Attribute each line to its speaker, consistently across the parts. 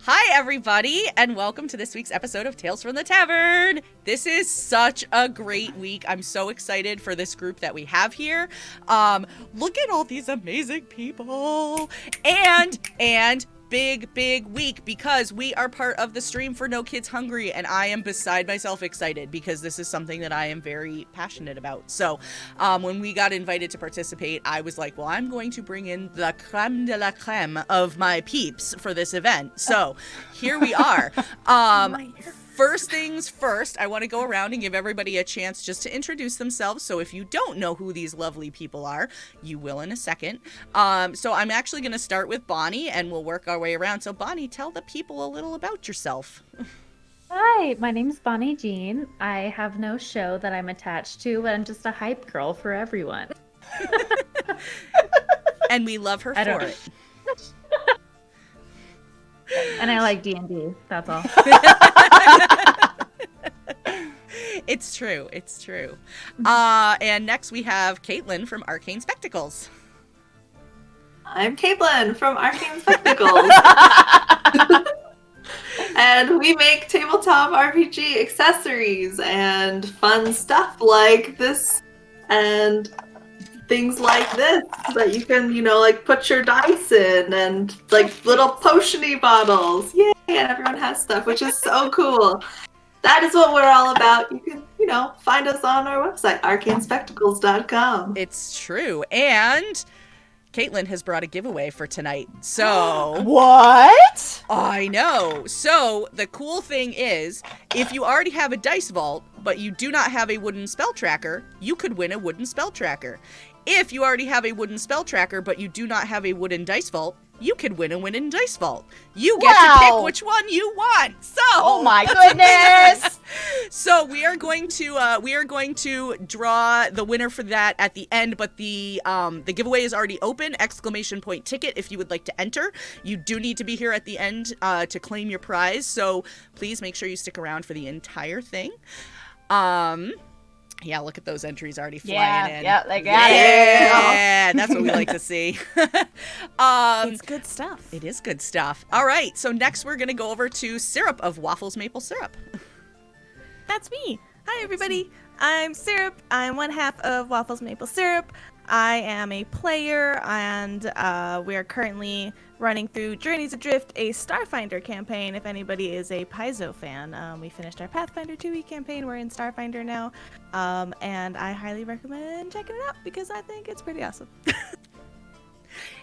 Speaker 1: Hi, everybody, and welcome to this week's episode of Tales from the Tavern. This is such a great week. I'm so excited for this group that we have here. Look at all these amazing people. And big week because we are part of the Stream for No Kids Hungry, and I am beside myself excited because this is something that I am very passionate about. So when we got invited to participate, I was like, well, I'm going to bring in the creme de la creme of my peeps for this event. So here we are. First things first, I want to go around and give everybody a chance just to introduce themselves. So if you don't know who these lovely people are, you will in a second. So I'm actually going to start with Bonnie and we'll work our way around. So Bonnie, tell the people a little about yourself.
Speaker 2: Hi, my name's BonnyJean. I have no show that I'm attached to, but I'm just a hype girl for everyone.
Speaker 1: And we love her for it.
Speaker 2: And I like D&D, that's all.
Speaker 1: It's true. And next we have Katlyn from Arcane Spectacles.
Speaker 3: I'm Katlyn from Arcane Spectacles. And we make tabletop RPG accessories and fun stuff like this and things like this that you can, like put your dice in and like little potion-y bottles. Yay! And everyone has stuff, which is so cool. That is what we're all about. You can, find us on our website, arcanespectacles.com.
Speaker 1: It's true. And Katlyn has brought a giveaway for tonight. So
Speaker 4: what?
Speaker 1: I know. So the cool thing is, if you already have a dice vault, but you do not have a wooden spell tracker, you could win a wooden spell tracker. If you already have a wooden spell tracker, but you do not have a wooden dice vault, you could win a wooden dice vault. You get to pick which one you want. So,
Speaker 4: oh my goodness!
Speaker 1: So we are going to draw the winner for that at the end. But the giveaway is already open. ! Ticket if you would like to enter. You do need to be here at the end to claim your prize. So please make sure you stick around for the entire thing. Yeah, look at those entries already flying in.
Speaker 4: Yeah, they got it.
Speaker 1: Yeah, that's what we like to see.
Speaker 5: It's good stuff.
Speaker 1: It is good stuff. All right, so next we're going to go over to Syrup of Waffles Maple Syrup.
Speaker 5: That's me. Hi, everybody. I'm Syrup. I'm one half of Waffles Maple Syrup. I am a player, and we are currently running through Journeys Adrift, a Starfinder campaign, if anybody is a Paizo fan. We finished our Pathfinder 2e campaign. We're in Starfinder now, and I highly recommend checking it out because I think it's pretty awesome.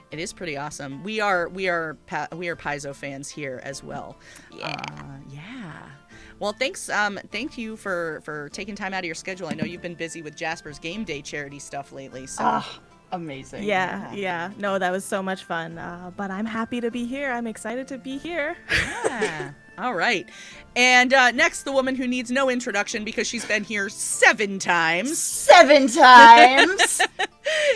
Speaker 1: It is pretty awesome. We are Paizo fans here as well.
Speaker 5: Yeah.
Speaker 1: Well, thanks. Thank you for taking time out of your schedule. I know you've been busy with Jasper's Game Day charity stuff lately. So
Speaker 4: amazing.
Speaker 5: Yeah. No, that was so much fun. But I'm happy to be here. I'm excited to be here.
Speaker 1: Yeah. All right. And next, the woman who needs no introduction because she's been here 7 times.
Speaker 4: 7 times.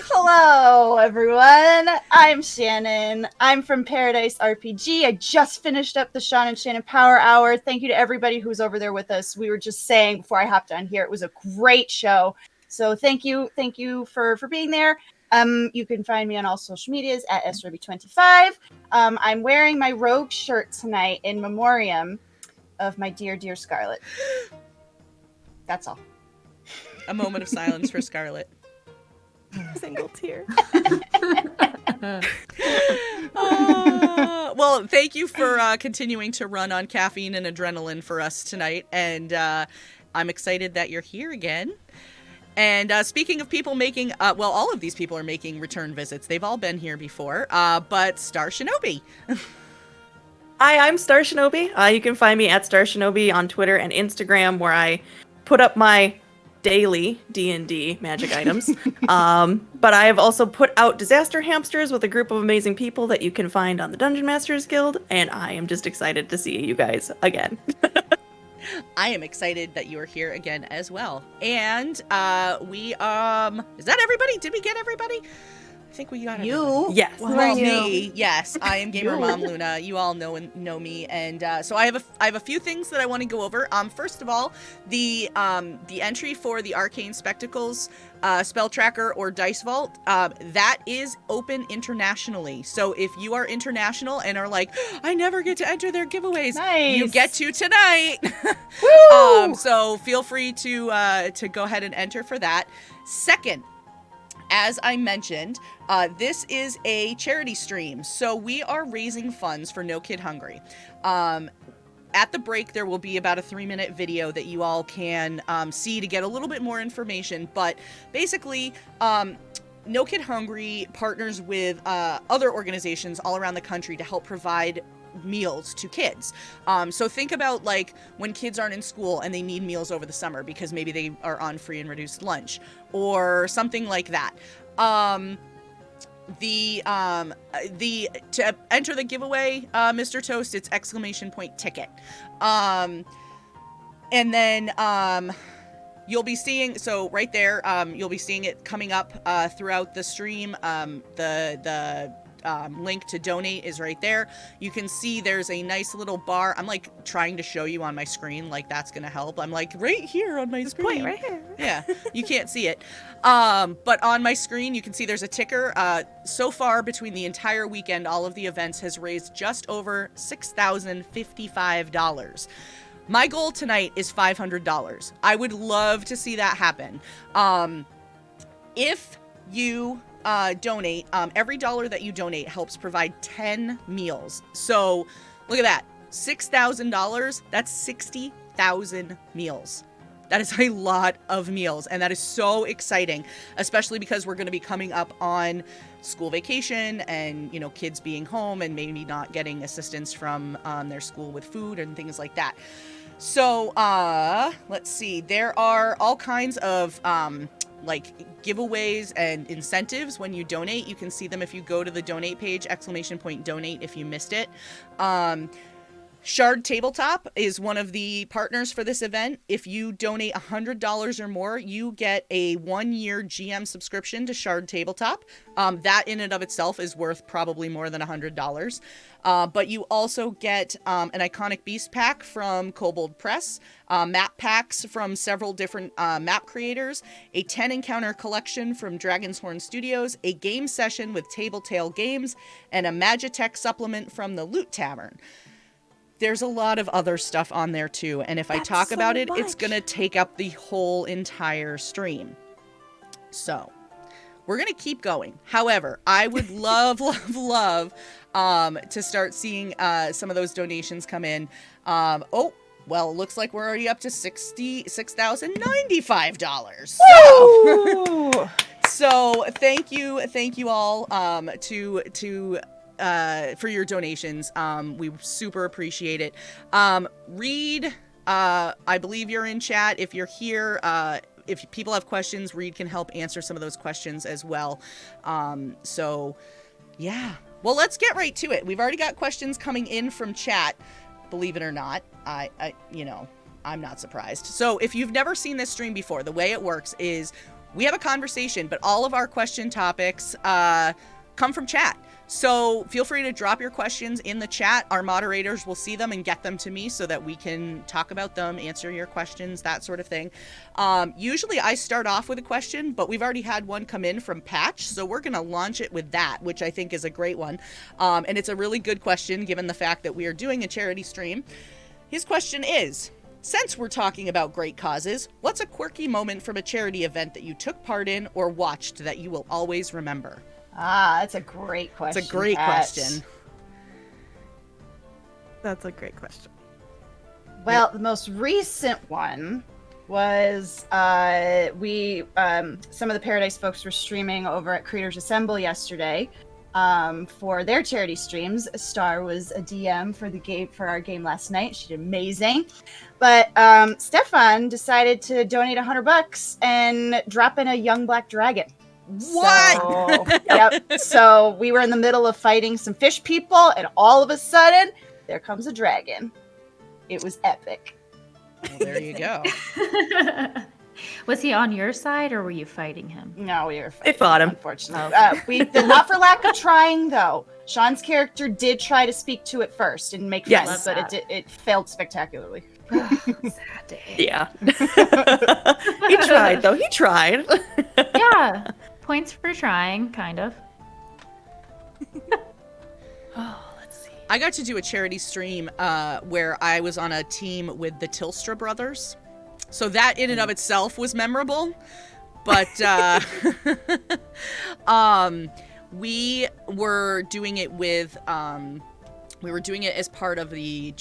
Speaker 4: Hello, everyone. I'm Shannon. I'm from ParadiceRPG. I just finished up the Shannon Power Hour. Thank you to everybody who's over there with us. We were just saying before I hopped on here, it was a great show. So thank you for being there. You can find me on all social medias at SRB25. I'm wearing my rogue shirt tonight in memoriam of my dear Scarlet. That's all.
Speaker 1: A moment of silence for Scarlet.
Speaker 5: Single tear.
Speaker 1: Well, thank you for continuing to run on caffeine and adrenaline for us tonight. And I'm excited that you're here again. And speaking of people making, all of these people are making return visits. They've all been here before, but StarShinobi.
Speaker 6: Hi, I'm StarShinobi. You can find me at StarShinobi on Twitter and Instagram, where I put up my daily D&D magic items. But I have also put out Disaster Hamsters with a group of amazing people that you can find on the Dungeon Masters Guild, and I am just excited to see you guys again.
Speaker 1: I am excited that you are here again as well. And is that everybody? Did we get everybody? I think we got it.
Speaker 4: You?
Speaker 6: Yes.
Speaker 5: Who are
Speaker 1: Well,
Speaker 5: you?
Speaker 1: me, yes, I am GamerMomLuna. You all know me, and so I have a few things that I want to go over. First of all, the entry for the Arcane Spectacles spell tracker or dice vault, that is open internationally. So if you are international and are like, I never get to enter their giveaways,
Speaker 4: Nice.
Speaker 1: you get to tonight.
Speaker 4: Woo!
Speaker 1: So feel free to go ahead and enter for that. Second, as I mentioned, this is a charity stream, so we are raising funds for No Kid Hungry. At the break, there will be about a 3-minute video that you all can see to get a little bit more information, but basically, No Kid Hungry partners with other organizations all around the country to help provide meals to kids. So think about like when kids aren't in school and they need meals over the summer because maybe they are on free and reduced lunch or something like that. To enter the giveaway, Mr. Toast, it's ! ticket. And then you'll be seeing, so right there, you'll be seeing it coming up throughout the stream. The link to donate is right there. You can see there's a nice little bar. I'm like trying to show you on my screen, like that's gonna help. I'm like right here on my screen.
Speaker 5: Point right here.
Speaker 1: Yeah, you can't see it. But on my screen, you can see there's a ticker. So far, between the entire weekend, all of the events has raised just over $6,055. My goal tonight is $500. I would love to see that happen. If you donate, every dollar that you donate helps provide 10 meals. So look at that, $6,000, that's 60,000 meals. That is a lot of meals, and that is so exciting, especially because we're going to be coming up on school vacation and, you know, kids being home and maybe not getting assistance from their school with food and things like that. So let's see, there are all kinds of like giveaways and incentives when you donate. You can see them if you go to the donate page, ! Donate if you missed it. Shard Tabletop is one of the partners for this event. If you donate $100 or more, you get a 1-year GM subscription to Shard Tabletop. That in and of itself is worth probably more than $100. But you also get an Iconic Beast pack from Kobold Press, map packs from several different map creators, a 10 encounter collection from Dragon's Horn Studios, a game session with Tabletail Games, and a Magitech supplement from the Loot Tavern. There's a lot of other stuff on there too, and if I talk about it, it's gonna take up the whole entire stream. So, we're gonna keep going. However, I would love to start seeing some of those donations come in. Oh, well, it looks like we're already up to $66,095. So thank you all for your donations. We super appreciate it. Reed, I believe you're in chat. If you're here, if people have questions, Reed can help answer some of those questions as well. So yeah, well, let's get right to it. We've already got questions coming in from chat, believe it or not. I'm not surprised. So if you've never seen this stream before, the way it works is we have a conversation, but all of our question topics come from chat. So feel free to drop your questions in the chat. Our moderators will see them and get them to me so that we can talk about them, answer your questions, that sort of thing. Usually I start off with a question, but we've already had one come in from Patch, so we're going to launch it with that, which I think is a great one. And it's a really good question given the fact that we are doing a charity stream. His question is, since we're talking about great causes, what's a quirky moment from a charity event that you took part in or watched that you will always remember?
Speaker 4: That's a great question.
Speaker 1: It's a great question.
Speaker 5: That's a great question.
Speaker 4: Well, the most recent one was some of the Paradise folks were streaming over at Creators Assemble yesterday for their charity streams. Star was a DM for our game last night. She did amazing. But Stefan decided to donate $100 and drop in a young black dragon.
Speaker 1: What?
Speaker 4: So, yep. So we were in the middle of fighting some fish people, and all of a sudden, there comes a dragon. It was epic.
Speaker 1: Well, there you go.
Speaker 2: Was he on your side or were you fighting him?
Speaker 4: No, we were
Speaker 6: They fought him.
Speaker 4: unfortunately. We did not for lack of trying, though. Sean's character did try to speak to it first and make friends,
Speaker 6: Yes.
Speaker 4: but it failed spectacularly.
Speaker 2: Sad day.
Speaker 6: Yeah. He tried, though. He tried.
Speaker 2: Yeah. Points for trying, kind of.
Speaker 6: Oh, let's see.
Speaker 1: I got to do a charity stream where I was on a team with the Tilstra brothers. So that in and of itself was memorable. But we were doing it with we were doing it as part of a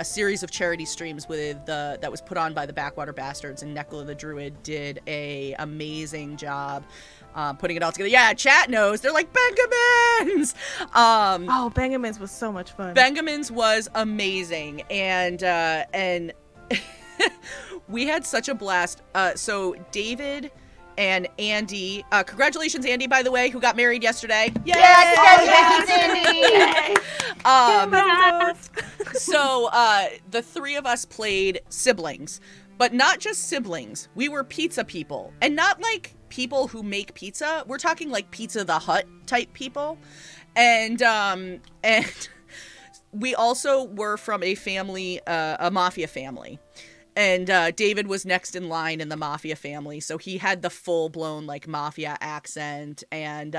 Speaker 1: series of charity streams that was put on by the Backwater Bastards, and Nekla the Druid did a amazing job putting it all together. Yeah, chat knows. They're like, Bengamins!
Speaker 5: Oh, Bengamins was so much fun.
Speaker 1: Bengamins was amazing, and we had such a blast. So David and Andy, congratulations, Andy, by the way, who got married yesterday. Yay!
Speaker 4: Yeah, congratulations, Andy!
Speaker 1: So the three of us played siblings, but not just siblings. We were pizza people, and not like people who make pizza. We're talking like Pizza the Hut type people, and we also were from a family, a mafia family. And David was next in line in the mafia family, so he had the full-blown like mafia accent, and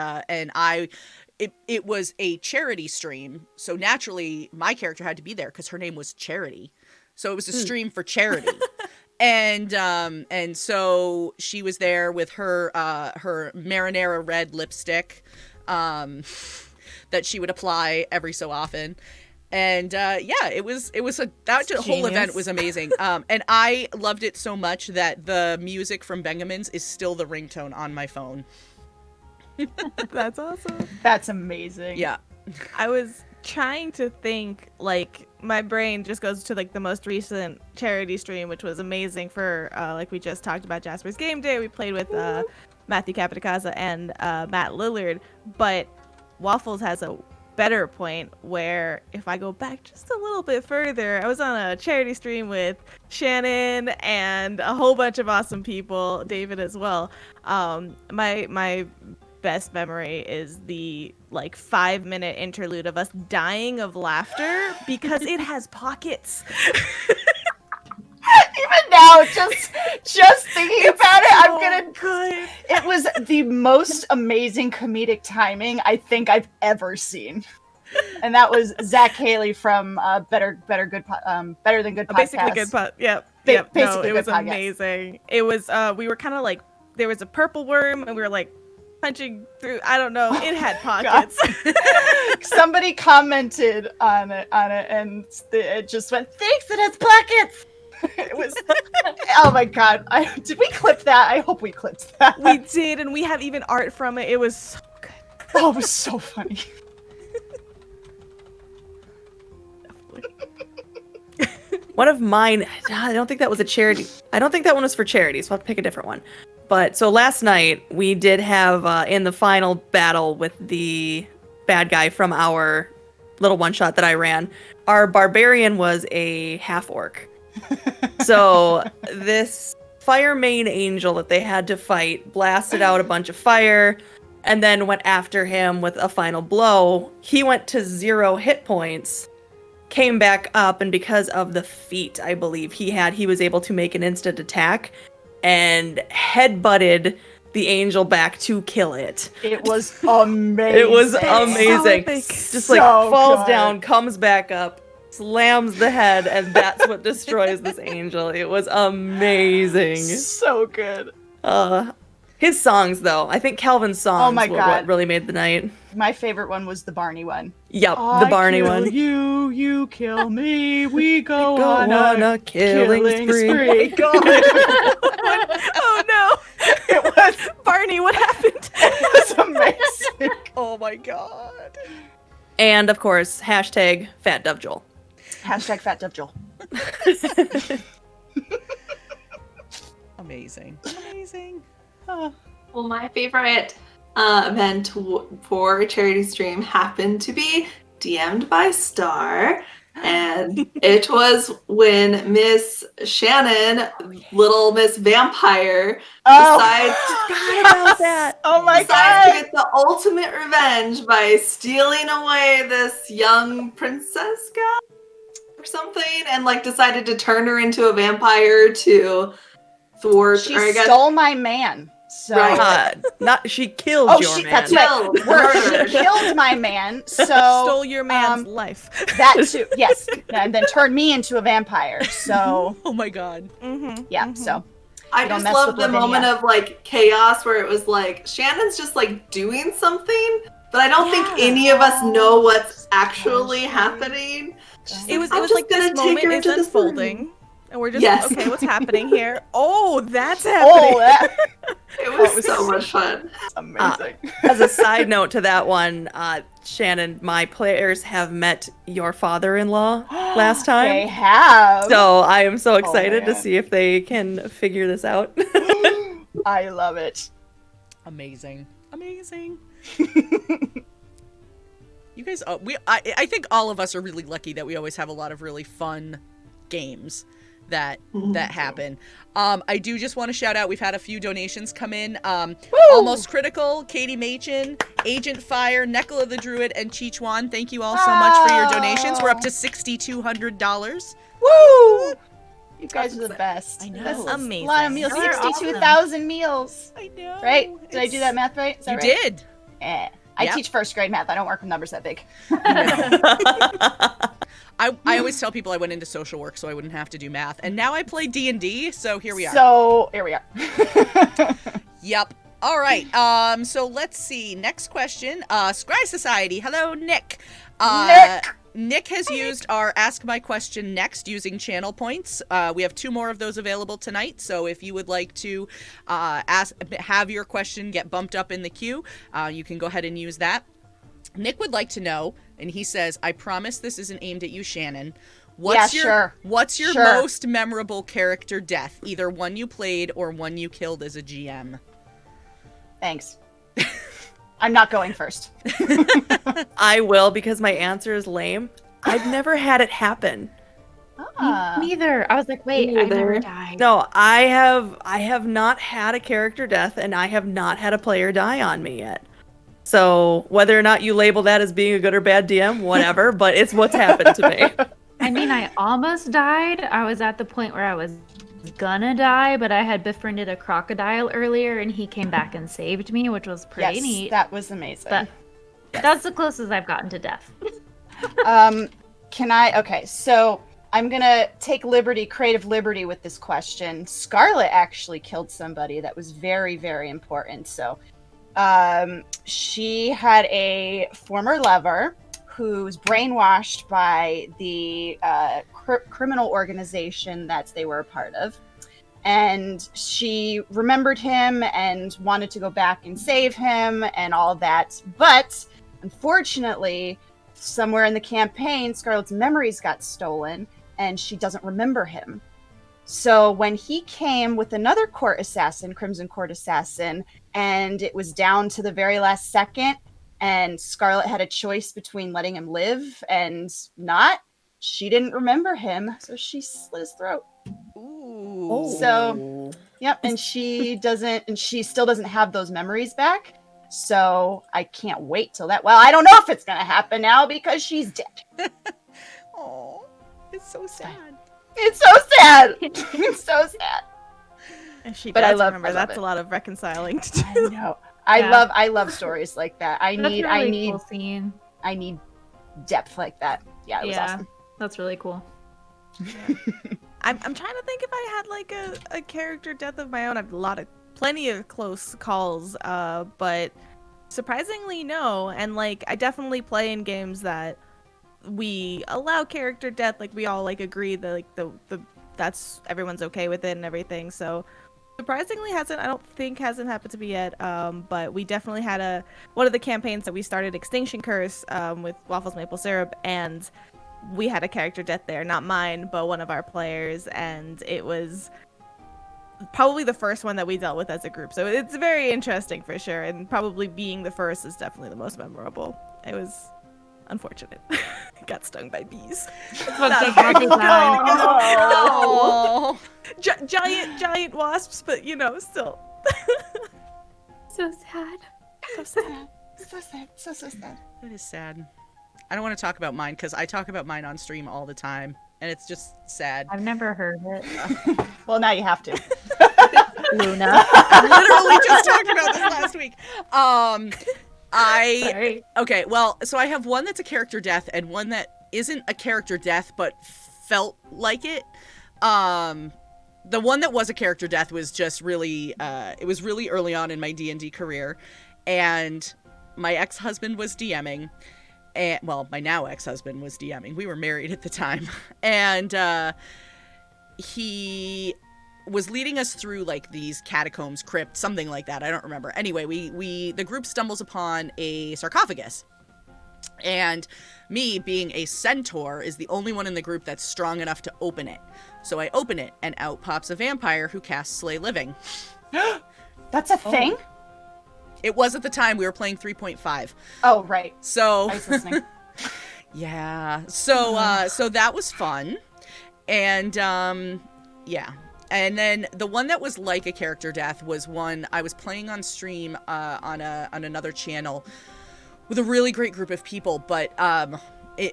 Speaker 1: it was a charity stream, so naturally my character had to be there because her name was Charity, so it was a stream for charity, and so she was there with her marinara red lipstick, that she would apply every so often. And yeah, it was that whole event was amazing. And I loved it so much that the music from Bengamins is still the ringtone on my phone.
Speaker 5: That's awesome.
Speaker 4: That's amazing.
Speaker 1: Yeah.
Speaker 5: I was trying to think, like, my brain just goes to like the most recent charity stream, which was amazing for like we just talked about Jasper's Game Day. We played with Matthew Capitacasa and Matt Lillard, but Waffles has a better point where if I go back just a little bit further, I was on a charity stream with Shannon and a whole bunch of awesome people, David as well. My best memory is the like 5-minute interlude of us dying of laughter because it has pockets.
Speaker 4: Even now, just thinking about it, I'm gonna.
Speaker 5: Good.
Speaker 4: It was the most amazing comedic timing I think I've ever seen, and that was Zach Haley from Better Than Good Podcast.
Speaker 5: Basically good yep. No,
Speaker 4: Basically
Speaker 5: it was
Speaker 4: Good Podcast.
Speaker 5: amazing. It was we were kind of like, there was a purple worm and we were like punching through, I don't know, it had pockets.
Speaker 4: Somebody commented on it and it just went, thanks, it has pockets. It was, oh my god, did we clip that? I hope we clipped that.
Speaker 5: We did, and we have even art from it. It was so good.
Speaker 4: Oh, it was so funny.
Speaker 6: One of mine, I don't think that was a charity. I don't think that one was for charity, so I'll pick a different one. But so last night, we did have, in the final battle with the bad guy from our little one-shot that I ran, our barbarian was a half-orc. So this fire main angel that they had to fight blasted out a bunch of fire and then went after him with a final blow. He went to 0 hit points, came back up, and because of the feat I believe he was able to make an instant attack and headbutted the angel back to kill it.
Speaker 4: It was amazing.
Speaker 6: It was amazing. Just like
Speaker 4: So
Speaker 6: falls
Speaker 4: good.
Speaker 6: down, comes back up, slams the head, and that's what destroys this angel. It was amazing.
Speaker 4: So good.
Speaker 6: His songs, though, I think Calvin's songs
Speaker 4: my
Speaker 6: were
Speaker 4: God.
Speaker 6: what really made the night.
Speaker 4: My favorite one was the Barney one.
Speaker 6: Yep, the Barney one.
Speaker 4: You, you kill me, we go,
Speaker 6: Go
Speaker 4: on a
Speaker 6: killing spree.
Speaker 4: God.
Speaker 5: Oh no!
Speaker 4: It was,
Speaker 5: Barney, what happened?
Speaker 4: it was amazing.
Speaker 1: Oh my god.
Speaker 6: And, of course, hashtag Fat Dove Joel.
Speaker 4: Hashtag Fat Dove Joel.
Speaker 1: Amazing. Amazing.
Speaker 3: Well, my favorite event for a charity stream happened to be DM'd by Star. And it was when Miss Shannon, little Miss Vampire, decides
Speaker 6: Forgot about that.
Speaker 4: Oh my
Speaker 3: decides to
Speaker 4: god!
Speaker 3: get the ultimate revenge by stealing away this young princess gal or something, and like decided to turn her into a vampire to thwart.
Speaker 4: She
Speaker 3: or I guess
Speaker 4: stole my man. So
Speaker 3: Right.
Speaker 6: Not she killed
Speaker 4: Oh,
Speaker 6: your man.
Speaker 4: that's right.
Speaker 3: Killed,
Speaker 4: She killed my man. So
Speaker 5: Stole your man's life.
Speaker 4: that too, yes, and then turned me into a vampire. So
Speaker 1: Oh my god.
Speaker 4: yeah, so
Speaker 3: I
Speaker 4: You don't
Speaker 3: just
Speaker 4: mess
Speaker 3: love
Speaker 4: with
Speaker 3: the
Speaker 4: Lavinia.
Speaker 3: moment of like chaos where it was like Shannon's just like doing something, but I don't think any of us know what's actually happening.
Speaker 5: It was
Speaker 3: I'm
Speaker 5: like
Speaker 3: just
Speaker 5: this
Speaker 3: gonna take her
Speaker 5: moment is
Speaker 3: into the
Speaker 5: unfolding. And we're just
Speaker 3: Yes.
Speaker 5: okay, what's happening here? Oh, that's happening.
Speaker 4: oh, that's
Speaker 3: It was so much fun.
Speaker 4: amazing.
Speaker 6: As a side note to that one, Shannon, my players have met your father-in-law last time.
Speaker 4: They have.
Speaker 6: So I am so excited to
Speaker 4: man.
Speaker 6: see if they can figure this out.
Speaker 4: I love it.
Speaker 1: Amazing. Amazing. You guys, I think all of us are really lucky that we always have a lot of really fun games that happen. I do just want to shout out, we've had a few donations come in. Almost Critical, Katie Machin, Agent Fire, Neckle of the Druid, and Chichuan. Thank you all so much for your donations. We're up to $6,200.
Speaker 4: Woo! You guys are the best.
Speaker 1: I know.
Speaker 4: That's
Speaker 5: Amazing.
Speaker 4: a lot of meals.
Speaker 2: You're
Speaker 4: 62,000 meals.
Speaker 1: I know.
Speaker 4: Right? Did I do that math right? Is that
Speaker 1: You
Speaker 4: right?
Speaker 1: did.
Speaker 4: Eh. I
Speaker 1: Yep.
Speaker 4: teach first grade math. I don't work with numbers that big.
Speaker 1: I always tell people I went into social work so I wouldn't have to do math. And now I play D&D, so here we are.
Speaker 4: So here we are.
Speaker 1: Yep. All right. So let's see. Next question. Scry Society. Hello, Nick. Nick has used our Ask My Question Next using channel points. We have 2 more of those available tonight. So if you would like to have your question get bumped up in the queue, you can go ahead and use that. Nick would like to know, and he says, I promise this isn't aimed at you, Shannon. What's your most memorable character death? Either one you played or one you killed as a GM.
Speaker 4: Thanks. I'm not going first.
Speaker 6: I will, because my answer is lame. I've never had it happen.
Speaker 2: Neither. I was like, wait, I never died.
Speaker 6: No, I have not had a character death, and I have not had a player die on me yet. So whether or not you label that as being a good or bad DM, whatever, but it's what's happened to me.
Speaker 2: I mean, I almost died. I was at the point where I was gonna die, but I had befriended a crocodile earlier, and he came back and saved me, which was pretty neat.
Speaker 4: That was amazing.
Speaker 2: But that's the closest I've gotten to death.
Speaker 4: Okay, so I'm gonna take creative liberty with this question. Scarlet actually killed somebody that was very, very important. So she had a former lover who was brainwashed by the criminal organization that they were a part of. And she remembered him and wanted to go back and save him and all that. But unfortunately, somewhere in the campaign, Scarlet's memories got stolen and she doesn't remember him. So when he came with another court assassin, Crimson Court assassin, and it was down to the very last second, and Scarlet had a choice between letting him live and not, she didn't remember him, so she slit his throat.
Speaker 1: Ooh.
Speaker 4: So, yep, and she still doesn't have those memories back. So I can't wait till that. Well, I don't know if it's gonna happen now because she's dead.
Speaker 1: Oh, it's so sad.
Speaker 4: It's so sad. It's so sad.
Speaker 5: And she
Speaker 4: But
Speaker 5: does
Speaker 4: I love
Speaker 5: remember.
Speaker 4: it.
Speaker 5: That's a lot of reconciling to
Speaker 4: I
Speaker 5: do.
Speaker 4: know.
Speaker 2: Yeah.
Speaker 4: I love stories like that. I
Speaker 2: That's
Speaker 4: need
Speaker 2: a really cool scene.
Speaker 4: I need depth like that. Yeah, it was awesome.
Speaker 2: That's really cool.
Speaker 5: I'm trying to think if I had like a character death of my own. I've plenty of close calls, but surprisingly no. And like I definitely play in games that we allow character death. Like we all like agree that like the that's everyone's okay with it and everything. So surprisingly hasn't happened to me yet. But we definitely had one of the campaigns that we started, Extinction Curse, with Waffles Maple Syrup, and we had a character death there, not mine, but one of our players, and it was probably the first one that we dealt with as a group. So it's very interesting for sure, and probably being the first is definitely the most memorable. It was unfortunate. Got stung by bees.
Speaker 2: That's what they designed.
Speaker 1: Oh.
Speaker 5: Giant wasps, but still.
Speaker 2: So sad.
Speaker 5: So sad.
Speaker 4: So sad. So sad.
Speaker 1: That is sad. I don't want to talk about mine because I talk about mine on stream all the time, and it's just sad.
Speaker 2: I've never heard it.
Speaker 4: Well, now you have to.
Speaker 2: Luna.
Speaker 1: I literally just talked about this last week.
Speaker 2: Sorry.
Speaker 1: Okay, well, so I have one that's a character death and one that isn't a character death but felt like it. The one that was a character death was just really, it was really early on in my D&D career, and my ex-husband was DMing, and, well, my now ex-husband was DMing. We were married at the time, and he was leading us through like these catacombs, crypt, something like that. I don't remember. Anyway, the group stumbles upon a sarcophagus, and me, being a centaur, is the only one in the group that's strong enough to open it. So I open it, and out pops a vampire who casts Slay Living.
Speaker 4: That's a thing?
Speaker 1: It was at the time. We were playing 3.5.
Speaker 4: Oh, right.
Speaker 1: So
Speaker 4: I was listening.
Speaker 1: yeah. So that was fun. And yeah. And then the one that was like a character death was one I was playing on stream on another channel with a really great group of people, but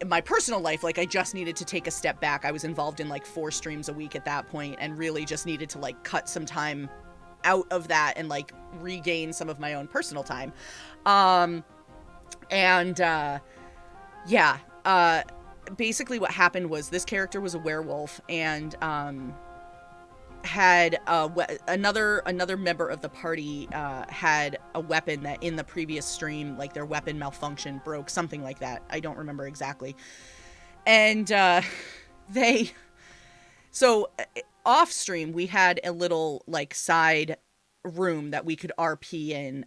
Speaker 1: my personal life, like, I just needed to take a step back. I was involved in like 4 streams a week at that point, and really just needed to like cut some time out of that and like regain some of my own personal time. Basically what happened was this character was a werewolf, and had another member of the party had a weapon that in the previous stream, like, their weapon malfunctioned, broke, something like that. I don't remember exactly. And off stream, we had a little like side room that we could RP in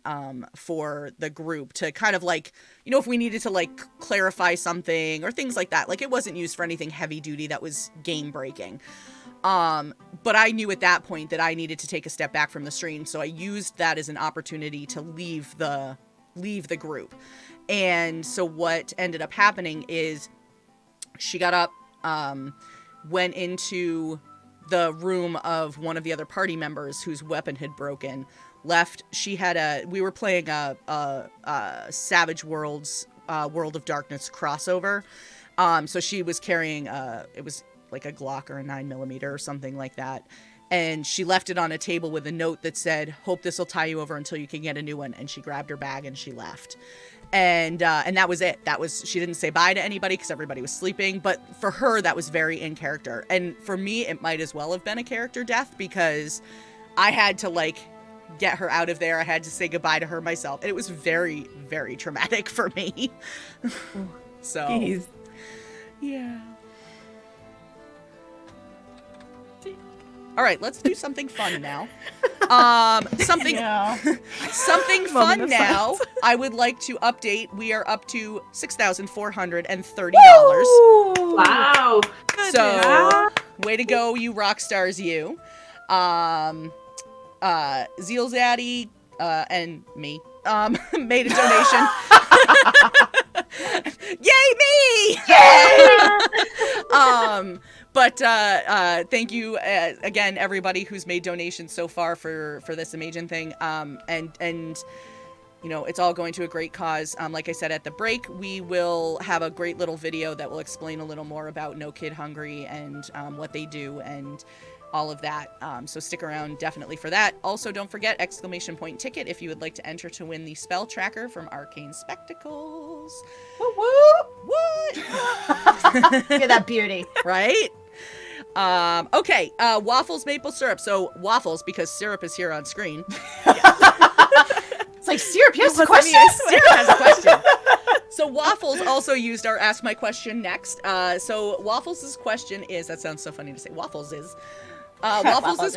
Speaker 1: for the group to kind of like, if we needed to like clarify something or things like that. Like, it wasn't used for anything heavy duty that was game breaking. But I knew at that point that I needed to take a step back from the stream, so I used that as an opportunity to leave the group. And so what ended up happening is she got up, went into the room of one of the other party members whose weapon had broken, left. We were playing a Savage Worlds World of Darkness crossover. So she was carrying it was like a Glock or a 9mm or something like that. And she left it on a table with a note that said, "Hope this will tie you over until you can get a new one." And she grabbed her bag and she left. And that was it. She didn't say bye to anybody because everybody was sleeping. But for her, that was very in character. And for me, it might as well have been a character death because I had to like get her out of there. I had to say goodbye to her myself. And it was very, very traumatic for me. So,
Speaker 6: Jeez.
Speaker 1: Yeah. All right, let's do something fun now. Something fun now. I would like to update. We are up to $6,430.
Speaker 3: Wow.
Speaker 1: So, way to go, you rock stars, you. Zeal Zaddy and me made a donation. Yay me! Yay! But thank you again, everybody who's made donations so far for this amazing thing. And it's all going to a great cause. Like I said at the break, we will have a great little video that will explain a little more about No Kid Hungry and what they do and all of that. So stick around definitely for that. Also, don't forget ! Ticket if you would like to enter to win the spell tracker from Arcane Spectacles.
Speaker 4: Woo woo!
Speaker 1: What?
Speaker 4: Look at that beauty.
Speaker 1: Right? Okay, Waffles maple syrup. So Waffles, because syrup is here on screen.
Speaker 4: It's like, Syrup, you have a question?
Speaker 1: Syrup has a question. So Waffles also used our Ask My Question Next. So Waffles' question is, that sounds so funny to say, Waffles'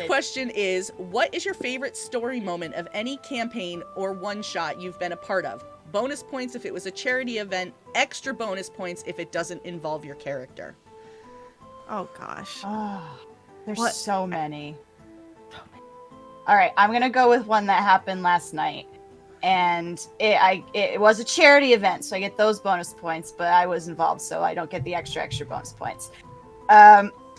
Speaker 1: question is, what is your favorite story moment of any campaign or one-shot you've been a part of? Bonus points if it was a charity event, extra bonus points if it doesn't involve your character.
Speaker 5: Oh gosh.
Speaker 4: There's so many. All right, I'm gonna go with one that happened last night. and it was a charity event, so I get those bonus points, but I was involved, so I don't get the extra bonus points.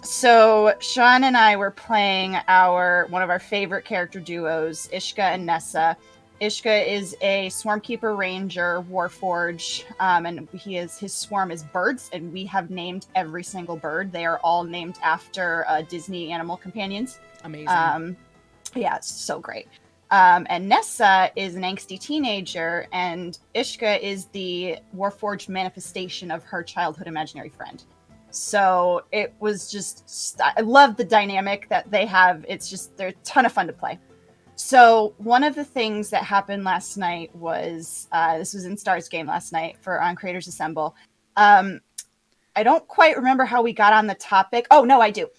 Speaker 4: So Sean and I were playing one of our favorite character duos, Ishka and Nessa. Ishka is a Swarmkeeper Ranger Warforge, and his swarm is birds, and we have named every single bird. They are all named after Disney animal companions.
Speaker 1: Amazing.
Speaker 4: Yeah, it's so great. And Nessa is an angsty teenager, and Ishka is the Warforged manifestation of her childhood imaginary friend. So it was just, I love the dynamic that they have. They're a ton of fun to play. So one of the things that happened last night was, this was in Star's game last night on Creators Assemble. I don't quite remember how we got on the topic. Oh no, I do.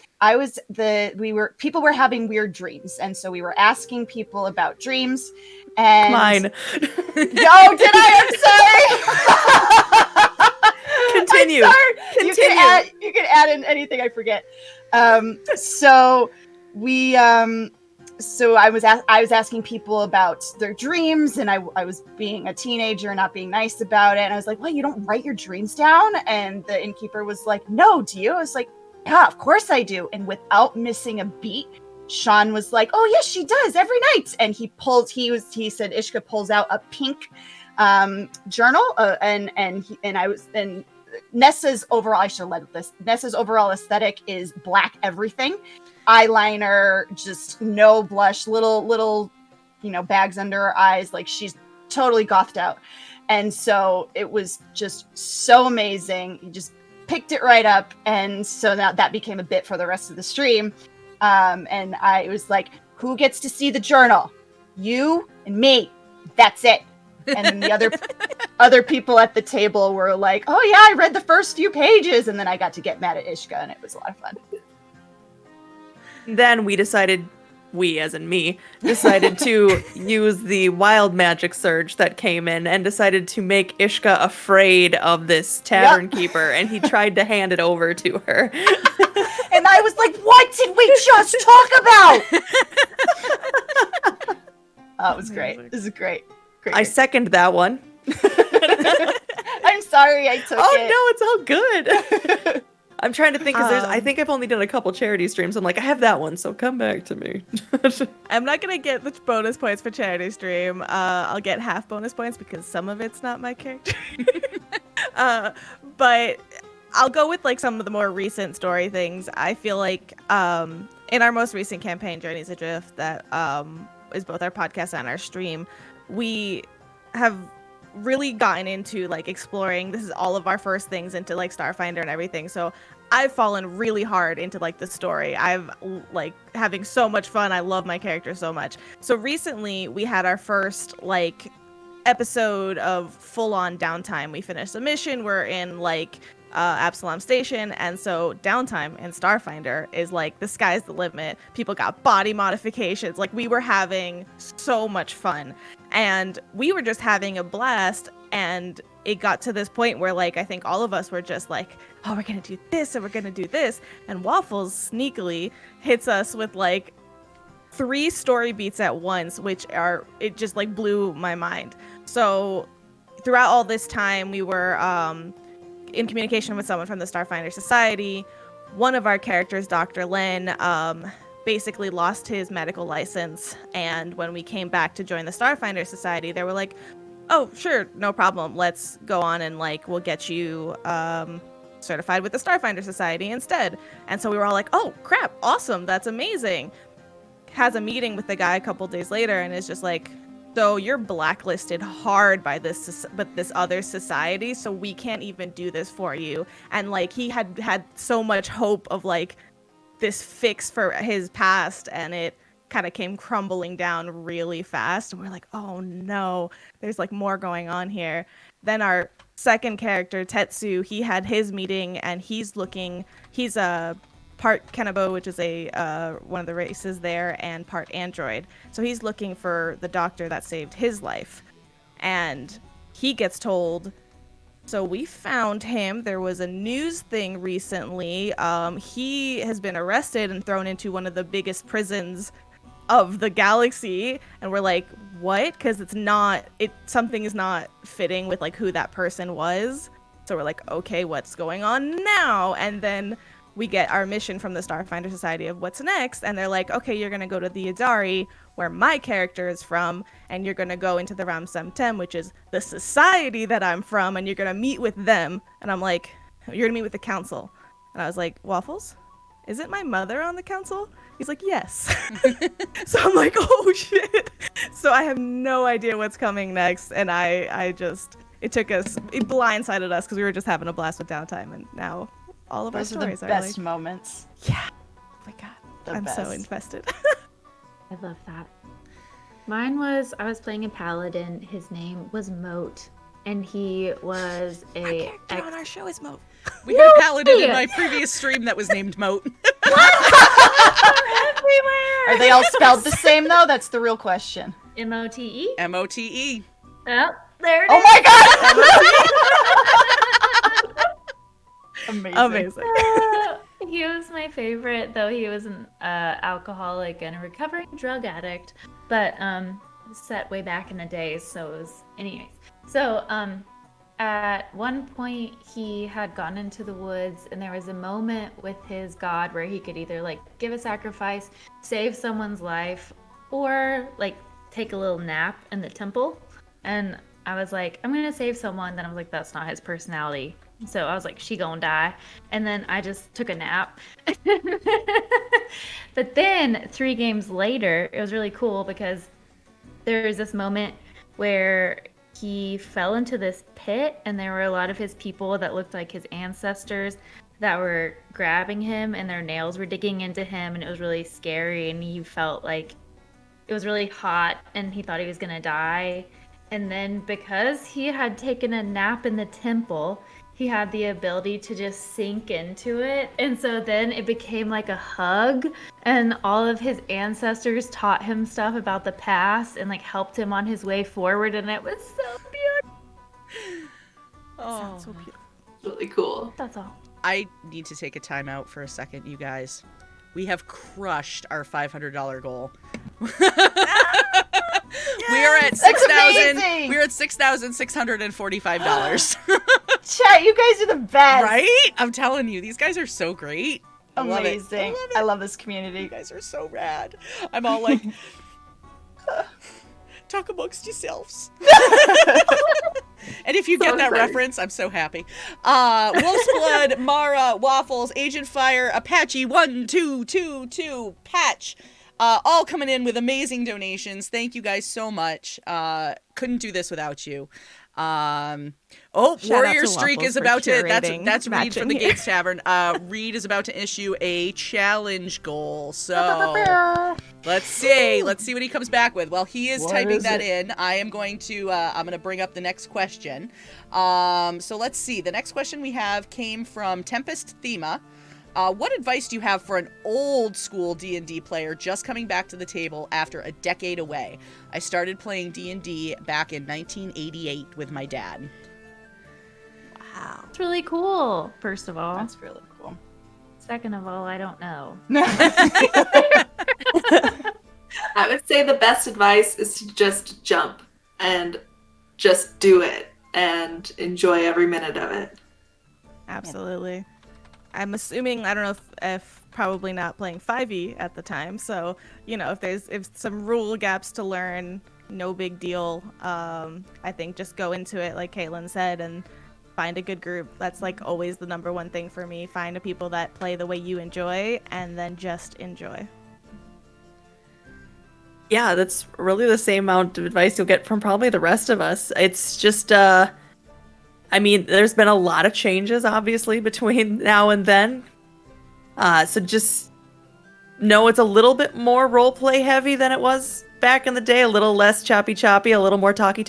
Speaker 4: People were having weird dreams, and so we were asking people about dreams. And
Speaker 6: Mine.
Speaker 4: No, did I? I'm sorry.
Speaker 6: Continue.
Speaker 4: I'm sorry. You can add in anything I forget. So I was asking people about their dreams, and I was being a teenager, not being nice about it. And I was like, "Well, you don't write your dreams down?" And the innkeeper was like, "No, do you?" I was like, "Yeah, of course I do." And without missing a beat, Sean was like, "Oh yes, she does every night." And he said Ishka pulls out a pink journal, and Nessa's overall, I should have led with this. Nessa's overall aesthetic is black everything. Eyeliner, just no blush, little, bags under her eyes. Like, she's totally gothed out. And so it was just so amazing. You just picked it right up. And so now that became a bit for the rest of the stream. And I was like, who gets to see the journal? You and me. That's it. And then the other people at the table were like, oh yeah, I read the first few pages. And then I got to get mad at Ishka, and it was a lot of fun.
Speaker 6: Then we decided to use the wild magic surge that came in and decided to make Ishka afraid of this tavern keeper, and he tried to hand it over to her.
Speaker 4: And I was like, what did we just talk about? Oh, it was great. This is great.
Speaker 6: I second that one.
Speaker 4: I'm sorry I took it.
Speaker 6: Oh no, it's all good. I'm trying to think, because I think I've only done a couple charity streams. I'm like, I have that one, so come back to me.
Speaker 5: I'm not gonna get the bonus points for charity stream. I'll get half bonus points because some of it's not my character. But I'll go with like some of the more recent story things. I feel like in our most recent campaign, Journeys Adrift, that is both our podcast and our stream, we have really gotten into like exploring. This is all of our first things into like Starfinder and everything, so I've fallen really hard into like the story. I've like having so much fun. I love my character so much. So recently we had our first like episode of full-on downtime. We finished a mission. We're in like Absalom Station, and so downtime in Starfinder is like the sky's the limit. People got body modifications. Like, we were having so much fun, and we were just having a blast. And it got to this point where like I think all of us were just like, oh, we're gonna do this and we're gonna do this, and Waffles sneakily hits us with like 3 story beats at once, it just like blew my mind. So throughout all this time, we were in communication with someone from the Starfinder Society. One of our characters, Dr. Lin, basically lost his medical license, and when we came back to join the Starfinder Society, they were like, oh, sure, no problem, let's go on and like we'll get you certified with the Starfinder Society instead. And so we were all like, oh crap, awesome, that's amazing. Has a meeting with the guy a couple days later and is just like, so you're blacklisted hard by this other society, so we can't even do this for you. And like he had so much hope of like this fix for his past, and it kind of came crumbling down really fast. And we're like, oh no, there's like more going on here. Then our second character, Tetsu, he had his meeting, and he's a part Kenabo, which is one of the races there, and part android. So he's looking for the doctor that saved his life. And he gets told, so we found him. There was a news thing recently. He has been arrested and thrown into one of the biggest prisons of the galaxy. And we're like, what? Because something is not fitting with like who that person was. So we're like, okay, what's going on now? And then we get our mission from the Starfinder Society of what's next, and they're like, okay, you're gonna go to the Adari, where my character is from, and you're gonna go into the Ramsem-Tem, which is the society that I'm from, and you're gonna meet with them. And I'm like, you're gonna meet with the council. And I was like, Waffles? Isn't my mother on the council? He's like, yes. So I'm like, oh shit. So I have no idea what's coming next, and it blindsided us because we were just having a blast with downtime, and now all of
Speaker 4: Those
Speaker 5: our
Speaker 4: are the
Speaker 5: stories are
Speaker 4: best
Speaker 5: like,
Speaker 4: moments.
Speaker 5: yeah. Oh my god.
Speaker 4: The
Speaker 5: I'm so
Speaker 4: best.
Speaker 5: invested.
Speaker 2: I love that. Mine was, I was playing a paladin. His name was Moat, and he was
Speaker 5: Our
Speaker 2: a
Speaker 5: character on our show is Mo.
Speaker 1: We had a paladin in my previous stream that was named Moat.
Speaker 4: Are they all spelled the same though? That's the real question.
Speaker 2: MOTE.
Speaker 1: MOTE.
Speaker 2: Oh, there it
Speaker 4: Oh
Speaker 2: is.
Speaker 4: my god! Amazing.
Speaker 5: Amazing.
Speaker 2: He was my favorite, though he was an alcoholic and a recovering drug addict, but set way back in the days, so it was anyways. So at one point he had gone into the woods, and there was a moment with his god where he could either like give a sacrifice, save someone's life, or like take a little nap in the temple. And I was like, I'm gonna save someone. Then I was like, that's not his personality. So I was like, she gonna die. And then I just took a nap. But then 3 games later, it was really cool because there was this moment where he fell into this pit, and there were a lot of his people that looked like his ancestors that were grabbing him, and their nails were digging into him, and it was really scary, and he felt like it was really hot, and he thought he was gonna die. And then because he had taken a nap in the temple, he had the ability to just sink into it. And so then it became like a hug, and all of his ancestors taught him stuff about the past and like helped him on his way forward, and it was so beautiful.
Speaker 5: Sounds so beautiful.
Speaker 3: Really cool.
Speaker 2: That's all.
Speaker 1: I need to take a time out for a second, you guys. We have crushed our $500 goal. We are at $6,000. We're at $6,645.
Speaker 4: Chat, you guys are the best.
Speaker 1: Right? I'm telling you, these guys are so great. I love it.
Speaker 4: Amazing.
Speaker 1: I love it.
Speaker 4: I love this
Speaker 1: You
Speaker 4: community.
Speaker 1: guys are so rad. I'm all like, talk amongst yourselves. And if you get that
Speaker 3: excited.
Speaker 1: reference, I'm so happy. Wolf's Blood, Mara, Waffles, Agent Fire, Apache 1222, Patch, all coming in with amazing donations. Thank you guys so much. Couldn't do this without you.
Speaker 5: Shout
Speaker 1: Warrior
Speaker 5: out to
Speaker 1: Streak
Speaker 5: Waffles
Speaker 1: is
Speaker 5: for
Speaker 1: about to.
Speaker 5: curating
Speaker 1: That's Reed
Speaker 5: matching
Speaker 1: from the
Speaker 5: here.
Speaker 1: Gates Tavern. Reed is about to issue a challenge goal. So let's see what he comes back with. While he is
Speaker 4: What
Speaker 1: typing
Speaker 4: is
Speaker 1: that
Speaker 4: it?
Speaker 1: in, I am going to. I'm going to bring up the next question. So let's see. The next question we have came from Tempest Thema. What advice do you have for an old school D&D player just coming back to the table after a decade away? I started playing D&D back in 1988 with my dad.
Speaker 5: Wow.
Speaker 2: It's really cool, first of all.
Speaker 4: That's really cool.
Speaker 2: Second of all, I don't know.
Speaker 3: I would say the best advice is to just jump and just do it and enjoy every minute of it.
Speaker 5: Absolutely. I'm assuming, I don't know if probably not playing 5e at the time, so if some rule gaps to learn, no big deal. I think just go into it like Katlyn said and find a good group. That's like always the number one thing for me. Find a people that play the way you enjoy, and then just enjoy.
Speaker 6: Yeah, that's really the same amount of advice you'll get from probably the rest of us. It's just, there's been a lot of changes, obviously, between now and then. So just know it's a little bit more roleplay heavy than it was back in the day, a little less choppy, a little more talky.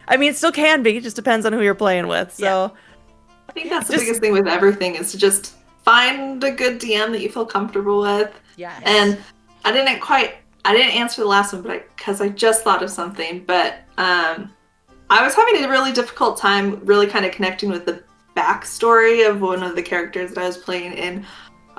Speaker 6: It still can be, it just depends on who you're playing with. So
Speaker 3: I think that's the biggest thing with everything is to just find a good DM that you feel comfortable with.
Speaker 1: Yes.
Speaker 3: And I didn't answer the last one, because I just thought of something, but I was having a really difficult time really kind of connecting with the backstory of one of the characters that I was playing in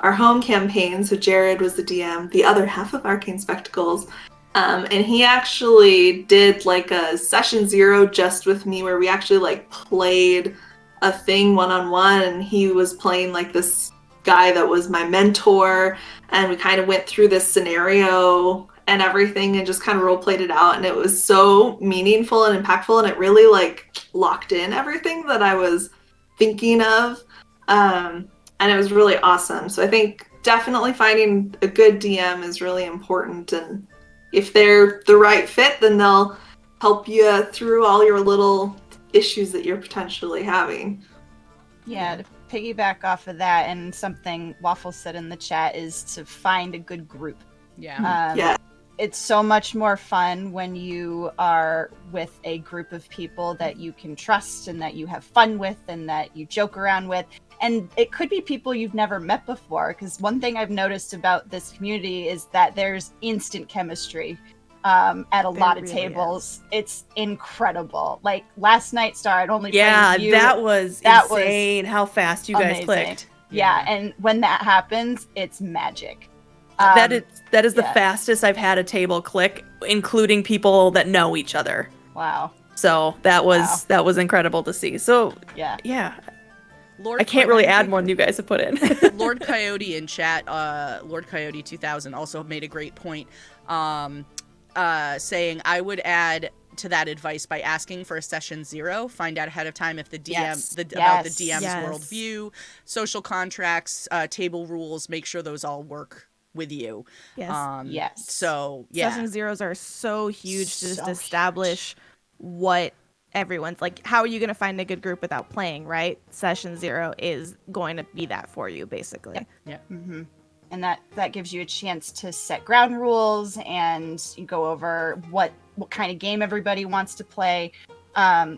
Speaker 3: our home campaign. So Jared was the DM, the other half of Arcane Spectacles. And he actually did like a session 0 just with me where we actually like played a thing one-on-one, and he was playing like this guy that was my mentor, and we kind of went through this scenario and everything and just kind of role played it out, and it was so meaningful and impactful, and it really like locked in everything that I was thinking of, and it was really awesome. So I think definitely finding a good DM is really important, and if they're the right fit, then they'll help you through all your little issues that you're potentially having.
Speaker 4: Yeah, to piggyback off of that, and something Waffles said in the chat, is to find a good group.
Speaker 1: Yeah.
Speaker 3: Yeah.
Speaker 4: It's so much more fun when you are with a group of people that you can trust and that you have fun with and that you joke around with. And it could be people you've never met before, because one thing I've noticed about this community is that there's instant chemistry at a lot of
Speaker 5: really
Speaker 4: tables. It's incredible. Like last night, Star, I'd only
Speaker 6: Yeah,
Speaker 4: played with you.
Speaker 6: that was insane how fast you guys
Speaker 4: amazing.
Speaker 6: clicked.
Speaker 4: Yeah, and when that happens, it's magic.
Speaker 6: That is the
Speaker 4: yeah.
Speaker 6: fastest I've had a table click, including people that know each other.
Speaker 4: Wow.
Speaker 6: So that was incredible to see. So
Speaker 4: Yeah.
Speaker 1: Lord
Speaker 6: I can't really add more than you guys have put in.
Speaker 1: Lord Coyote in chat, Lord Coyote 2000 also made a great point, saying I would add to that advice by asking for a session 0. Find out ahead of time if the DM about the DM's worldview, social contracts, table rules. Make sure those all work with you.
Speaker 5: Yes.
Speaker 1: So yeah.
Speaker 5: Session 0s are so huge to just
Speaker 4: So
Speaker 5: establish what everyone's like. How are you going to find a good group without playing, right? Session 0 is going to be that for you, basically.
Speaker 1: Yeah.
Speaker 4: Mm-hmm. And that gives you a chance to set ground rules, and you go over what kind of game everybody wants to play,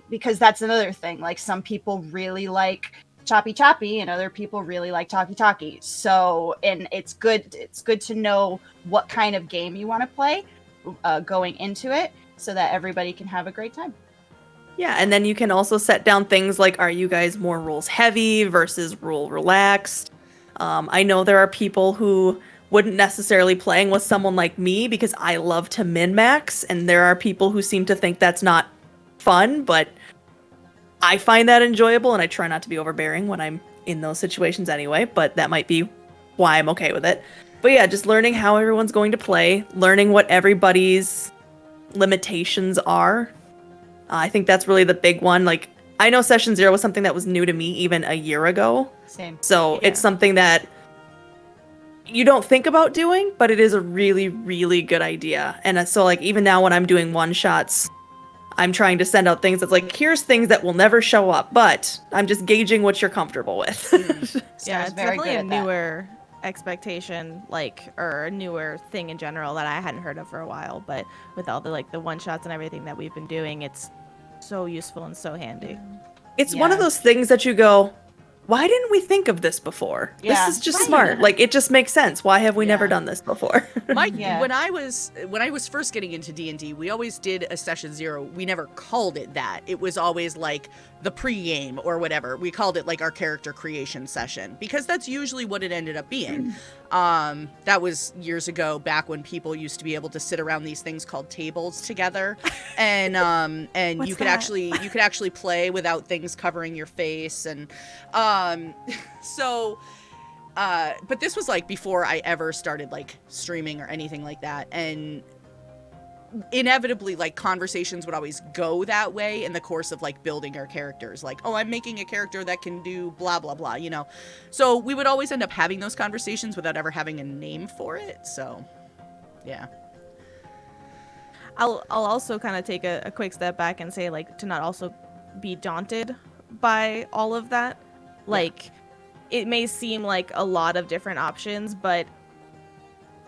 Speaker 4: because that's another thing. Like, some people really like choppy and other people really like talkie. So, and it's good to know what kind of game you want to play going into it, so that everybody can have a great time.
Speaker 6: Yeah, and then you can also set down things like, are you guys more rules heavy versus rule relaxed? I know there are people who wouldn't necessarily playing with someone like me because I love to min-max, and there are people who seem to think that's not fun, but I find that enjoyable, and I try not to be overbearing when I'm in those situations anyway, but that might be why I'm okay with it. But yeah, just learning how everyone's going to play, learning what everybody's limitations are. I think that's really the big one. Like, I know Session 0 was something that was new to me even a year ago.
Speaker 4: Same.
Speaker 6: So it's something that you don't think about doing, but it is a really, really good idea. And so, like, even now when I'm doing one-shots, I'm trying to send out things that's like, here's things that will never show up, but I'm just gauging what you're comfortable with.
Speaker 5: Yeah, it's
Speaker 4: very
Speaker 5: definitely
Speaker 4: good
Speaker 5: a
Speaker 4: at that.
Speaker 5: newer expectation, like, or a newer thing in general that I hadn't heard of for a while. But with all the the one-shots and everything that we've been doing, it's so useful and so handy.
Speaker 6: It's one of those things that you go, why didn't we think of this before?
Speaker 4: Yeah.
Speaker 6: This is just smart. Like, it just makes sense. Why have we never
Speaker 1: Yeah.
Speaker 6: done this before?
Speaker 1: When I was first getting into D&D, we always did a session 0. We never called it that. It was always like the pre-game or whatever. We called it like our character creation session, because that's usually what it ended up being. That was years ago, back when people used to be able to sit around these things called tables together, and you could actually play without things covering your face, and so. But this was like before I ever started like streaming or anything like that, and inevitably like conversations would always go that way in the course of like building our characters, like, oh, I'm making a character that can do blah blah blah, you know. So we would always end up having those conversations without ever having a name for it. So yeah.
Speaker 5: I'll also kind of take a quick step back and say, like, to not also be daunted by all of that. Like, it may seem like a lot of different options, but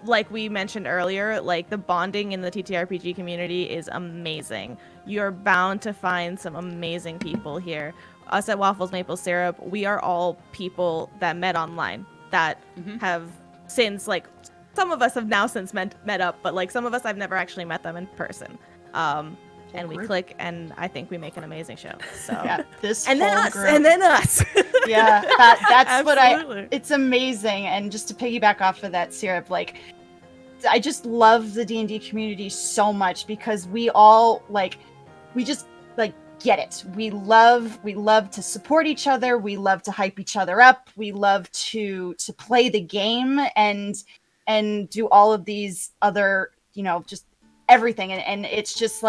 Speaker 5: like we mentioned earlier, like, the bonding in the TTRPG community is amazing. You're bound to find some amazing people here. Us at Waffles Maple Syrup, we are all people that met online that have since, like, some of us have now since met up, but like some of us I've never actually met them in person. And we click, and I think we make an amazing show. So
Speaker 4: Yeah, this
Speaker 5: and then
Speaker 4: whole
Speaker 5: us,
Speaker 4: group.
Speaker 5: and then us.
Speaker 4: Yeah, that's what
Speaker 5: Absolutely.
Speaker 4: it's amazing. And just to piggyback off of that, Syrup, like, I just love the D&D community so much because we all we just get it. We love to support each other. We love to hype each other up. We love to play the game and do all of these other, just everything. And it's just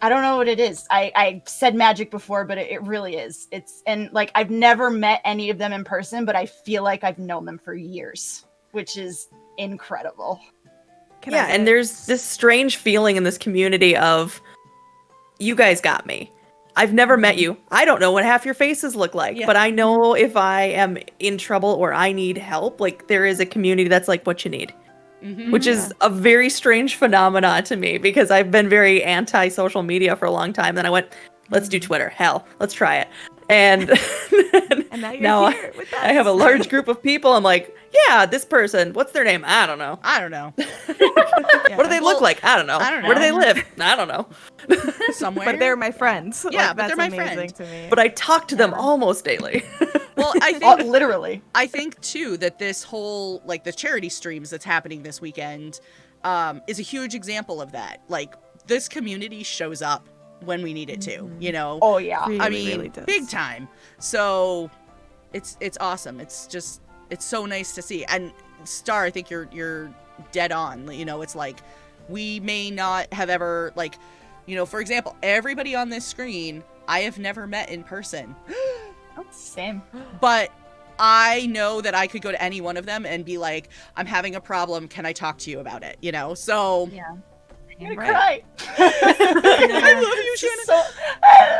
Speaker 4: I don't know what it is. I said magic before, but it really is. I've never met any of them in person, but I feel like I've known them for years, which is incredible.
Speaker 6: And there's this strange feeling in this community of, you guys got me. I've never met you. I don't know what half your faces look like, but I know if I am in trouble or I need help, there is a community that's like what you need. Mm-hmm. Which is a very strange phenomenon to me because I've been very anti-social media for a long time. Then I went, let's do Twitter. Hell, let's try it. And,
Speaker 5: and
Speaker 6: now
Speaker 5: here with us.
Speaker 6: I have a large group of people. I'm like, yeah, this person. What's their name? I don't know. What do they look like? I don't know. Where do they live? I don't know.
Speaker 1: Somewhere.
Speaker 5: But they're my friends.
Speaker 1: Yeah, but
Speaker 5: that's
Speaker 1: they're my
Speaker 5: amazing
Speaker 1: friends.
Speaker 5: to me.
Speaker 6: But I talk to them almost daily.
Speaker 1: Well, I think
Speaker 4: literally.
Speaker 1: I think too that this whole the charity streams that's happening this weekend is a huge example of that. This community shows up when we need it to,
Speaker 4: Oh yeah.
Speaker 5: Really,
Speaker 1: I mean,
Speaker 5: really does.
Speaker 1: big time. So it's awesome. It's so nice to see. And Star, I think you're dead on. It's we may not have ever for example, everybody on this screen I have never met in person.
Speaker 4: Same.
Speaker 1: But I know that I could go to any one of them and be like, I'm having a problem. Can I talk to you about it? So
Speaker 4: yeah. I'm gonna
Speaker 5: Right.
Speaker 4: cry.
Speaker 1: I love you,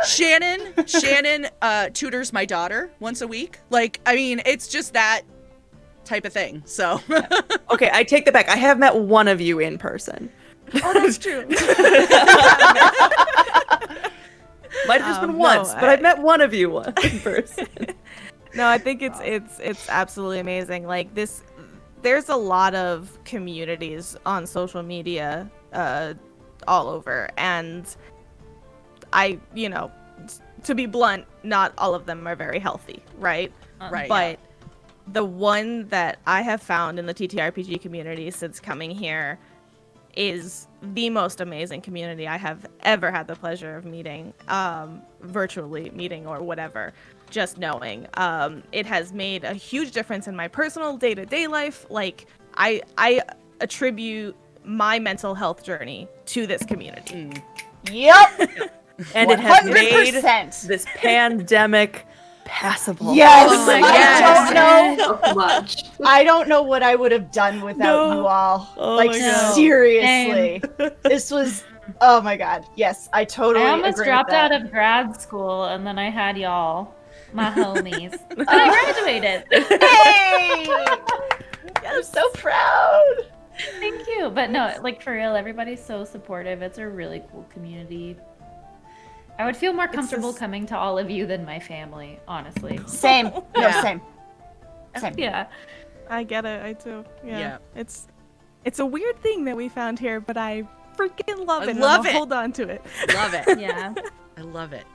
Speaker 1: Shannon. Shannon tutors my daughter once a week. It's just that type of thing. So
Speaker 6: Okay, I take that back. I have met one of you in person.
Speaker 5: Oh, that's true.
Speaker 6: Might have just been once, but I've met one of you in person.
Speaker 5: No, I think it's absolutely amazing. There's a lot of communities on social media all over, and to be blunt, not all of them are very healthy, right?
Speaker 1: Right.
Speaker 5: But the one that I have found in the TTRPG community since coming here is the most amazing community I have ever had the pleasure of meeting, virtually meeting or whatever, just knowing. It has made a huge difference in my personal day-to-day life. I attribute my mental health journey to this community.
Speaker 4: Yep.
Speaker 6: And it has
Speaker 4: 100%.
Speaker 6: made this pandemic passable.
Speaker 4: Yes.
Speaker 1: Oh my
Speaker 4: I don't know.
Speaker 3: So much.
Speaker 4: I don't know what I would have done without you all.
Speaker 6: Oh my God.
Speaker 4: Seriously. This was, oh my God. Yes, I totally
Speaker 2: I almost
Speaker 4: agree
Speaker 2: dropped
Speaker 4: with that.
Speaker 2: out of grad school, and then I had y'all, my homies. And I graduated.
Speaker 4: Hey! I'm so proud.
Speaker 2: Thank you. But no, for real, everybody's so supportive. It's a really cool community. I would feel more comfortable coming to all of you than my family, honestly.
Speaker 4: Same. No,
Speaker 1: Yeah.
Speaker 4: same. Same.
Speaker 2: Yeah.
Speaker 5: I get it. I do.
Speaker 1: Yeah.
Speaker 5: It's a weird thing that we found here, but I freaking love
Speaker 1: I
Speaker 5: it. and
Speaker 1: love
Speaker 5: I'm gonna
Speaker 1: it.
Speaker 5: Hold on to it.
Speaker 1: Love it.
Speaker 2: Yeah.
Speaker 1: I love it.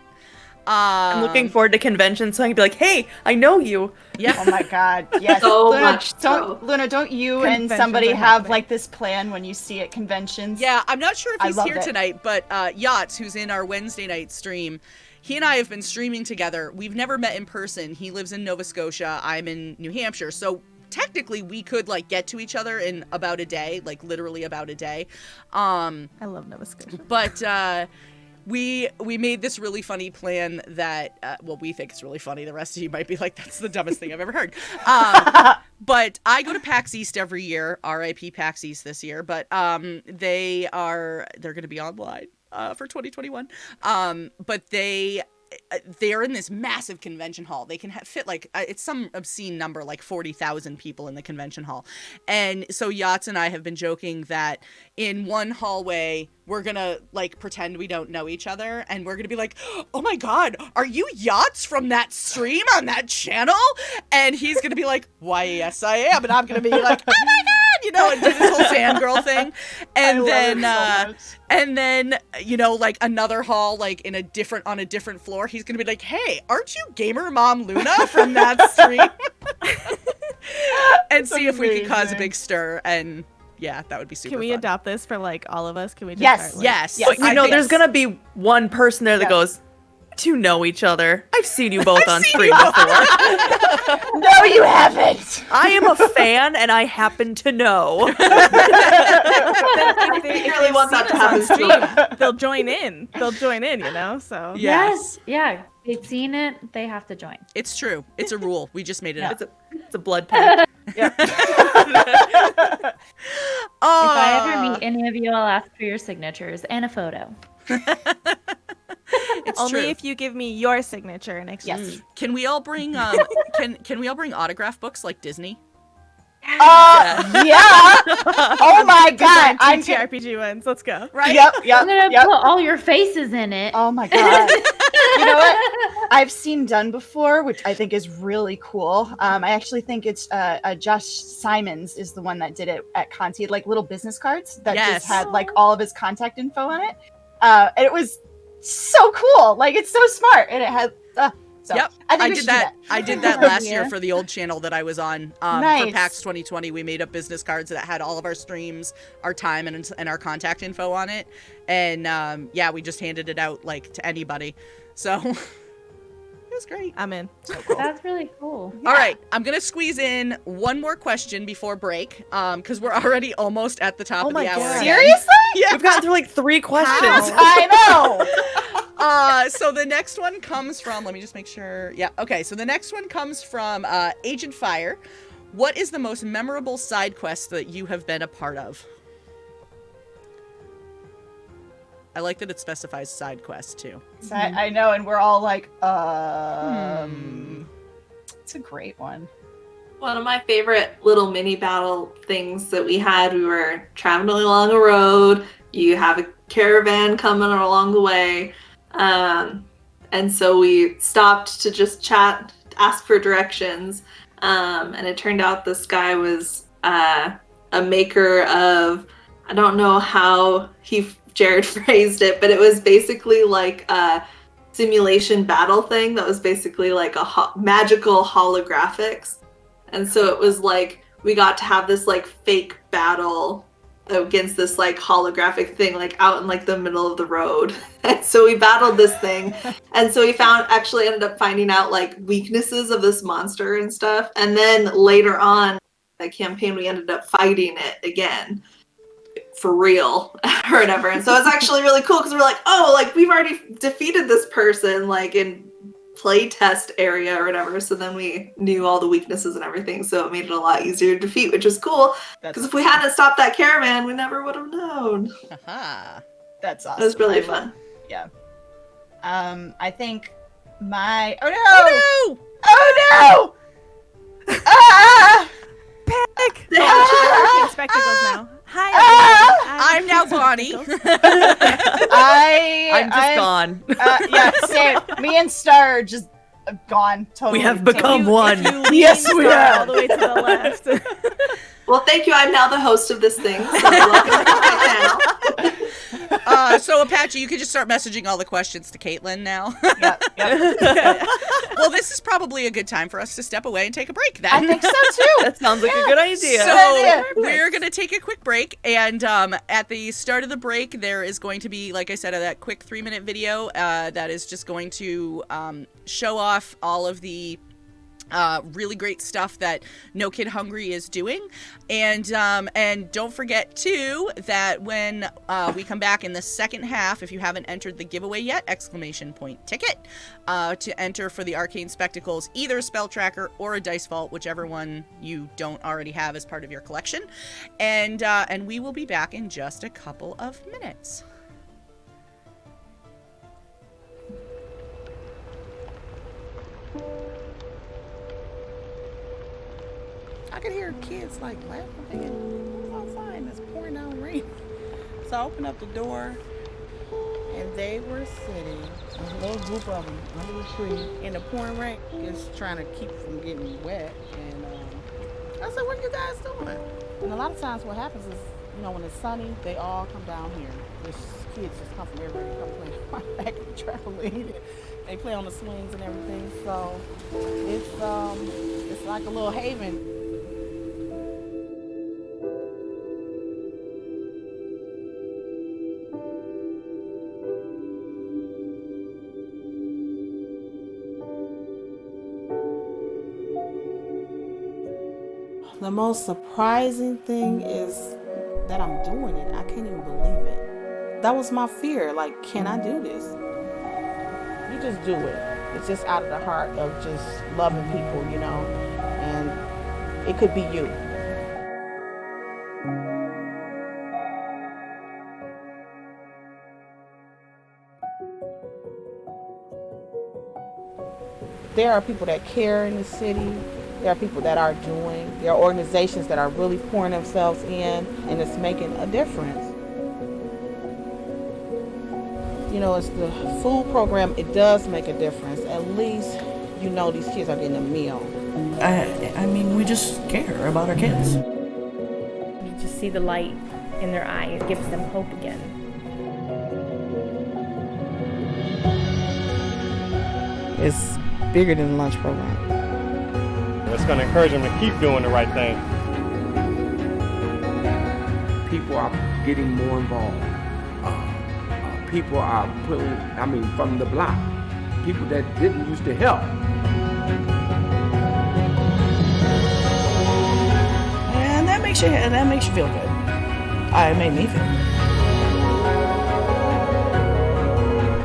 Speaker 6: I'm looking forward to conventions so I can be like, hey, I know you.
Speaker 1: Yeah.
Speaker 4: Oh my God. Yes.
Speaker 3: So
Speaker 4: Luna,
Speaker 3: much
Speaker 4: Luna, don't you and
Speaker 5: Conventions
Speaker 4: somebody
Speaker 5: are
Speaker 4: have
Speaker 5: happening.
Speaker 4: this plan when you see at conventions?
Speaker 1: Yeah, I'm not sure if
Speaker 4: I
Speaker 1: he's
Speaker 4: love
Speaker 1: here
Speaker 4: it.
Speaker 1: tonight, but Yachts, who's in our Wednesday night stream, he and I have been streaming together. We've never met in person. He lives in Nova Scotia. I'm in New Hampshire. So technically we could get to each other in about a day, literally about a day.
Speaker 5: I love Nova Scotia.
Speaker 1: But we made this really funny plan that, we think it's really funny. The rest of you might be like, that's the dumbest thing I've ever heard. But I go to PAX East every year, RIP PAX East this year, but they're going to be online for 2021. But they're in this massive convention hall. They can fit it's some obscene number, 40,000 people in the convention hall. And so Yachts and I have been joking that in one hallway, we're gonna pretend we don't know each other, and we're gonna be like, oh my God, are you Yachts from that stream on that channel? And he's gonna be like, why, yes I am. And I'm gonna be like, oh my God, and do this whole fangirl thing. And then another hall, on a different floor, he's gonna be like, hey, aren't you GamerMomLuna from that stream? And see if we can cause a big stir, and Yeah, that would be super
Speaker 5: Can we
Speaker 1: fun.
Speaker 5: adopt this for like all of us? Can we just
Speaker 4: Yes.
Speaker 5: start, like,
Speaker 1: Yes.
Speaker 4: Yes.
Speaker 6: But you
Speaker 1: I
Speaker 6: know,
Speaker 1: think-
Speaker 6: there's gonna be one person there that
Speaker 4: Yeah.
Speaker 6: goes, "Do you know each other? I've seen you both on
Speaker 1: seen
Speaker 6: stream
Speaker 1: you both."
Speaker 6: before.
Speaker 4: No, you haven't.
Speaker 6: I am a fan, and I happen to know."
Speaker 5: If they
Speaker 3: really want that to happen
Speaker 5: stream,
Speaker 3: to
Speaker 5: they'll join in. They'll join in, you know. So
Speaker 1: Yes.
Speaker 2: Yeah. They've seen it. They have to join.
Speaker 1: It's true. It's a rule. We just made it
Speaker 2: Yeah.
Speaker 1: up.
Speaker 6: It's a blood pact.
Speaker 4: Yeah.
Speaker 1: Oh,
Speaker 2: If I ever meet any of you, I'll ask for your signatures and a photo.
Speaker 1: it's
Speaker 5: only
Speaker 1: true.
Speaker 5: if you give me your signature in exchange.
Speaker 4: Yes.
Speaker 1: Can we all bring can we all bring autograph books like Disney?
Speaker 4: Yeah. Oh my god. I'm gonna,
Speaker 5: TTRPG ones. Let's go.
Speaker 1: Right?
Speaker 4: Yep.
Speaker 2: I'm gonna
Speaker 4: Yep.
Speaker 2: put all your faces in it.
Speaker 4: Oh my god. You know what? I've seen done before, which I think is really cool. I actually think it's Josh Simons is the one that did it at Conti. He had, like little business cards that
Speaker 1: Yes.
Speaker 4: just had like all of his contact info on it. And it was so cool. Like it's so smart, and it had. So
Speaker 1: Yep.
Speaker 4: I think
Speaker 1: I
Speaker 4: we
Speaker 1: did
Speaker 4: should do
Speaker 1: that. I did that last year
Speaker 2: Yeah.
Speaker 1: for the old channel that I was on. For
Speaker 4: Nice.
Speaker 1: PAX 2020, we made up business cards that had all of our streams, our time, and our contact info on it. And yeah, we just handed it out like to anybody. So it was great.
Speaker 5: I'm in.
Speaker 2: That's really cool.
Speaker 1: All right, I'm gonna squeeze in one more question before break, because we're already almost at the top
Speaker 6: Oh
Speaker 1: of
Speaker 6: my
Speaker 1: the hour.
Speaker 6: God.
Speaker 1: again.
Speaker 4: Seriously?
Speaker 1: Yeah.
Speaker 6: We've gotten through like 3 questions.
Speaker 4: I know.
Speaker 1: So the next one comes from, let me just make sure. Yeah, okay. So the next one comes from Agent Fire. What is the most memorable side quest that you have been a part of? I like that it specifies side quest too.
Speaker 4: So I know, and we're all like, It's a great one.
Speaker 3: One of my favorite little mini battle things that we had, we were traveling along a road. You have a caravan coming along the way. And so we stopped to just chat, ask for directions. And it turned out this guy was a maker of, I don't know how Jared phrased it, but it was basically like a simulation battle thing that was basically like a magical holographics. And so it was like we got to have this like fake battle against this like holographic thing like out in like the middle of the road. And so we battled this thing. And so we actually ended up finding out like weaknesses of this monster and stuff. And then later on the campaign we ended up fighting it again for real or whatever. And so it's actually really cool because we're like, oh, like we've already defeated this person like in play test area or whatever. So then we knew all the weaknesses and everything. So it made it a lot easier to defeat, which was cool. Because if we hadn't stopped that caravan, we never would have known.
Speaker 1: Aha.
Speaker 4: That's awesome.
Speaker 3: It was really
Speaker 4: I love-
Speaker 3: fun.
Speaker 4: Yeah. I think my oh no!
Speaker 1: Oh
Speaker 4: Oh no! Ah!
Speaker 5: Panic!
Speaker 4: Ah!
Speaker 5: Arcane Spectacles now. Hi.
Speaker 4: Ah!
Speaker 5: everyone.
Speaker 1: I'm now Bonnie.
Speaker 6: I'm just gone.
Speaker 4: Yeah, same. Me and Star are just gone. Totally.
Speaker 6: We have
Speaker 4: totally.
Speaker 6: become one.
Speaker 4: Yes, we
Speaker 5: Star all
Speaker 4: have.
Speaker 5: the way to the left.
Speaker 3: Well, thank you. I'm now the host of this thing. So welcome to my channel.
Speaker 1: So Apache, you can just start messaging all the questions to Katlyn now.
Speaker 4: Yep.
Speaker 1: Well, this is probably a good time for us to step away and take a break then.
Speaker 4: I think so too.
Speaker 6: That sounds like a good idea.
Speaker 1: So
Speaker 4: idea.
Speaker 1: we're gonna take a quick break, and at the start of the break, there is going to be, like I said, that quick 3-minute video that is just going to show off all of the really great stuff that No Kid Hungry is doing, and don't forget too that when we come back in the second half, if you haven't entered the giveaway yet, ! Ticket to enter for the Arcane Spectacles, either a spell tracker or a dice vault, whichever one you don't already have as part of your collection, and we will be back in just a couple of minutes.
Speaker 7: I could hear kids like laughing, thinking, who's outside and it's pouring down rain. So I opened up the door and they were sitting, a little group of them under the tree in the pouring rain, just trying to keep from getting wet. And I said, what are you guys doing? And a lot of times what happens is, you know, when it's sunny, they all come down here. There's kids just come from everywhere, they come play on my back of the trampoline. They play on the swings and everything. So it's like a little haven. The most surprising thing is that I'm doing it. I can't even believe it. That was my fear. Like, can I do this? You just do it. It's just out of the heart of just loving people, you know, and it could be you. There are people that care in the city. There are people that are doing. There are organizations that are really pouring themselves in, and it's making a difference. You know, it's the food program. It does make a difference. At least, you know, these kids are getting a meal.
Speaker 8: I mean, we just care about our kids.
Speaker 9: You just see the light in their eye. It gives them hope again.
Speaker 7: It's bigger than the lunch program.
Speaker 10: It's going to encourage them to keep doing the right thing.
Speaker 11: People are getting more involved. People are putting, from the block, people that didn't used to help.
Speaker 8: And that makes you feel good. It made me feel good.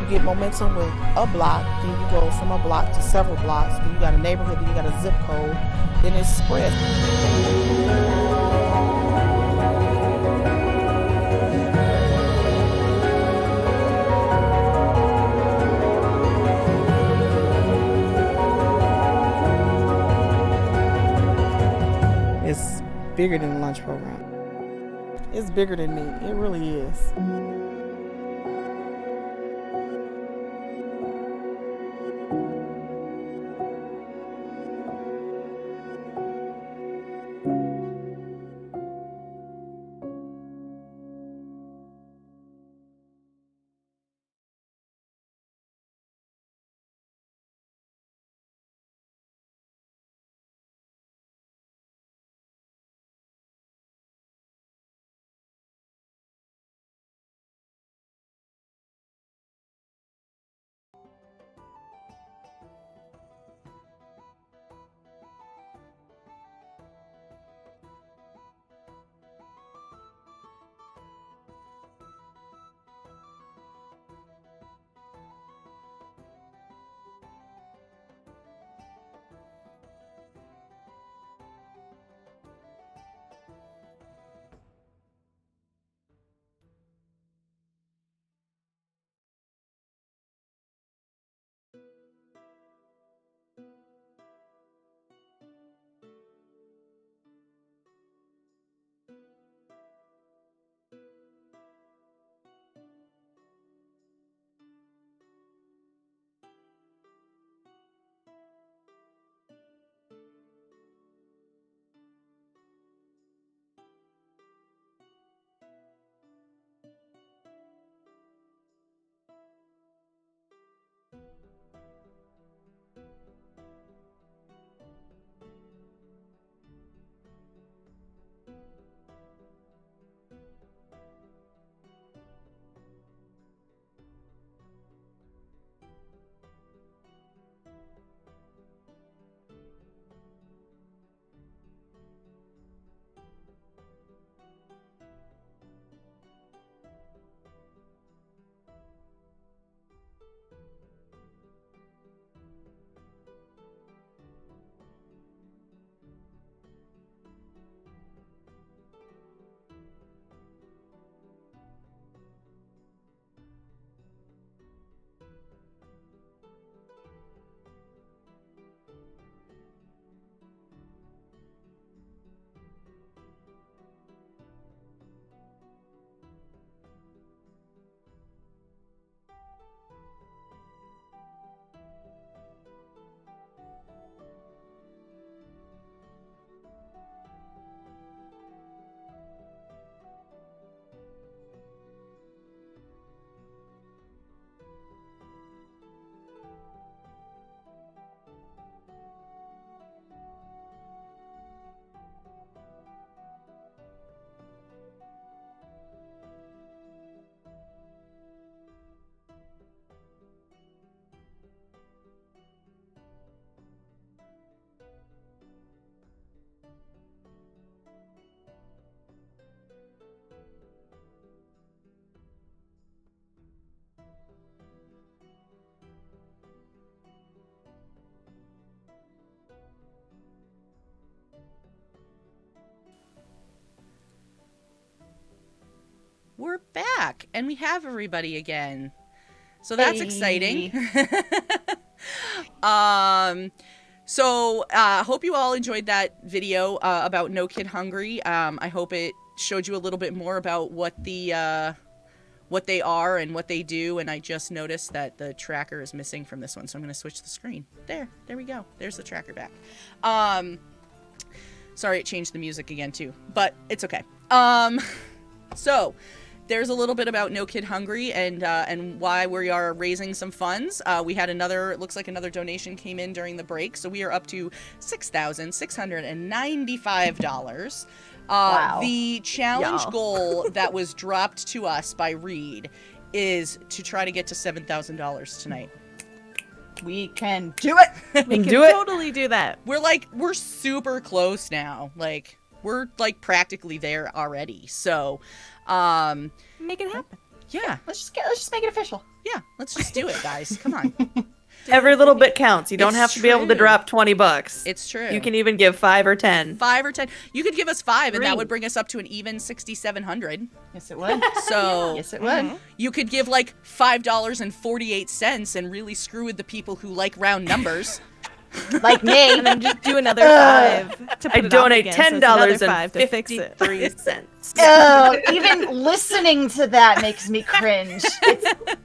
Speaker 7: You get momentum with a block, then you go from a block to several blocks, then you got a neighborhood, then you got a zip code, then it spreads. It's bigger than the lunch program. It's bigger than me. It really is.
Speaker 1: back and we have everybody again. So that's exciting. So hope you all enjoyed that video about No Kid Hungry. I hope it showed you a little bit more about what they are and what they do. And I just noticed that the tracker is missing from this one, so I'm going to switch the screen. There we go. There's the tracker back. Sorry, it changed the music again too, but it's okay. So there's a little bit about No Kid Hungry and why we are raising some funds. We had it looks like another donation came in during the break, so we are up to $6,695.
Speaker 4: Wow.
Speaker 1: The challenge goal that was dropped to us by Reed is to try to get to $7,000 tonight.
Speaker 4: We can do it.
Speaker 5: We can totally do that.
Speaker 1: We're super close now. Like, we're like practically there already. So,
Speaker 5: make it happen.
Speaker 1: Yeah.
Speaker 4: Let's just make it official.
Speaker 1: Yeah, let's just do it, guys. Come on.
Speaker 6: Every little bit counts. You don't have to be able to drop $20.
Speaker 1: It's true.
Speaker 6: You can even give 5 or 10.
Speaker 1: 5 or 10. You could give us 5, and that would bring us up to an even 6,700.
Speaker 4: Yes, it would.
Speaker 1: So
Speaker 4: yes, it would.
Speaker 1: You could give like $5.48 and really screw with the people who like round numbers.
Speaker 4: Like me.
Speaker 5: And then just do another 5 to put
Speaker 6: I
Speaker 5: it
Speaker 6: donate
Speaker 5: off again, so it's another $5 to fix it.
Speaker 6: $10.53.
Speaker 4: Oh, even listening to that makes me cringe.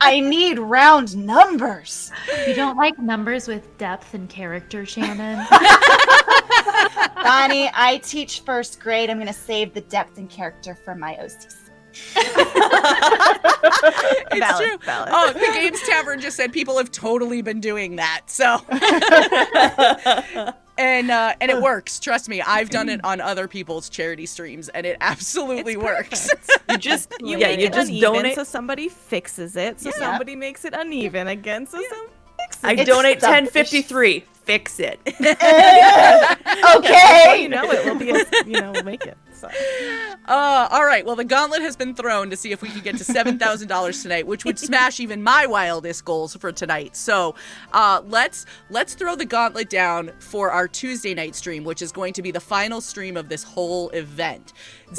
Speaker 4: I need round numbers.
Speaker 2: You don't like numbers with depth and character, Shannon?
Speaker 4: Bonnie, I teach first grade. I'm going to save the depth and character for my OCs.
Speaker 1: It's true.
Speaker 5: Valid.
Speaker 1: Oh, the Games Tavern just said people have totally been doing that. So, and it works. Trust me, I've done it on other people's charity streams, and it absolutely works.
Speaker 6: You just
Speaker 5: make it uneven,
Speaker 6: donate.
Speaker 5: so somebody fixes it. So somebody makes it uneven again. So some fixes it.
Speaker 6: I donate $10.53. Fix it.
Speaker 4: Okay.
Speaker 5: You know it will be. We'll make it. So.
Speaker 1: All right. Well, the gauntlet has been thrown to see if we can get to $7,000 tonight, which would smash even my wildest goals for tonight. So, let's throw the gauntlet down for our Tuesday night stream, which is going to be the final stream of this whole event.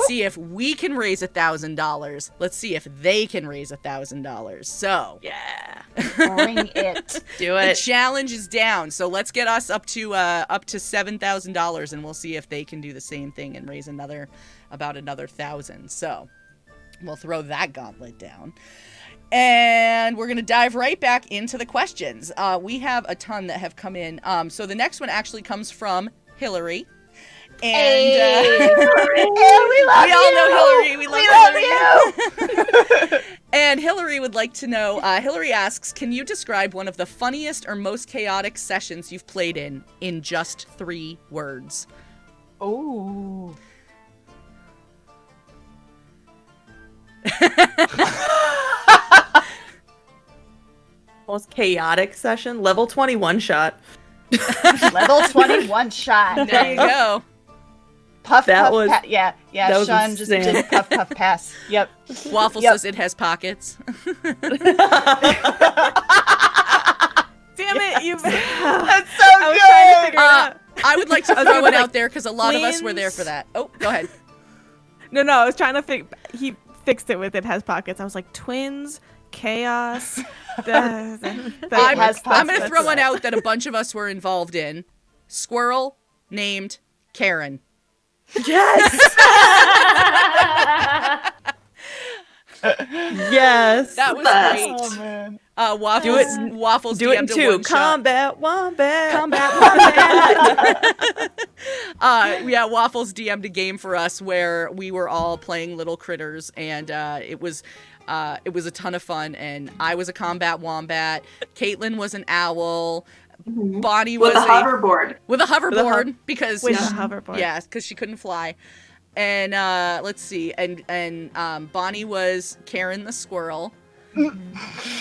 Speaker 1: See if we can raise $1,000. Let's see if they can raise $1,000. So,
Speaker 6: Yeah.
Speaker 4: Bring it.
Speaker 6: Do
Speaker 1: the
Speaker 6: it.
Speaker 1: challenge is down. So let's get us up to $7,000, and we'll see if they can do the same thing and raise about another 1,000. So we'll throw that gauntlet down. And we're going to dive right back into the questions. We have a ton that have come in. So the next one actually comes from Hillary. And
Speaker 4: we love
Speaker 1: we all know Hillary. We love Hillary.
Speaker 4: you.
Speaker 1: And Hillary would like to know, Hillary asks, can you describe one of the funniest or most chaotic sessions you've played in just 3 words?
Speaker 4: Oh.
Speaker 6: Most chaotic session. Level 21 shot.
Speaker 4: Level 21 shot.
Speaker 1: There you go.
Speaker 4: Puff,
Speaker 6: That
Speaker 4: puff,
Speaker 6: was-
Speaker 4: yeah,
Speaker 6: that was
Speaker 4: Sean just
Speaker 6: insane.
Speaker 4: did puff, puff, pass. Yep.
Speaker 1: Waffles
Speaker 4: Yep.
Speaker 1: says it has pockets.
Speaker 5: Damn it! You.
Speaker 4: That's so
Speaker 5: I was trying to figure it out.
Speaker 1: I would like to throw it out there because a lot of us were there
Speaker 5: twins.
Speaker 1: for that. Oh, go ahead.
Speaker 5: No, I was trying to he fixed it with it has pockets. I was like twins, chaos.
Speaker 1: I'm going to throw one out that a bunch of us were involved in. Squirrel named Karen.
Speaker 6: Yes. Yes.
Speaker 1: That was
Speaker 3: Best.
Speaker 1: great.
Speaker 4: Oh man.
Speaker 1: Waffles
Speaker 6: Do it in
Speaker 1: DM'd a
Speaker 6: 2.
Speaker 1: one-shot.
Speaker 6: Combat wombat.
Speaker 1: Yeah, Waffles DM'd a game for us where we were all playing little critters, and it was a ton of fun. And I was a combat wombat. Katlyn was an owl. Bonnie was
Speaker 3: With a hoverboard.
Speaker 1: with a hoverboard because
Speaker 5: with a hoverboard.
Speaker 1: yeah, because she couldn't fly. And let's see, and Bonnie was Karen the squirrel.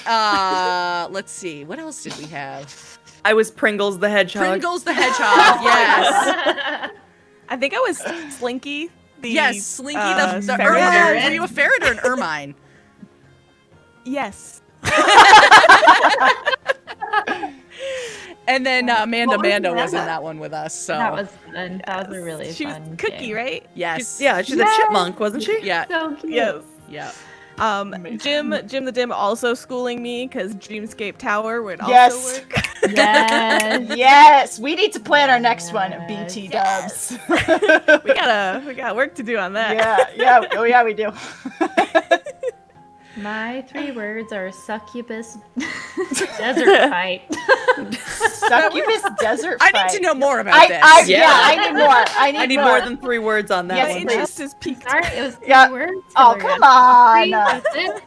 Speaker 1: Let's see, what else did we have?
Speaker 6: I was Pringles the hedgehog.
Speaker 1: Pringles the hedgehog. Yes.
Speaker 5: I think I was Slinky.
Speaker 1: Yes, Slinky the
Speaker 5: ferret.
Speaker 1: ermine. Were you a ferret or an ermine?
Speaker 5: Yes.
Speaker 1: And then Amanda
Speaker 3: What was
Speaker 1: was in
Speaker 3: Amanda?
Speaker 1: that one with us. So
Speaker 2: That was fun. That was a really
Speaker 5: She was
Speaker 2: fun
Speaker 5: Cookie,
Speaker 2: game.
Speaker 5: right?
Speaker 1: yes,
Speaker 6: Yeah, she's a chipmunk, wasn't she?
Speaker 1: yeah,
Speaker 2: So cute.
Speaker 5: Yes.
Speaker 1: yeah.
Speaker 5: Jim the Dim also schooling me because Dreamscape Tower would also work.
Speaker 4: Yes, we need to plan our next one, BT Dubs.
Speaker 5: we got work to do on that.
Speaker 4: Yeah, we do.
Speaker 2: My 3 words are succubus desert fight.
Speaker 4: Succubus desert fight.
Speaker 1: I need to know more about this.
Speaker 4: I need more.
Speaker 6: I need more than 3 words on that
Speaker 4: Yes,
Speaker 6: one.
Speaker 5: My interest is peaked.
Speaker 2: Sorry, it was 3 words.
Speaker 4: Oh, come on.
Speaker 2: That's it.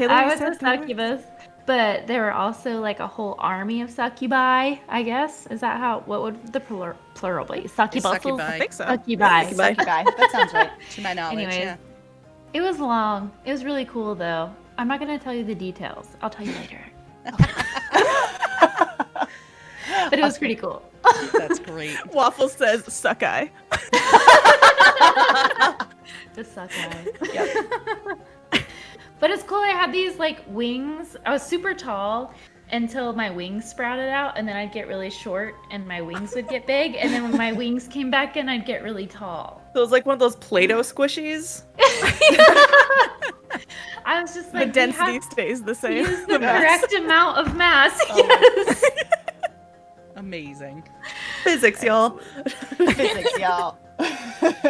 Speaker 2: I was a succubus, but there were also like a whole army of succubi, I guess. Is that what would the plural be? Succubus?
Speaker 1: Succubi.
Speaker 5: I think so.
Speaker 2: Succubi.
Speaker 4: That sounds right.
Speaker 1: To my knowledge,
Speaker 2: Anyways,
Speaker 1: yeah.
Speaker 2: it was long. It was really cool, though. I'm not going to tell you the details. I'll tell you later. But it was pretty cool.
Speaker 1: That's great.
Speaker 5: Waffles says suck-eye.
Speaker 2: The suck-eye. Yep. But it's cool. I had these like wings. I was super tall until my wings sprouted out, and then I'd get really short and my wings would get big, and then when my wings came back in, I'd get really tall.
Speaker 6: So it was like one of those Play-Doh squishies.
Speaker 2: I was just like,
Speaker 5: the density stays the same.
Speaker 2: Use the correct amount of mass. Yes.
Speaker 1: Amazing.
Speaker 6: Physics, y'all.
Speaker 4: Physics, y'all.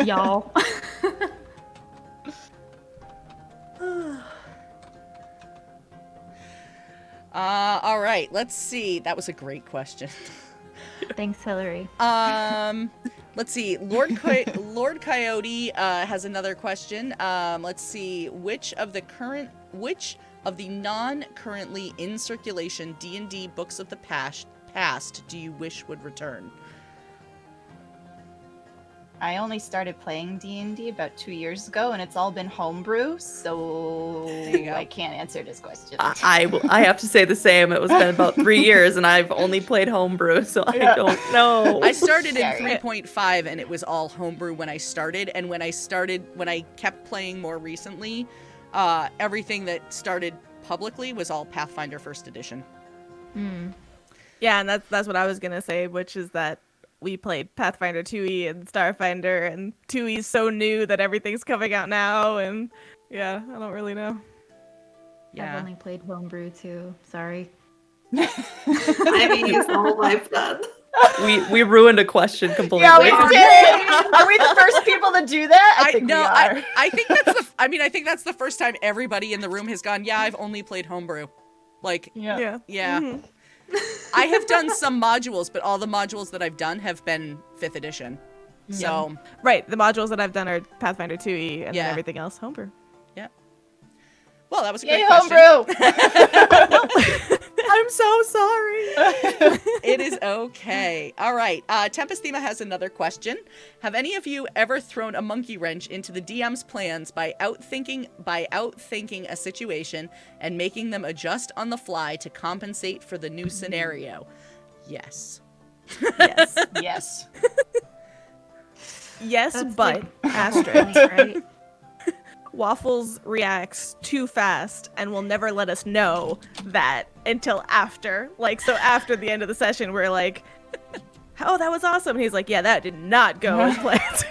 Speaker 2: Y'all.
Speaker 1: All right, let's see. That was a great question.
Speaker 2: Thanks, Hillary.
Speaker 1: Let's see. Lord Coyote has another question. Let's see. Which of the non-currently in circulation D&D books of the past do you wish would return?
Speaker 4: I only started playing D&D about 2 years ago, and it's all been homebrew, so I can't answer this question.
Speaker 6: I have to say the same. It was been about 3 years, and I've only played homebrew, so I don't know.
Speaker 1: I started in 3.5, and it was all homebrew when I started. And when I kept playing more recently, everything that started publicly was all Pathfinder First Edition.
Speaker 5: Yeah, and that's what I was gonna say, which is that we played Pathfinder 2e and Starfinder, and 2e is so new that everything's coming out now, and yeah, I don't really know.
Speaker 2: I've only played homebrew too. Sorry.
Speaker 3: I mean, it's the whole life done.
Speaker 6: We ruined a question completely.
Speaker 4: Yeah, we did. Are we the first people to do that? I think we are.
Speaker 1: I think that's the first time everybody in the room has gone, yeah, I've only played homebrew. Like, yeah.
Speaker 5: Mm-hmm.
Speaker 1: I have done some modules, but all the modules that I've done have been 5th edition. So
Speaker 5: right, the modules that I've done are Pathfinder 2e, and then everything else homebrew.
Speaker 1: Yeah. Well, that was a
Speaker 4: Yay,
Speaker 1: great question.
Speaker 4: homebrew!
Speaker 6: I'm so sorry.
Speaker 1: It is okay. All right. Tempest Thema has another question. Have any of you ever thrown a monkey wrench into the DM's plans by outthinking a situation and making them adjust on the fly to compensate for the new scenario? Yes.
Speaker 4: Yes.
Speaker 5: Yes,
Speaker 2: That's
Speaker 5: but
Speaker 2: like
Speaker 5: asterisk.
Speaker 2: right?
Speaker 5: Waffles reacts too fast and will never let us know that until after. Like, so after the end of the session, we're like, oh, that was awesome. And he's like, yeah, that did not go as planned.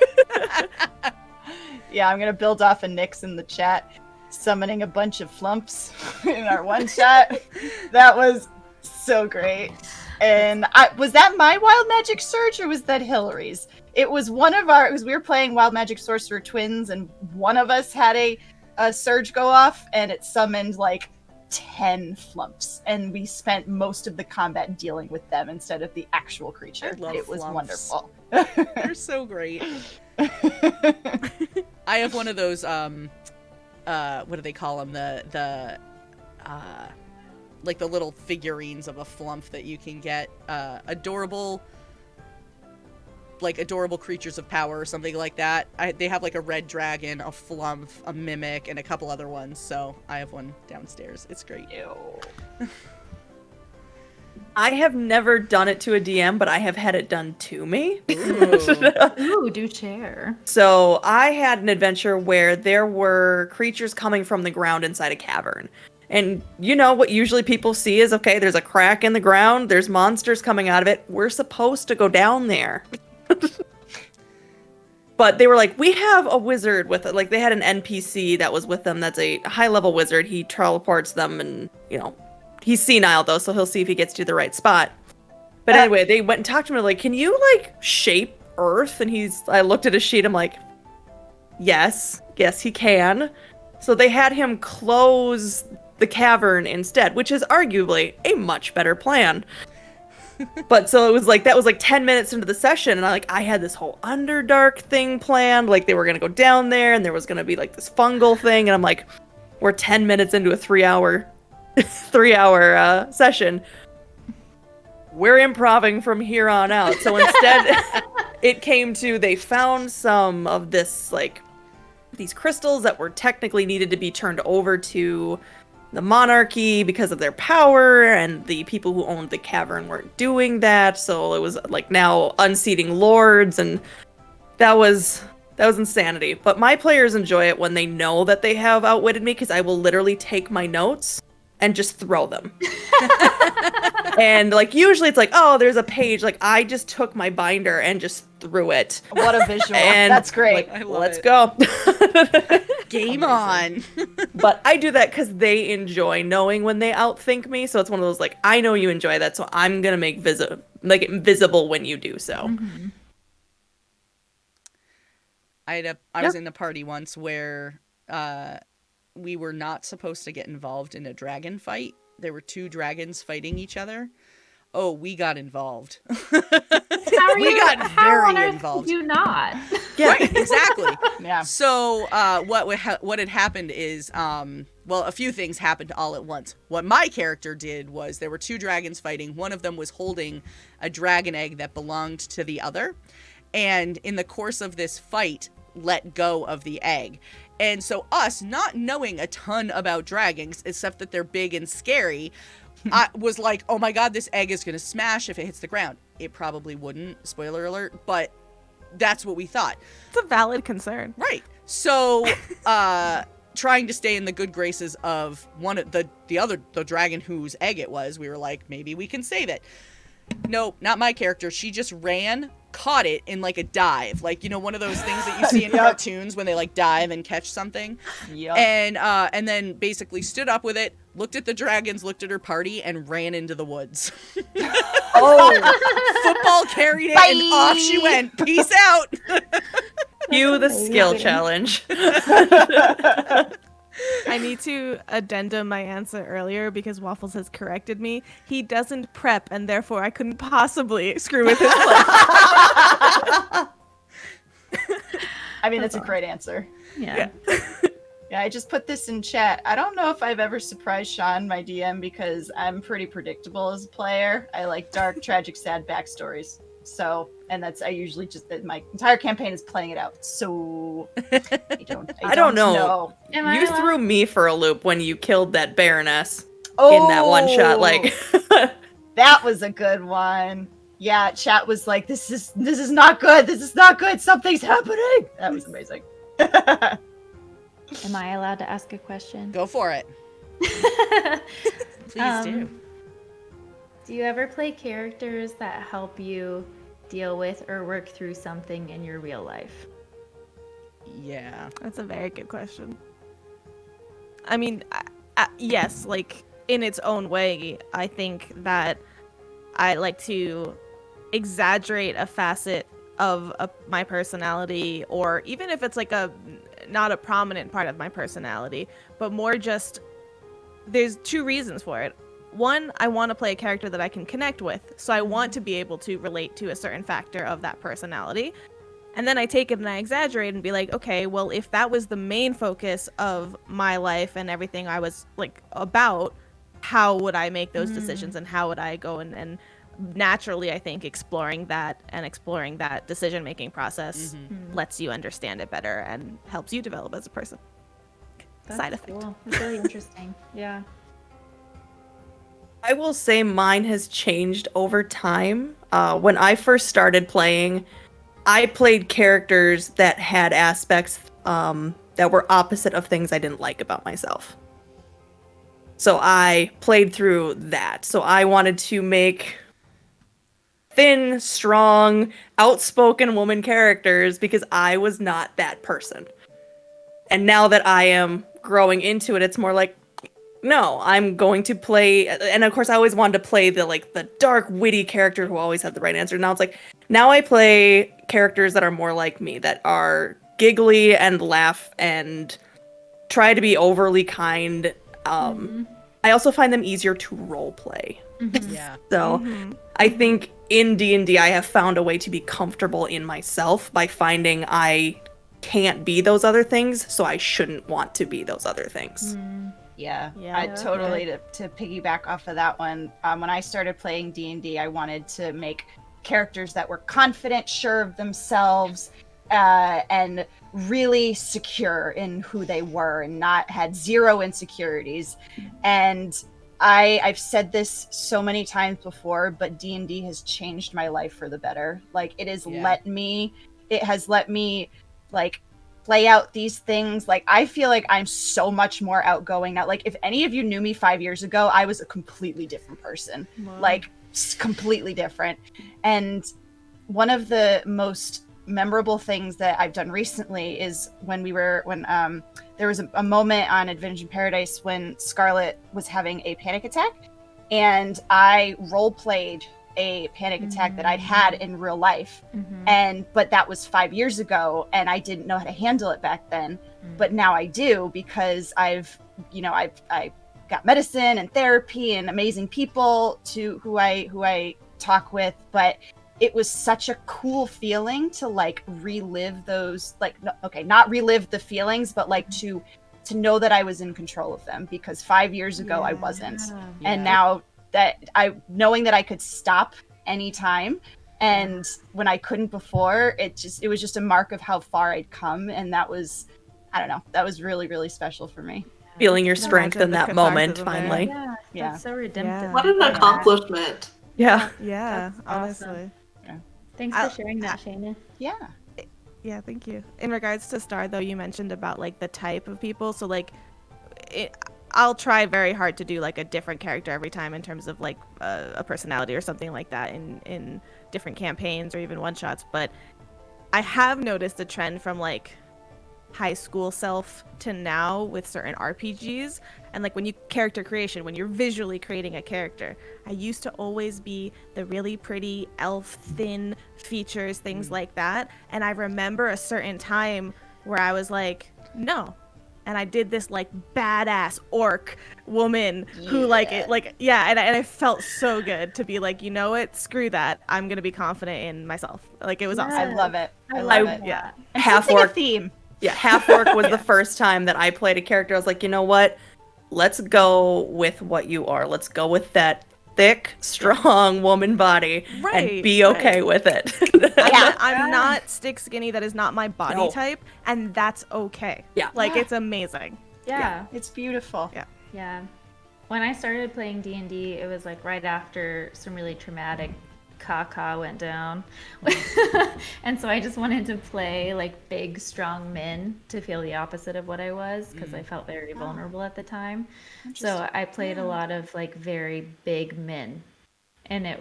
Speaker 4: Yeah, I'm going to build off of Nick's in the chat, summoning a bunch of flumps in our one shot. That was so great. And was that my Wild Magic Surge or was that Hillary's? It was one of our, we were playing Wild Magic Sorcerer Twins, and one of us had a surge go off, and it summoned like 10 flumps, and we spent most of the combat dealing with them instead of the actual creature. It was
Speaker 1: flumps.
Speaker 4: wonderful.
Speaker 1: They're so great. I have one of those, what do they call them? The like the little figurines of a flump that you can get, adorable creatures of power or something like that. They have like a red dragon, a flump, a mimic, and a couple other ones. So I have one downstairs. It's great.
Speaker 4: Ew.
Speaker 6: I have never done it to a DM, but I have had it done to me.
Speaker 2: Ooh, do share.
Speaker 6: So I had an adventure where there were creatures coming from the ground inside a cavern. And you know what usually people see is, okay, there's a crack in the ground, there's monsters coming out of it. We're supposed to go down there. But they were like, we have a wizard with it. Like, they had an NPC that was with them that's a high-level wizard. He teleports them and, you know, he's senile, though, so he'll see if he gets to the right spot. But anyway, they went and talked to him, like, can you, like, shape Earth? And I looked at his sheet, I'm like, yes, he can. So they had him close the cavern instead, which is arguably a much better plan. But so it was like, that was like 10 minutes into the session, and I had this whole Underdark thing planned, like they were gonna go down there, and there was gonna be like this fungal thing, and I'm like, we're 10 minutes into a 3-hour session. We're improvising from here on out. So instead, it came to, they found some of this, like, these crystals that were technically needed to be turned over to the monarchy because of their power, and the people who owned the cavern weren't doing that, so it was like now unseating lords, and that was insanity. But my players enjoy it when they know that they have outwitted me, because I will literally take my notes and just throw them. And like usually it's like, oh, there's a page, like I just took my binder and just threw it.
Speaker 4: What a visual.
Speaker 6: And
Speaker 4: that's great.
Speaker 6: Like, let's go.
Speaker 1: Game on.
Speaker 6: But I do that because they enjoy knowing when they outthink me, so it's one of those like, I know you enjoy that, so I'm gonna make it visible when you do so.
Speaker 1: Mm-hmm. I was in a party once where we were not supposed to get involved in a dragon fight. There were 2 dragons fighting each other. Oh, we got involved.
Speaker 2: How
Speaker 1: very involved.
Speaker 2: You not?
Speaker 1: Yeah, right, exactly.
Speaker 4: Yeah.
Speaker 1: So what had happened is, a few things happened all at once. What my character did was, there were 2 dragons fighting. One of them was holding a dragon egg that belonged to the other, and in the course of this fight, let go of the egg. And so us, not knowing a ton about dragons, except that they're big and scary, I was like, oh my god, this egg is going to smash if it hits the ground. It probably wouldn't, spoiler alert, but that's what we thought.
Speaker 5: It's a valid concern.
Speaker 1: Right. So, trying to stay in the good graces of the dragon whose egg it was, we were like, maybe we can save it. Nope, not my character. She just ran, caught it in like a dive, like, you know, one of those things that you see in cartoons when they like dive and catch something.
Speaker 4: Yep.
Speaker 1: And then basically stood up with it, looked at the dragons, looked at her party, and ran into the woods. Football carried it. Bye. And off she went. Peace out.
Speaker 6: Cue the skill challenge.
Speaker 5: I need to addendum my answer earlier because Waffles has corrected me. He doesn't prep, and therefore I couldn't possibly screw with his play.
Speaker 4: I mean, that's a great answer.
Speaker 2: Yeah.
Speaker 4: Yeah, I just put this in chat. I don't know if I've ever surprised Sean, my DM, because I'm pretty predictable as a player. I like dark, tragic, sad backstories. So, and I usually just, my entire campaign is playing it out. So, I don't know.
Speaker 6: You threw me for a loop when you killed that Baroness in that one shot. Like,
Speaker 4: that was a good one. Yeah, chat was like, this is not good. This is not good. Something's happening. That was amazing.
Speaker 2: Am I allowed to ask a question?
Speaker 1: Go for it. Please do.
Speaker 2: Do you ever play characters that help you deal with or work through something in your real life?
Speaker 1: Yeah.
Speaker 5: That's a very good question. I mean, yes, like, in its own way, I think that I like to exaggerate a facet of my personality, or even if it's like not a prominent part of my personality, but more just, there's 2 reasons for it. One, I want to play a character that I can connect with, so I want to be able to relate to a certain factor of that personality. And then I take it and I exaggerate and be like, okay, well, if that was the main focus of my life and everything I was like about, how would I make those decisions, and how would I go and naturally, I think exploring that decision-making process lets you understand it better and helps you develop as a person.
Speaker 2: That's
Speaker 5: Side effect.
Speaker 2: Cool. That's really interesting. Yeah.
Speaker 6: I will say mine has changed over time. When I first started playing, I played characters that had aspects that were opposite of things I didn't like about myself. So I played through that. So I wanted to make thin, strong, outspoken woman characters because I was not that person. And now that I am growing into it, it's more like, no, I'm going to play, and of course I always wanted to play the dark, witty character who always had the right answer. Now it's like, now I play characters that are more like me, that are giggly and laugh and try to be overly kind. I also find them easier to role play.
Speaker 1: Yeah.
Speaker 6: So I think in D&D I have found a way to be comfortable in myself by finding I can't be those other things, so I shouldn't want to be those other things.
Speaker 4: Yeah,
Speaker 5: Yeah,
Speaker 4: I totally to piggyback off of that one. When I started playing D&D, I wanted to make characters that were confident, sure of themselves, and really secure in who they were, and not had zero insecurities. And I've said this so many times before, but D&D has changed my life for the better. Like, it has let me like play out these things. Like, I feel like I'm so much more outgoing now. Like, if any of you knew me 5 years ago, I was a completely different person.
Speaker 5: Wow.
Speaker 4: Like, completely different. And one of the most memorable things that I've done recently is when there was a moment on Adventure in Paradise when Scarlet was having a panic attack, and I role played a panic attack that I'd had in real life. But that was 5 years ago, and I didn't know how to handle it back then. But now I do, because I've got medicine and therapy and amazing people who I talk with. But it was such a cool feeling to like relive those, not relive the feelings, but like to know that I was in control of them, because 5 years ago I wasn't. And now that knowing that I could stop anytime, and when I couldn't before, it was just a mark of how far I'd come. And that was, I don't know, that was really, really special for me.
Speaker 6: Feeling your strength in that moment, finally.
Speaker 2: Yeah, that's so redemptive.
Speaker 3: What an accomplishment.
Speaker 6: Yeah.
Speaker 5: Yeah,
Speaker 2: That's
Speaker 5: honestly.
Speaker 2: awesome. Thanks for sharing that, Shannon.
Speaker 4: Yeah.
Speaker 5: Yeah, thank you. In regards to Star, though, you mentioned about like the type of people. So like, I'll try very hard to do like a different character every time in terms of like a personality or something like that in different campaigns or even one shots. But I have noticed a trend from like high school self to now with certain RPGs, and like when you character creation, when you're visually creating a character, I used to always be the really pretty elf, thin features, things like that. And I remember a certain time where I was like, no. And I did this like badass orc woman who and I felt so good to be like, you know what, screw that, I'm gonna be confident in myself. Like, it was awesome.
Speaker 4: I love it. I love it.
Speaker 6: Yeah.
Speaker 4: And
Speaker 6: Half
Speaker 4: something a
Speaker 6: orc
Speaker 4: theme.
Speaker 6: Yeah, half orc was the first time that I played a character. I was like, you know what? Let's go with what you are. Let's go with that thick, strong woman body and be okay with it.
Speaker 5: I'm not stick skinny. That is not my body type, and that's okay.
Speaker 6: Yeah.
Speaker 5: Like, it's amazing.
Speaker 2: Yeah.
Speaker 4: It's beautiful.
Speaker 2: Yeah. When I started playing D&D, it was like right after some really traumatic caca went down. And so I just wanted to play like big, strong men to feel the opposite of what I was, because I felt very vulnerable at the time. So I played a lot of like very big men, and it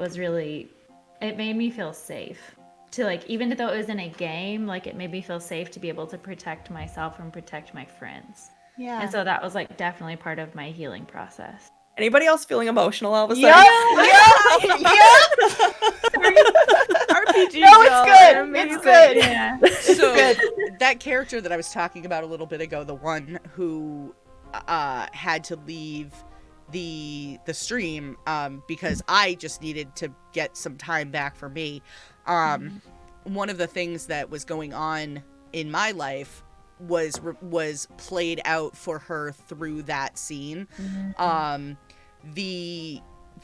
Speaker 2: made me feel safe to like, even though it was in a game, like it made me feel safe to be able to protect myself and protect my friends.
Speaker 4: Yeah.
Speaker 2: And so that was like definitely part of my healing process.
Speaker 6: Anybody else feeling emotional all of a sudden?
Speaker 5: RPG.
Speaker 4: No, it's good. It's good.
Speaker 2: Yeah.
Speaker 1: So that character that I was talking about a little bit ago, the one who had to leave the stream because I just needed to get some time back for me. One of the things that was going on in my life was played out for her through that scene.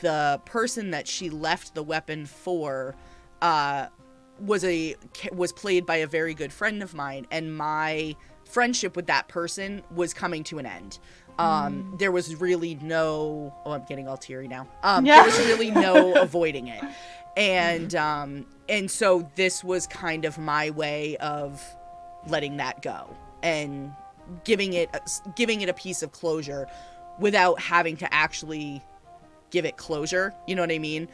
Speaker 1: The person that she left the weapon for was played by a very good friend of mine, and my friendship with that person was coming to an end. There was really no I'm getting all teary now. There was really no avoiding it. And so this was kind of my way of letting that go and giving it a piece of closure without having to actually give it closure. You know what I mean?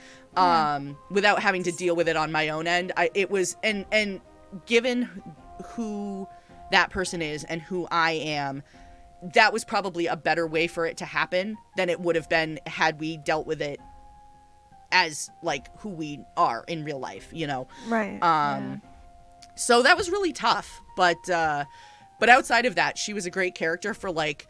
Speaker 1: Without having to deal with it on my own end. It was, and given who that person is and who I am, that was probably a better way for it to happen than it would have been had we dealt with it as like who we are in real life, you know?
Speaker 5: Right.
Speaker 1: So that was really tough, but outside of that, she was a great character for like,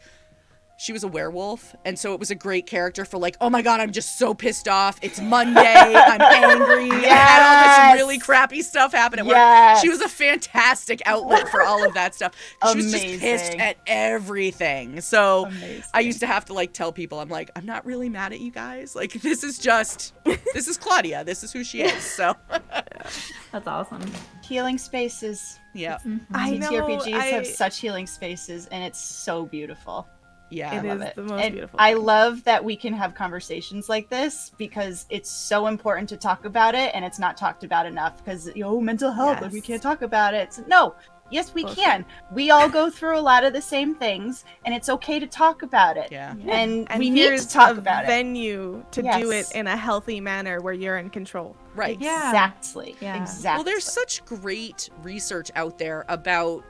Speaker 1: she was a werewolf, and so it was a great character for like, oh my god, I'm just so pissed off. It's Monday, I'm angry, I had all this really crappy stuff happen at work. She was a fantastic outlet for all of that stuff. She was just pissed at everything. So I used to have to like tell people, I'm like, I'm not really mad at you guys. Like, this is Claudia. This is who she is. So
Speaker 2: That's awesome.
Speaker 4: Healing spaces.
Speaker 1: Yeah.
Speaker 5: I know.
Speaker 4: TTRPGs have such healing spaces, and it's so beautiful.
Speaker 1: Yeah,
Speaker 5: I love it. The most beautiful.
Speaker 4: I love that we can have conversations like this because it's so important to talk about it, and it's not talked about enough because, mental health, like we can't talk about it. No, yes, we can. We all go through a lot of the same things, and it's okay to talk about it.
Speaker 1: Yeah.
Speaker 4: And we need to talk about it.
Speaker 5: Venue to do it in a healthy manner where you're in control.
Speaker 1: Right.
Speaker 4: Exactly.
Speaker 2: Yeah.
Speaker 4: Exactly.
Speaker 1: Well, there's such great research out there about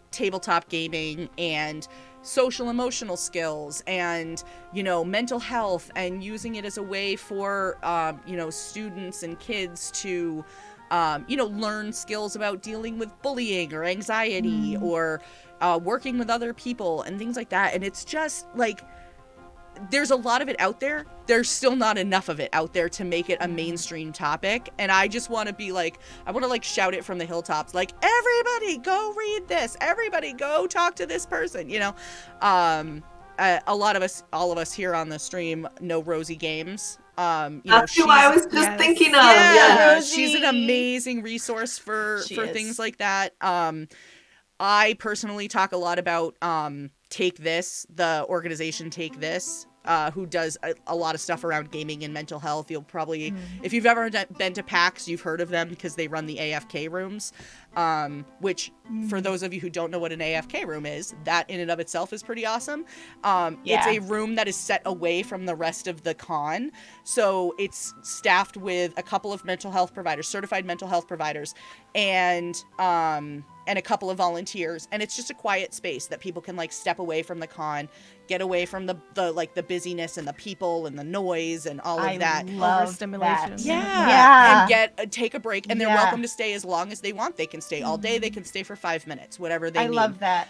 Speaker 1: tabletop gaming and social emotional skills and mental health, and using it as a way for students and kids to learn skills about dealing with bullying or anxiety or working with other people and things like that. And it's just like, there's a lot of it out there. There's still not enough of it out there to make it a mainstream topic. And I just want to be like, I want to like shout it from the hilltops, like, everybody go read this. Everybody go talk to this person. All of us here on the stream know Rosie Games.
Speaker 3: That's who I was just thinking of.
Speaker 1: Yeah, she's an amazing resource for things like that. I personally talk a lot about Take This, the organization Take This, who does a lot of stuff around gaming and mental health. You'll probably, if you've ever been to PAX, you've heard of them because they run the AFK rooms, which for those of you who don't know what an AFK room is, that in and of itself is pretty awesome. It's a room that is set away from the rest of the con. So it's staffed with a couple of mental health providers, certified mental health providers, and a couple of volunteers, and it's just a quiet space that people can like step away from the con, get away from the busyness and the people and the noise and all of that.
Speaker 4: Love
Speaker 5: overstimulation.
Speaker 1: Yeah. And take a break, and they're welcome to stay as long as they want. They can stay all day. They can stay for 5 minutes, whatever they need.
Speaker 4: I love that.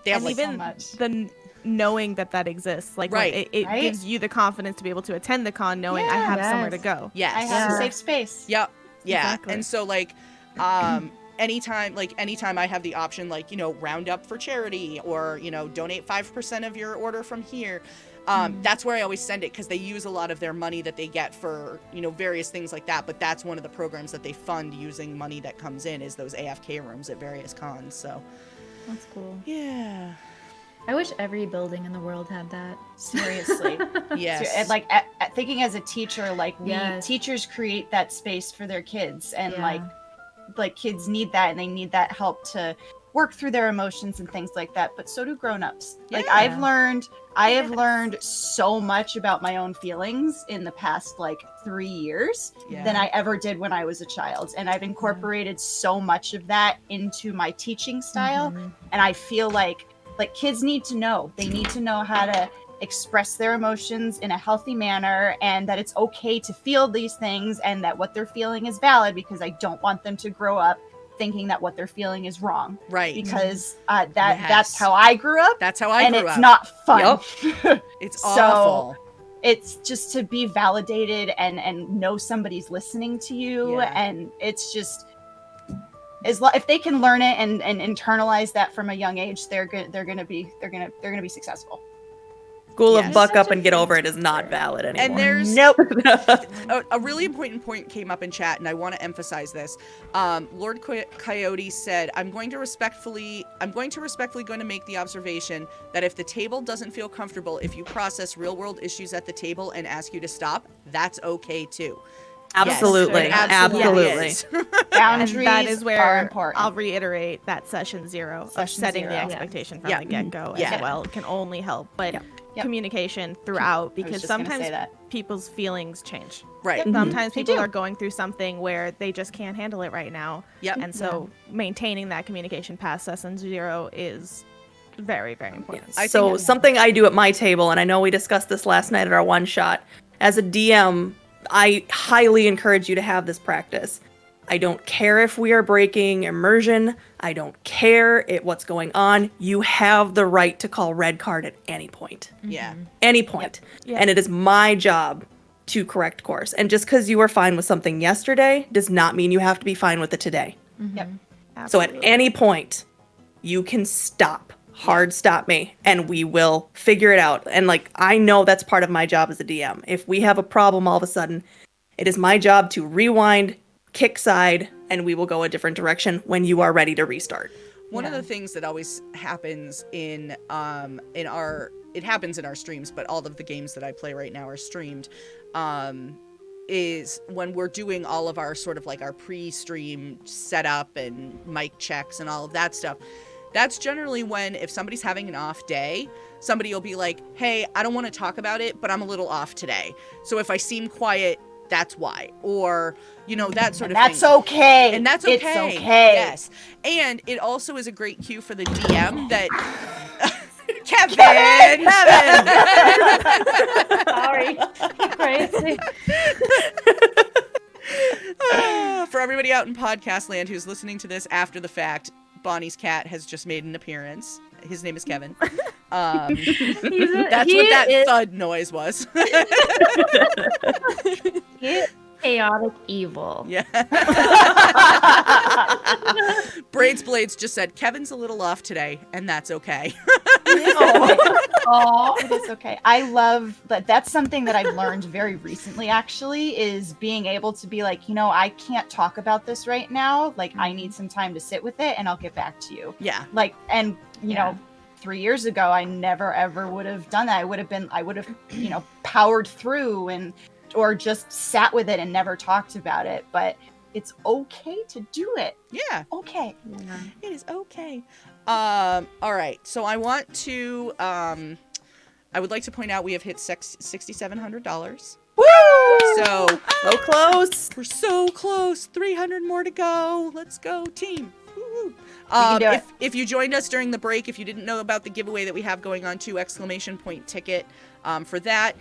Speaker 1: They have
Speaker 5: and even
Speaker 4: so much.
Speaker 5: the knowing that exists, like
Speaker 1: right.
Speaker 5: it gives you the confidence to be able to attend the con, knowing I have somewhere to go.
Speaker 1: Yes,
Speaker 4: I have a safe space.
Speaker 1: Yep. Yeah.
Speaker 5: Exactly.
Speaker 1: And so like, anytime I have the option, like, round up for charity or, donate 5% of your order from here. That's where I always send it, because they use a lot of their money that they get for, various things like that. But that's one of the programs that they fund using money that comes in, is those AFK rooms at various cons. So
Speaker 2: That's cool.
Speaker 1: yeah.
Speaker 2: I wish every building in the world had that.
Speaker 4: Seriously.
Speaker 1: Yes.
Speaker 4: And like thinking as a teacher, like teachers create that space for their kids, and like kids need that, and they need that help to work through their emotions and things like that. But so do grown-ups. Like I have learned so much about my own feelings in the past like 3 years than I ever did when I was a child. And I've incorporated so much of that into my teaching style. And I feel like kids need to know. They need to know how to express their emotions in a healthy manner, and that it's okay to feel these things, and that what they're feeling is valid, because I don't want them to grow up thinking that what they're feeling is wrong.
Speaker 1: Right.
Speaker 4: Because that's how I grew up.
Speaker 1: That's how I grew up.
Speaker 4: And it's not fun.
Speaker 1: Yep. It's awful.
Speaker 4: It's just to be validated and know somebody's listening to you, and it's just if they can learn it and internalize that from a young age, they're gonna be successful.
Speaker 6: School of buck up and get over it is not valid anymore.
Speaker 1: And there's a really important point came up in chat, and I want to emphasize this. Lord Coyote said, I'm going to respectfully make the observation that if the table doesn't feel comfortable, if you process real world issues at the table and ask you to stop, that's okay too.
Speaker 6: Absolutely.
Speaker 1: Yes,
Speaker 6: Absolutely.
Speaker 4: Boundaries
Speaker 5: and that is where
Speaker 4: are important.
Speaker 5: I'll reiterate that session 0 of setting the expectation from the get-go as well can only help. But communication throughout,
Speaker 4: I was
Speaker 5: because
Speaker 4: just gonna
Speaker 5: sometimes
Speaker 4: say that.
Speaker 5: people's feelings change.
Speaker 1: Right.
Speaker 5: Sometimes
Speaker 4: They
Speaker 5: people
Speaker 4: do.
Speaker 5: are going through something where they just can't handle it right now.
Speaker 1: Yep.
Speaker 5: And so maintaining that communication past session 0 is very, very important.
Speaker 6: So something I do at my table, and I know we discussed this last night at our one shot, as a DM, I highly encourage you to have this practice. I don't care if we are breaking immersion. I don't care what's going on. You have the right to call red card at any point.
Speaker 1: Yeah.
Speaker 6: Any point. And it is my job to correct course. And just because you were fine with something yesterday does not mean you have to be fine with it today.
Speaker 4: Yep.
Speaker 6: So at any point, you can hard stop me, and we will figure it out. And like, I know that's part of my job as a DM. If we have a problem all of a sudden, it is my job to rewind, kick side, and we will go a different direction when you are ready to restart.
Speaker 1: One of the things that always happens in our streams, but all of the games that I play right now are streamed, is when we're doing all of our sort of like our pre-stream setup and mic checks and all of that stuff. That's generally when, if somebody's having an off day, somebody will be like, hey, I don't want to talk about it, but I'm a little off today. So if I seem quiet, that's why. Or, that sort of thing.
Speaker 4: That's okay.
Speaker 1: And that's okay.
Speaker 4: It's okay.
Speaker 1: Yes. And it also is a great cue for the DM that... Kevin!
Speaker 2: Sorry. Crazy.
Speaker 1: For everybody out in podcast land who's listening to this after the fact, Bonnie's cat has just made an appearance. His name is Kevin. That's what that thud noise was.
Speaker 2: He is chaotic evil.
Speaker 1: Yeah. Blades just said, Kevin's a little off today, and that's okay.
Speaker 4: Oh, it is okay. I love that. That's something that I've learned very recently, actually, is being able to be like, I can't talk about this right now. Like, I need some time to sit with it, and I'll get back to you.
Speaker 1: Yeah.
Speaker 4: Like, and, you know, 3 years ago, I never, ever would have done that. I would have, powered through or just sat with it and never talked about it. But it's okay to do it.
Speaker 1: Yeah.
Speaker 4: Okay.
Speaker 1: Yeah. It is okay. All right. So I want to, I would like to point out we have hit $6,700.
Speaker 4: Woo!
Speaker 1: So
Speaker 6: so close.
Speaker 1: We're so close. 300 more to go. Let's go, team. Woo-hoo. If you joined us during the break, if you didn't know about the giveaway that we have going on, 2 exclamation point ticket for that.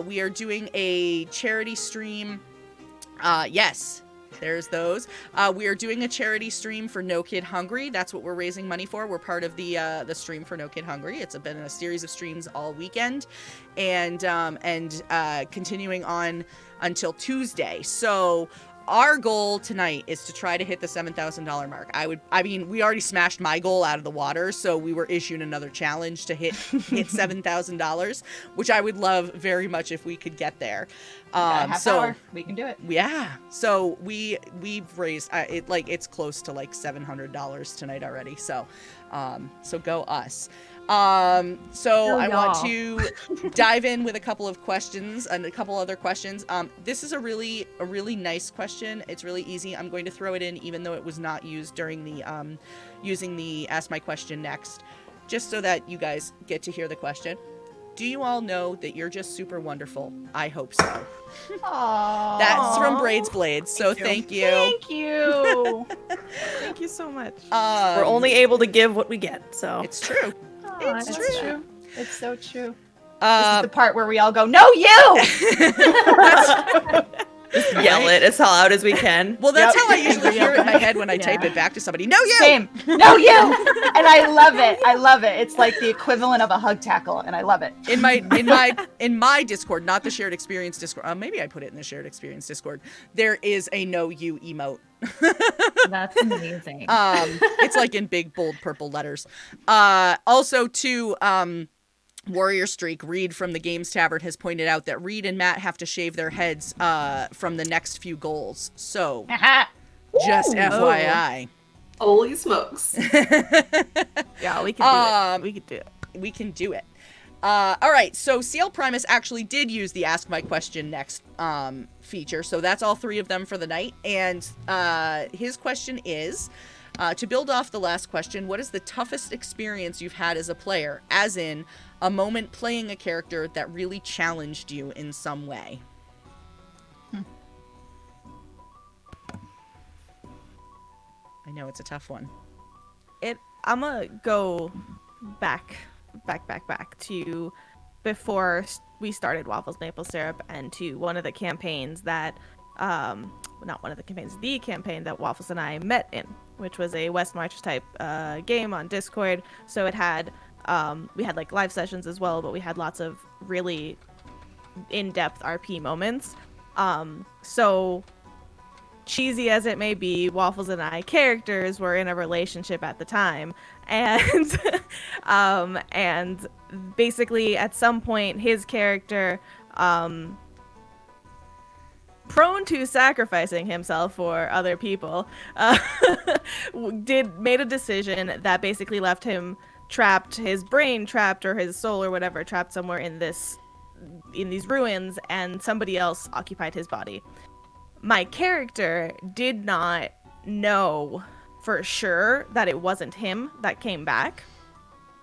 Speaker 1: We are doing a charity stream. Yes. There's those. We are doing a charity stream for No Kid Hungry. That's what we're raising money for. We're part of the stream for No Kid Hungry. It's been a series of streams all weekend, and continuing on until Tuesday. So our goal tonight is to try to hit the $7,000 mark. We already smashed my goal out of the water, so we were issued another challenge to hit $7,000, which I would love very much if we could get there.
Speaker 4: Half hour. We can do it.
Speaker 1: Yeah. So we've raised it's close to like $700 tonight already. So go us. So I want to dive in with a couple of questions and a couple other questions. This is a really nice question. It's really easy. I'm going to throw it in even though it was not used during the using the Ask My Question Next, just so that you guys get to hear the question. Do you all know that you're just super wonderful? I hope so.
Speaker 4: Aww.
Speaker 1: That's from Blades. So thank you.
Speaker 4: Thank you.
Speaker 5: Thank you so much.
Speaker 6: We're only able to give what we get, so
Speaker 1: it's true.
Speaker 4: It's true. It's so true. This is the part where we all go, "No, you!"
Speaker 6: Just yell it as loud as we can.
Speaker 1: Well, that's how I usually hear it in my head when I type it back to somebody. No, you!
Speaker 4: Same. No, you! And I love it. I love it. It's like the equivalent of a hug tackle, and I love it.
Speaker 1: In my Discord, not the shared experience Discord. Maybe I put it in the shared experience Discord. There is a no you emote.
Speaker 2: That's amazing.
Speaker 1: It's like in big bold purple letters. Also to Warrior Streak, Reed from the Games Tavern has pointed out that Reed and Matt have to shave their heads from the next few goals. So just FYI.
Speaker 3: Holy smokes.
Speaker 5: Yeah, we can do it.
Speaker 1: We can do it. All right, so CL Primus actually did use the Ask My Question Next feature, so that's all 3 of them for the night. And his question is, To build off the last question, what is the toughest experience you've had as a player? As in, a moment playing a character that really challenged you in some way. I know it's a tough one.
Speaker 5: I'm gonna go back to before we started Waffles Maple Syrup, and to one of the campaigns that, not one of the campaigns, the campaign that Waffles and I met in, which was a West March type game on Discord. So it had, we had like live sessions as well, but we had lots of really in-depth RP moments. So cheesy as it may be, Waffles and I characters were in a relationship at the time, and and basically at some point his character, prone to sacrificing himself for other people, made a decision that basically left him trapped, his brain trapped, or his soul or whatever trapped somewhere in these ruins, and somebody else occupied his body. My character did not know for sure that it wasn't him that came back.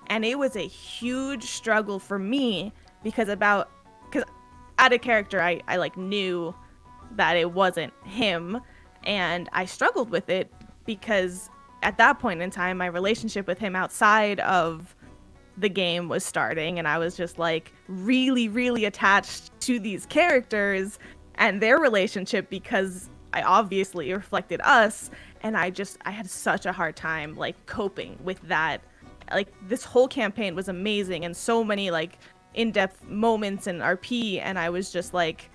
Speaker 5: And it was a huge struggle for me because at a character, I like knew that it wasn't him. And I struggled with it because at that point in time, my relationship with him outside of the game was starting. And I was just like really, really attached to these characters and their relationship because I obviously reflected us, and I had such a hard time like coping with that. Like this whole campaign was amazing and so many like in-depth moments in RP, and I was just like,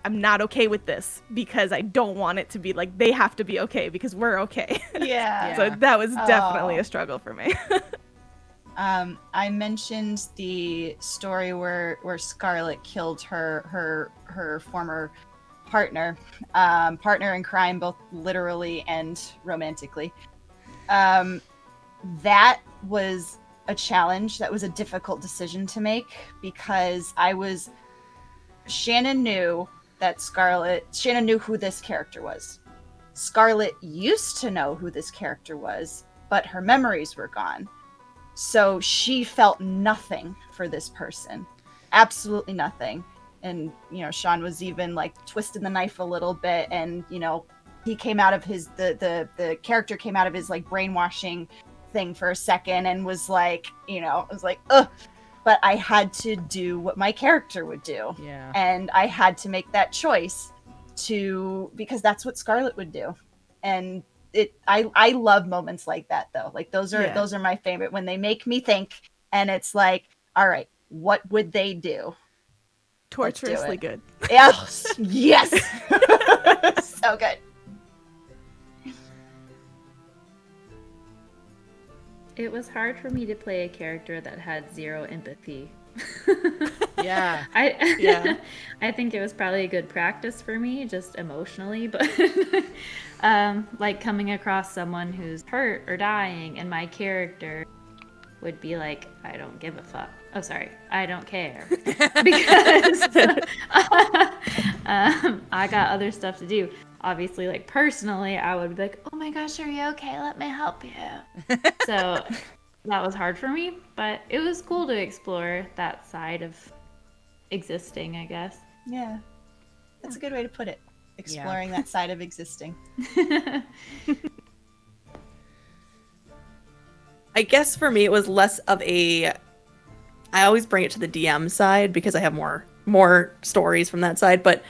Speaker 5: I'm not okay with this because I don't want it to be like they have to be okay because we're okay.
Speaker 4: Yeah.
Speaker 5: So that was definitely a struggle for me.
Speaker 4: I mentioned the story where Scarlett killed her former partner in crime, both literally and romantically. That was a challenge. That was a difficult decision to make because Shannon knew who this character was. Scarlett used to know who this character was, but her memories were gone. So she felt nothing for this person. Absolutely nothing. And, Sean was even like twisting the knife a little bit, and, he came out of the character came out of his like brainwashing thing for a second and was like, ugh. But I had to do what my character would do.
Speaker 1: Yeah.
Speaker 4: And I had to make that choice because that's what Scarlett would do. And I love moments like that though. Like those are my favorite, when they make me think and it's like, all right, what would they do?
Speaker 5: Torturously good.
Speaker 4: Yes. Yes. So good.
Speaker 2: It was hard for me to play a character that had zero empathy.
Speaker 1: Yeah.
Speaker 2: I think it was probably a good practice for me, just emotionally, but like coming across someone who's hurt or dying, and my character would be like, I don't give a fuck. Oh, sorry, I don't care. Because I got other stuff to do. Obviously, like personally, I would be like, oh my gosh, are you okay? Let me help you. So that was hard for me, but it was cool to explore that side of existing, I guess.
Speaker 4: Yeah, that's a good way to put it. Exploring that side of existing.
Speaker 6: I guess for me, it was less of I always bring it to the DM side because I have more stories from that side, but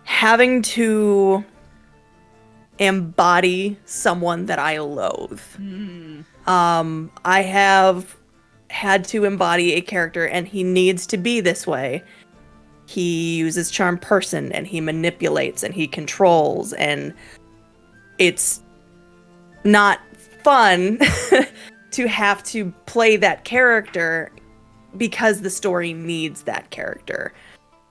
Speaker 6: having to embody someone that I loathe. I have had to embody a character, and he needs to be this way. He uses charm person, and he manipulates, and he controls, and it's not fun to have to play that character because the story needs that character.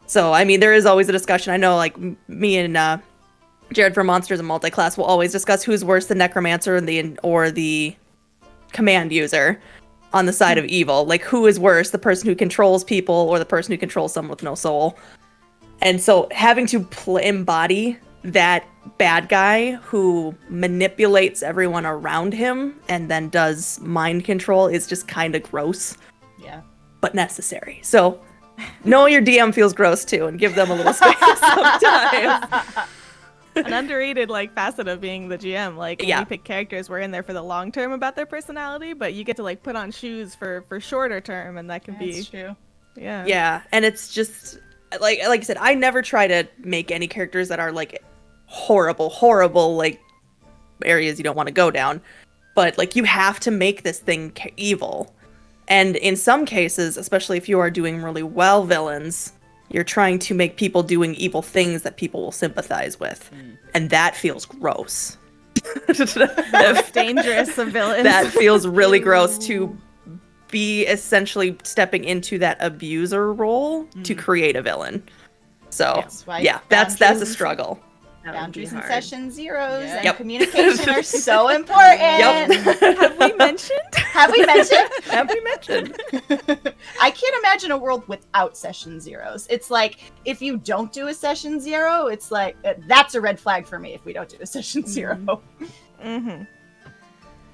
Speaker 6: So, I mean, there is always a discussion. I know, like, me and Jared from Monsters and Multiclass will always discuss who's worse, the Necromancer or the command user on the side of evil. Like, who is worse, the person who controls people or the person who controls someone with no soul? And so having to embody that bad guy who manipulates everyone around him and then does mind control is just kind of gross.
Speaker 4: Yeah.
Speaker 6: But necessary. So know your DM feels gross too and give them a little space sometimes.
Speaker 5: An underrated like facet of being the GM. Like when we pick characters, we're in there for the long term about their personality, but you get to like put on shoes for shorter term, and that can be
Speaker 4: That's true.
Speaker 5: Yeah.
Speaker 6: Yeah, and it's just like I said, I never try to make any characters that are like horrible like areas you don't want to go down. But like you have to make this thing evil. And in some cases, especially if you are doing really well villains, you're trying to make people doing evil things that people will sympathize with. And that feels gross.
Speaker 5: Most dangerous of villains.
Speaker 6: That feels really gross to be essentially stepping into that abuser role to create a villain. So, that's a struggle.
Speaker 4: Boundaries and session zeros and
Speaker 6: Yep.
Speaker 4: communication are so important.
Speaker 6: Yep.
Speaker 5: Have we mentioned?
Speaker 6: Have we mentioned?
Speaker 4: I can't imagine a world without session zeros. It's like if you don't do a session zero, it's like that's a red flag for me if we don't do a session zero.
Speaker 5: Mm-hmm.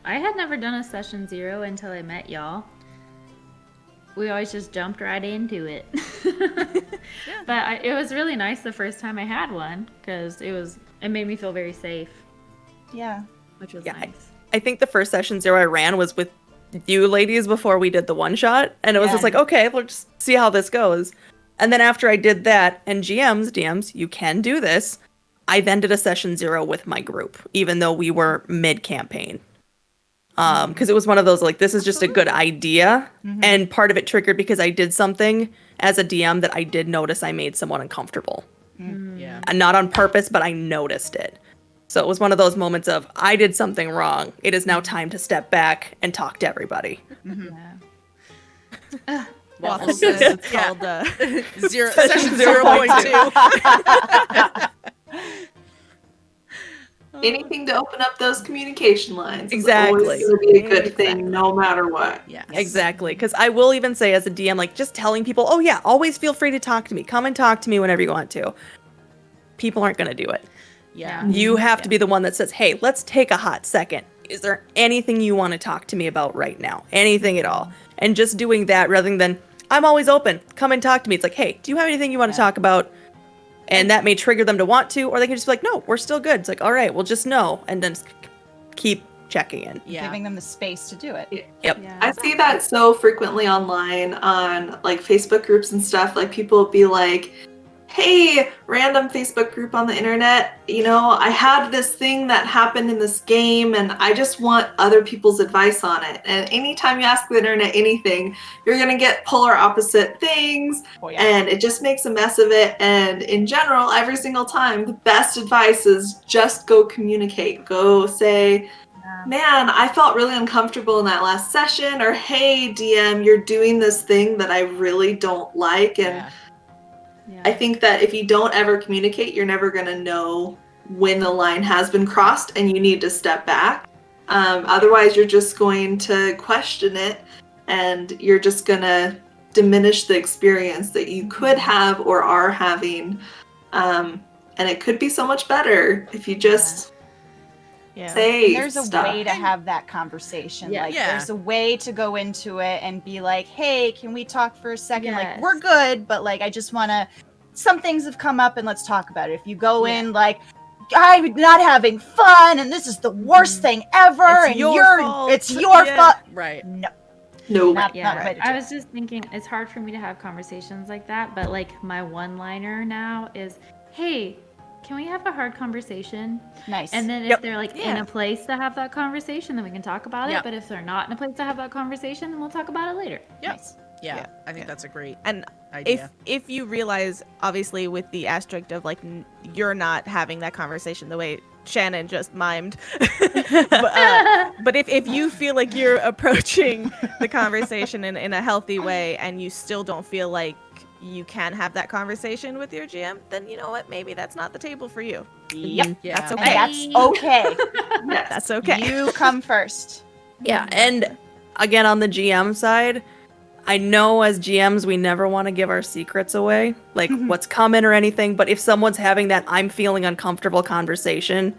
Speaker 2: I had never done a session 0 until I met y'all. We always just jumped right into it. But it was really nice the first time I had one because it made me feel very safe.
Speaker 4: Yeah.
Speaker 2: Which was nice.
Speaker 6: I think the first session 0 I ran was with you ladies before we did the one shot. And it was just like, okay, let's just see how this goes. And then after I did that, and DMs, you can do this. I then did a session 0 with my group, even though we were mid-campaign. Because it was one of those, like, this is just a good idea. Mm-hmm. And part of it triggered because I did something as a DM that I did notice I made someone uncomfortable.
Speaker 1: Mm-hmm. Yeah.
Speaker 6: And not on purpose, but I noticed it. So it was one of those moments of, I did something wrong. It is now time to step back and talk to everybody.
Speaker 2: Mm-hmm.
Speaker 5: Yeah. Waffles says it's called
Speaker 1: session 0.2.
Speaker 3: Anything to open up those communication lines.
Speaker 6: Exactly.
Speaker 3: It's always going to be a good thing no matter what.
Speaker 6: Yeah, exactly. Because I will even say as a DM, like just telling people, oh yeah, always feel free to talk to me. Come and talk to me whenever you want to. People aren't going to do it.
Speaker 1: Yeah.
Speaker 6: You have to be the one that says, hey, let's take a hot second. Is there anything you want to talk to me about right now? Anything at all? And just doing that rather than, I'm always open. Come and talk to me. It's like, hey, do you have anything you want to talk about? And that may trigger them to want to, or they can just be like, no, we're still good. It's like, all right, well, just know. And then keep checking in.
Speaker 4: Giving them the space to do it.
Speaker 6: Yep.
Speaker 3: Yeah. I see that so frequently online on like Facebook groups and stuff. Like people will be like, hey, random Facebook group on the internet, you know, I had this thing that happened in this game and I just want other people's advice on it. And anytime you ask the internet anything, you're going to get polar opposite things. And it just makes a mess of it. And in general, every single time, the best advice is just go communicate. Go say, man, I felt really uncomfortable in that last session. Or, hey, DM, you're doing this thing that I really don't like. And I think that if you don't ever communicate, you're never going to know when the line has been crossed and you need to step back. Otherwise, you're just going to question it and you're just going to diminish the experience that you could have or are having. And it could be so much better if you just say
Speaker 4: there's a
Speaker 3: stuff.
Speaker 4: way to have that conversation. There's a way to go into it and be like, hey, can we talk for a second? Like, we're good, but like, I just want to, some things have come up and let's talk about it. If you go in like, I'm not having fun and this is the worst thing ever
Speaker 5: It's
Speaker 4: and
Speaker 5: your fault.
Speaker 4: it's your fault.
Speaker 1: Right.
Speaker 3: No.
Speaker 4: Not
Speaker 2: I was just thinking it's hard for me to have conversations like that, but like my one-liner now is, hey, can we have a hard conversation?
Speaker 4: Nice.
Speaker 2: And then if they're like in a place to have that conversation, then we can talk about it. But if they're not in a place to have that conversation, then we'll talk about it later.
Speaker 1: Nice. Yeah, I think that's a great
Speaker 5: idea. If you realize, obviously, with the asterisk of like you're not having that conversation the way Shannon just mimed, but if you feel like you're approaching the conversation in a healthy way and you still don't feel like you can have that conversation with your GM, then you know what? Maybe that's not the table for you.
Speaker 4: Yep.
Speaker 1: Yeah.
Speaker 5: That's okay.
Speaker 4: And that's okay.
Speaker 5: That's okay.
Speaker 4: You come first.
Speaker 6: Yeah, and again on the GM side, I know as GMs we never want to give our secrets away, like what's coming or anything, but if someone's having that I'm feeling uncomfortable conversation,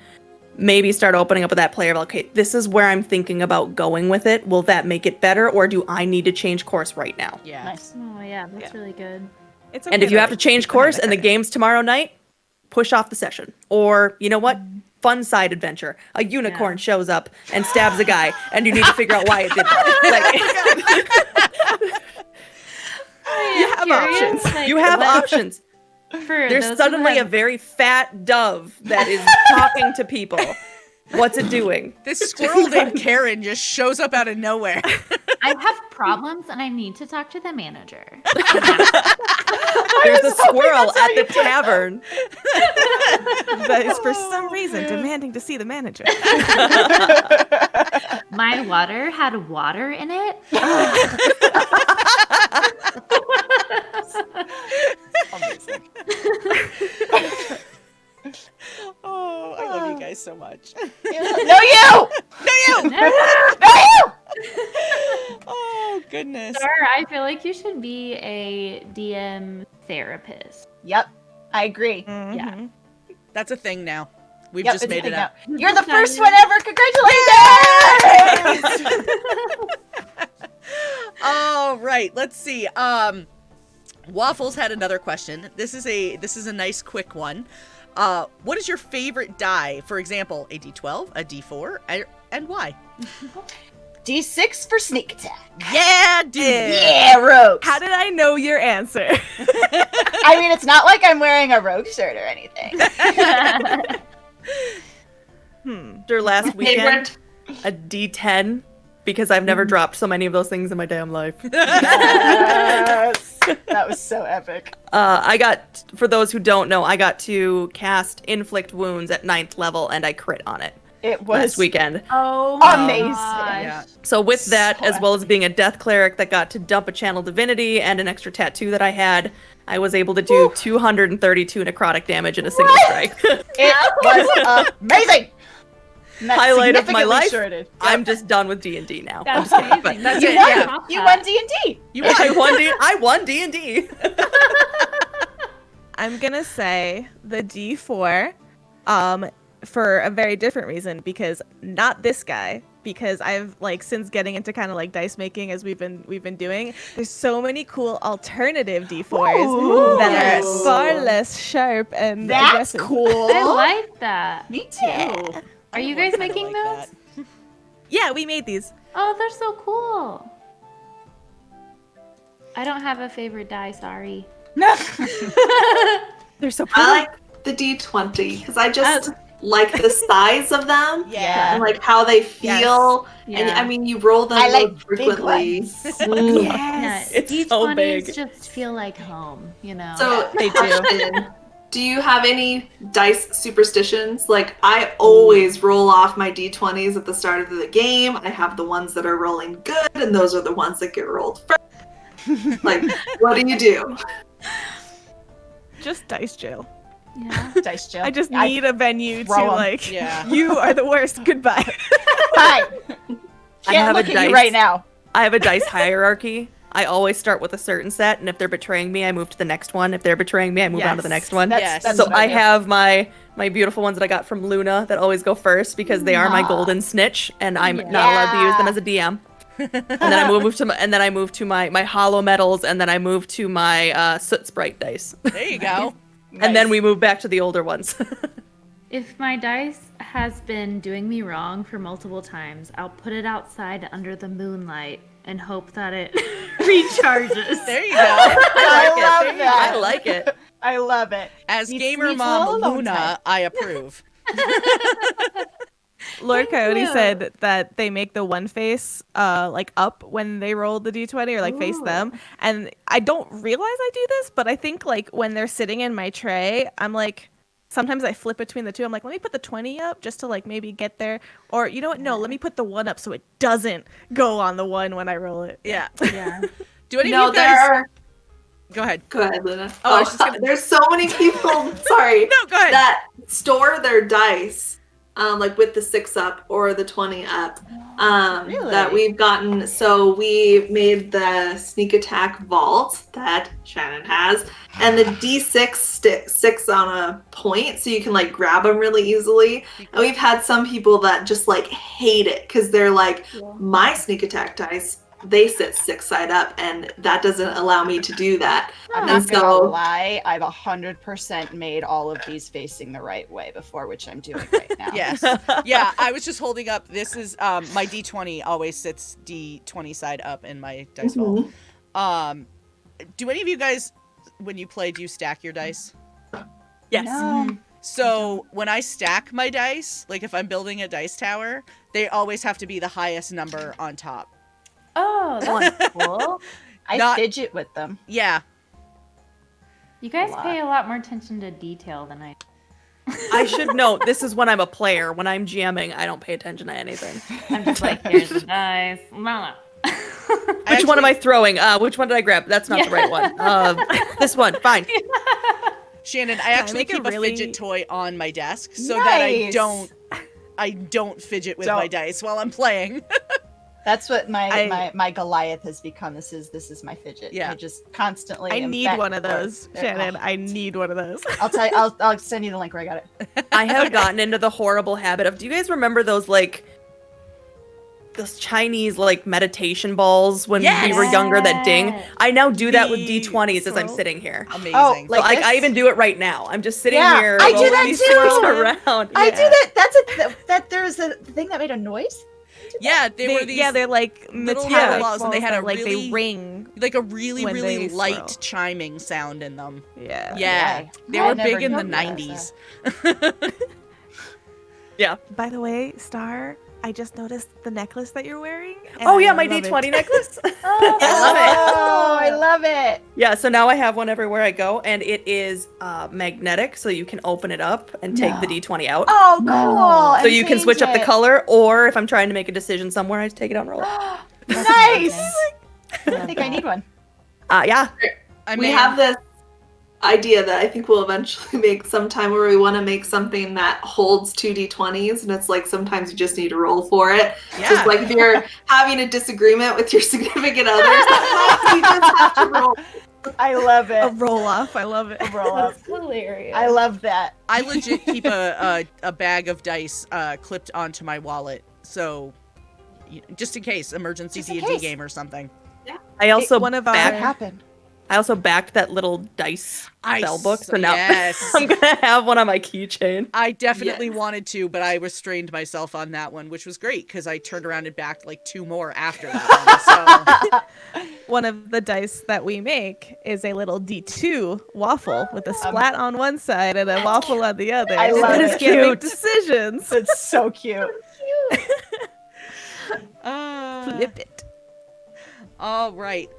Speaker 6: maybe start opening up with that player, like, okay, this is where I'm thinking about going with it. Will that make it better, or do I need to change course right now?
Speaker 1: Yeah.
Speaker 2: Nice. Oh yeah, that's really good.
Speaker 5: It's
Speaker 6: And if you have to change course and the game's tomorrow night, push off the session. Or, you know what? Fun side adventure. A unicorn shows up and stabs a guy, and you need to figure out why it did that.
Speaker 5: You have options.
Speaker 6: You have options. There's suddenly a very fat dove that is talking to people. What's it doing?
Speaker 1: This squirrel named Karen just shows up out of nowhere.
Speaker 2: I have problems and I need to talk to the manager.
Speaker 6: There's a squirrel at the tavern
Speaker 5: that is for some reason demanding to see the manager.
Speaker 2: My water had water in it.
Speaker 1: Amazing. Oh, I love you guys so much.
Speaker 4: No, you!
Speaker 1: No, you!
Speaker 2: No.
Speaker 1: Oh, goodness.
Speaker 2: Sir, I feel like you should be a DM therapist.
Speaker 4: Yep, I agree.
Speaker 2: Yeah.
Speaker 1: That's a thing now. We've
Speaker 4: Yep,
Speaker 1: just
Speaker 4: it's a
Speaker 1: made it
Speaker 4: thing
Speaker 1: up.
Speaker 4: now. You're the first one ever. Congratulations!
Speaker 1: All right, let's see. Waffles had another question. This is a nice quick one. What is your favorite die? For example, a D12, a D4, and why?
Speaker 4: D6 for sneak attack.
Speaker 1: Yeah, dude.
Speaker 4: Yeah, rogue.
Speaker 5: How did I know your answer?
Speaker 4: I mean, it's not like I'm wearing a rogue shirt or anything.
Speaker 6: After last weekend, a D10, because I've never dropped so many of those things in my damn life.
Speaker 4: Yes. That was so epic.
Speaker 6: For those who don't know, I got to cast Inflict Wounds at 9th level, and I crit on it.
Speaker 4: It was
Speaker 6: last weekend.
Speaker 2: Oh,
Speaker 4: amazing.
Speaker 1: Yeah.
Speaker 6: So with that, as well as being a death cleric that got to dump a channel divinity and an extra tattoo that I had, I was able to do 232 necrotic damage in a single strike.
Speaker 4: It was amazing.
Speaker 6: Highlight of my life.
Speaker 4: Shorted.
Speaker 6: I'm just done with D&D now.
Speaker 2: That's amazing.
Speaker 1: That's
Speaker 4: You
Speaker 1: it.
Speaker 4: won.
Speaker 1: Yeah.
Speaker 4: You won D&D.
Speaker 6: I won D&D.
Speaker 5: I'm gonna say the D4, for a very different reason, because not this guy. Because I've since getting into kind of dice making as we've been doing, there's so many cool alternative D4s that are far less sharp and
Speaker 4: That's
Speaker 5: aggressive.
Speaker 4: cool.
Speaker 2: I like that.
Speaker 4: Me too.
Speaker 2: Are you guys making those?
Speaker 5: Yeah, we made these.
Speaker 2: Oh, they're so cool. I don't have a favorite die, sorry.
Speaker 4: No.
Speaker 6: They're so pretty.
Speaker 3: I like the D20 because I just like the size of them.
Speaker 1: Yeah.
Speaker 3: And how they feel.
Speaker 2: Yes.
Speaker 3: And
Speaker 2: Yeah.
Speaker 3: I mean, you roll them
Speaker 4: I like
Speaker 3: frequently.
Speaker 4: big ones.
Speaker 2: Yes.
Speaker 6: It's
Speaker 2: D20s
Speaker 6: so big.
Speaker 2: just feel like home, you know?
Speaker 3: So,
Speaker 6: They do.
Speaker 3: question, do you have any dice superstitions? I always roll off my D20s at the start of the game. I have the ones that are rolling good, and those are the ones that get rolled first. What do you do?
Speaker 5: Just dice jail.
Speaker 2: yeah.
Speaker 4: Dice jail.
Speaker 5: I just need a venue to
Speaker 4: throw 'em.
Speaker 1: Yeah.
Speaker 5: you are the worst. Goodbye.
Speaker 4: Hi.
Speaker 6: I
Speaker 4: Can't
Speaker 6: have
Speaker 4: look
Speaker 6: a
Speaker 4: at
Speaker 6: dice
Speaker 4: you right now.
Speaker 6: I have a dice hierarchy. I always start with a certain set, and if they're betraying me, I move to the next one. If they're betraying me, I move on to the next one.
Speaker 1: Yes.
Speaker 4: That's
Speaker 6: So
Speaker 4: what
Speaker 6: I
Speaker 4: do.
Speaker 6: have my beautiful ones that I got from Luna that always go first because they are my golden snitch, and I'm not allowed to use them as a DM. And then I move to my hollow metals, and then I move to my soot sprite dice,
Speaker 1: There you go.
Speaker 6: and then we move back to the older ones.
Speaker 2: If my dice has been doing me wrong for multiple times, I'll put it outside under the moonlight and hope that it recharges.
Speaker 1: There you go.
Speaker 4: I love that.
Speaker 6: I like it.
Speaker 4: I love it.
Speaker 1: As
Speaker 4: Needs
Speaker 1: Gamer
Speaker 4: a
Speaker 1: Mom
Speaker 4: little
Speaker 1: Luna,
Speaker 4: time.
Speaker 1: I approve.
Speaker 5: Lord Coyote
Speaker 2: you.
Speaker 5: said that they make the one face up when they roll the d20 or face
Speaker 2: Ooh.
Speaker 5: them, and I don't realize I do this, but I think when they're sitting in my tray, I'm sometimes I flip between the two. I'm let me put the 20 up just to maybe get there, or you know what, no, let me put the 1 up so it doesn't go on the 1 when I roll it.
Speaker 1: Yeah.
Speaker 2: Yeah.
Speaker 1: Do any of
Speaker 3: No,
Speaker 1: you
Speaker 3: there
Speaker 1: guys...
Speaker 3: are.
Speaker 1: Go ahead.
Speaker 3: Go ahead, Luna.
Speaker 1: Oh, I was just gonna-
Speaker 3: There's so many people. Sorry.
Speaker 1: No, go ahead.
Speaker 3: That store their dice like with the 6 up or the 20 up,
Speaker 4: Really?
Speaker 3: that we've gotten. So we made the sneak attack vault that Shannon has, and the D6 six on a point, so you can like grab them really easily. And we've had some people that just like hate it because they're like, my sneak attack dice, they sit 6 side up, and that doesn't allow me to do that.
Speaker 4: I'm
Speaker 3: And
Speaker 4: not gonna
Speaker 3: so
Speaker 4: lie, I've 100% made all of these facing the right way before, which I'm doing right now.
Speaker 1: Yes. Yeah, I was just holding up. This is my D20 always sits D20 side up in my dice vault. Do any of you guys, when you play, do you stack your dice?
Speaker 6: Yes.
Speaker 4: No.
Speaker 1: So when I stack my dice, like if I'm building a dice tower, they always have to be the highest number on top.
Speaker 2: Oh, that's cool.
Speaker 4: I fidget with them.
Speaker 1: Yeah.
Speaker 2: You guys pay a lot more attention to detail than I.
Speaker 6: I should note, this is when I'm a player. When I'm GMing, I don't pay attention to anything.
Speaker 2: I'm just like, here's the dice.
Speaker 6: Which one am I throwing? Which one did I grab? That's not the right one. This one. Fine.
Speaker 1: Shannon, I actually
Speaker 5: make
Speaker 1: keep
Speaker 5: a
Speaker 1: a
Speaker 5: really-
Speaker 1: fidget toy on my desk so that
Speaker 4: Nice.
Speaker 1: I don't fidget with my dice while I'm playing.
Speaker 4: That's what my Goliath has become. This is my fidget.
Speaker 1: Yeah.
Speaker 4: I just constantly.
Speaker 5: I
Speaker 4: am
Speaker 5: need
Speaker 4: back
Speaker 5: one
Speaker 4: and
Speaker 5: of
Speaker 4: forth.
Speaker 5: those, Shannon. I need one of those.
Speaker 4: I'll tell you. I'll send you the link where I got it.
Speaker 6: I have gotten into the horrible habit of, do you guys remember those like those Chinese like meditation balls when we were younger that ding? I now do that with D20s as I'm sitting here.
Speaker 1: Amazing.
Speaker 4: Oh,
Speaker 6: So, like
Speaker 4: this?
Speaker 6: I even do it right now. I'm just sitting
Speaker 4: Yeah,
Speaker 6: here.
Speaker 4: I do
Speaker 6: rolling
Speaker 4: that
Speaker 6: these
Speaker 4: too.
Speaker 6: swirls around.
Speaker 4: I
Speaker 6: Yeah.
Speaker 4: do that. That there's a thing that made a noise.
Speaker 1: Yeah, they were these
Speaker 5: they're like
Speaker 1: little
Speaker 5: metallic
Speaker 1: balls, and they had a
Speaker 5: like
Speaker 1: really
Speaker 5: they ring.
Speaker 1: like a really
Speaker 5: when
Speaker 1: really
Speaker 5: they
Speaker 1: light
Speaker 5: swirl.
Speaker 1: chiming sound in them.
Speaker 5: Yeah.
Speaker 1: Yeah, they
Speaker 4: I
Speaker 1: were
Speaker 4: never
Speaker 1: big in the
Speaker 4: noticed that.
Speaker 1: 90s.
Speaker 6: Yeah.
Speaker 5: By the way, Star, I just noticed the necklace that you're wearing. and
Speaker 6: Oh yeah,
Speaker 5: I
Speaker 6: my
Speaker 5: love
Speaker 6: D20
Speaker 5: it.
Speaker 6: necklace.
Speaker 4: Oh, I love it.
Speaker 6: Yeah, so now I have one everywhere I go, and it is magnetic, so you can open it up and take the D20 out.
Speaker 4: Oh, cool.
Speaker 6: So you can switch up the color, or if I'm trying to make a decision somewhere, I just take it out and roll it.
Speaker 4: Nice. I think I need one.
Speaker 6: Yeah.
Speaker 3: we have this idea that I think we'll eventually make sometime where we want to make something that holds 2 D20s, and it's like sometimes you just need to roll for it.
Speaker 1: Yeah.
Speaker 3: Just like if you're having a disagreement with your significant other, sometimes you just have to roll.
Speaker 4: I love it.
Speaker 5: A roll off. I love it.
Speaker 4: Roll up.
Speaker 2: Hilarious.
Speaker 4: I love that.
Speaker 1: I legit keep a bag of dice clipped onto my wallet, so just in case emergency
Speaker 4: Just in
Speaker 1: D&D
Speaker 4: case.
Speaker 1: game or something.
Speaker 6: I also
Speaker 5: One of
Speaker 4: What
Speaker 5: our
Speaker 4: happened?
Speaker 6: I also backed that little dice spell book, so now
Speaker 1: yes.
Speaker 6: I'm gonna have one on my keychain.
Speaker 1: I definitely wanted to, but I restrained myself on that one, which was great because I turned around and backed like 2 more after that one. So
Speaker 5: one of the dice that we make is a little D2 waffle with a splat on one side and a waffle on the other.
Speaker 4: I
Speaker 5: So
Speaker 4: love
Speaker 5: you
Speaker 4: it.
Speaker 5: just can't make
Speaker 4: Cute.
Speaker 5: decisions.
Speaker 4: It's so cute.
Speaker 5: Flip it.
Speaker 1: all right.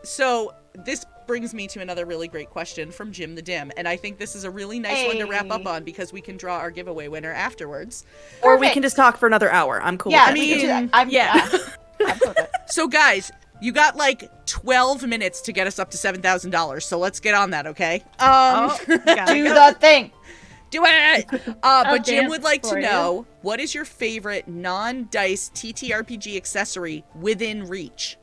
Speaker 1: So this brings me to another really great question from Jim the Dim, and I think this is a really nice one to wrap up
Speaker 4: Hey.
Speaker 1: on because we can draw our giveaway winner afterwards.
Speaker 6: Or we can just talk for another hour. I'm cool.
Speaker 4: Yeah,
Speaker 6: with
Speaker 4: we
Speaker 6: that.
Speaker 4: can do that. I'm cool with it.
Speaker 1: So guys, you got like 12 minutes to get us up to $7,000, so let's get on that, okay?
Speaker 4: Do the thing.
Speaker 1: Do it! But Jim
Speaker 2: dance
Speaker 1: would like to
Speaker 2: for you.
Speaker 1: know, what is your favorite non-dice TTRPG accessory within reach?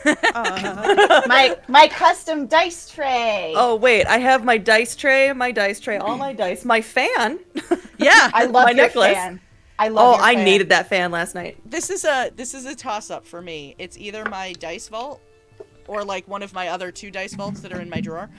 Speaker 4: My custom dice tray.
Speaker 6: Oh wait, I have my dice tray, all my dice, my fan.
Speaker 1: Yeah,
Speaker 4: I love
Speaker 6: my
Speaker 4: your
Speaker 6: necklace.
Speaker 4: fan. I love. your
Speaker 6: I
Speaker 4: fan.
Speaker 6: needed that fan last night.
Speaker 1: this is a toss-up for me. It's either my dice vault or like one of my other 2 dice vaults that are in my drawer.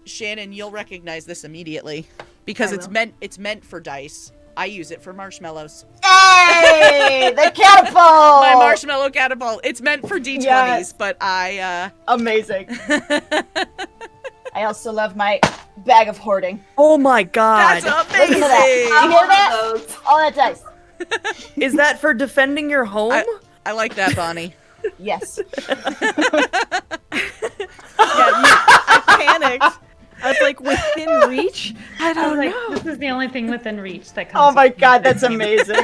Speaker 1: Shannon, you'll recognize this immediately because it's meant for dice. I use it for marshmallows.
Speaker 4: Hey, the catapult.
Speaker 1: My marshmallow catapult. It's meant for D20s,
Speaker 4: Yes.
Speaker 1: but I
Speaker 4: Amazing. I also love my bag of hoarding.
Speaker 6: Oh my god.
Speaker 1: That's
Speaker 4: Listen to that.
Speaker 1: amazing.
Speaker 4: You hear that? All that dice.
Speaker 6: Is that for defending your home?
Speaker 1: I like that, Bonnie.
Speaker 4: Yes.
Speaker 5: I panicked. I was like, within reach? I
Speaker 2: I
Speaker 5: don't
Speaker 2: was
Speaker 5: know.
Speaker 2: like, this is the only thing within reach that comes.
Speaker 4: Oh my god, that's amazing.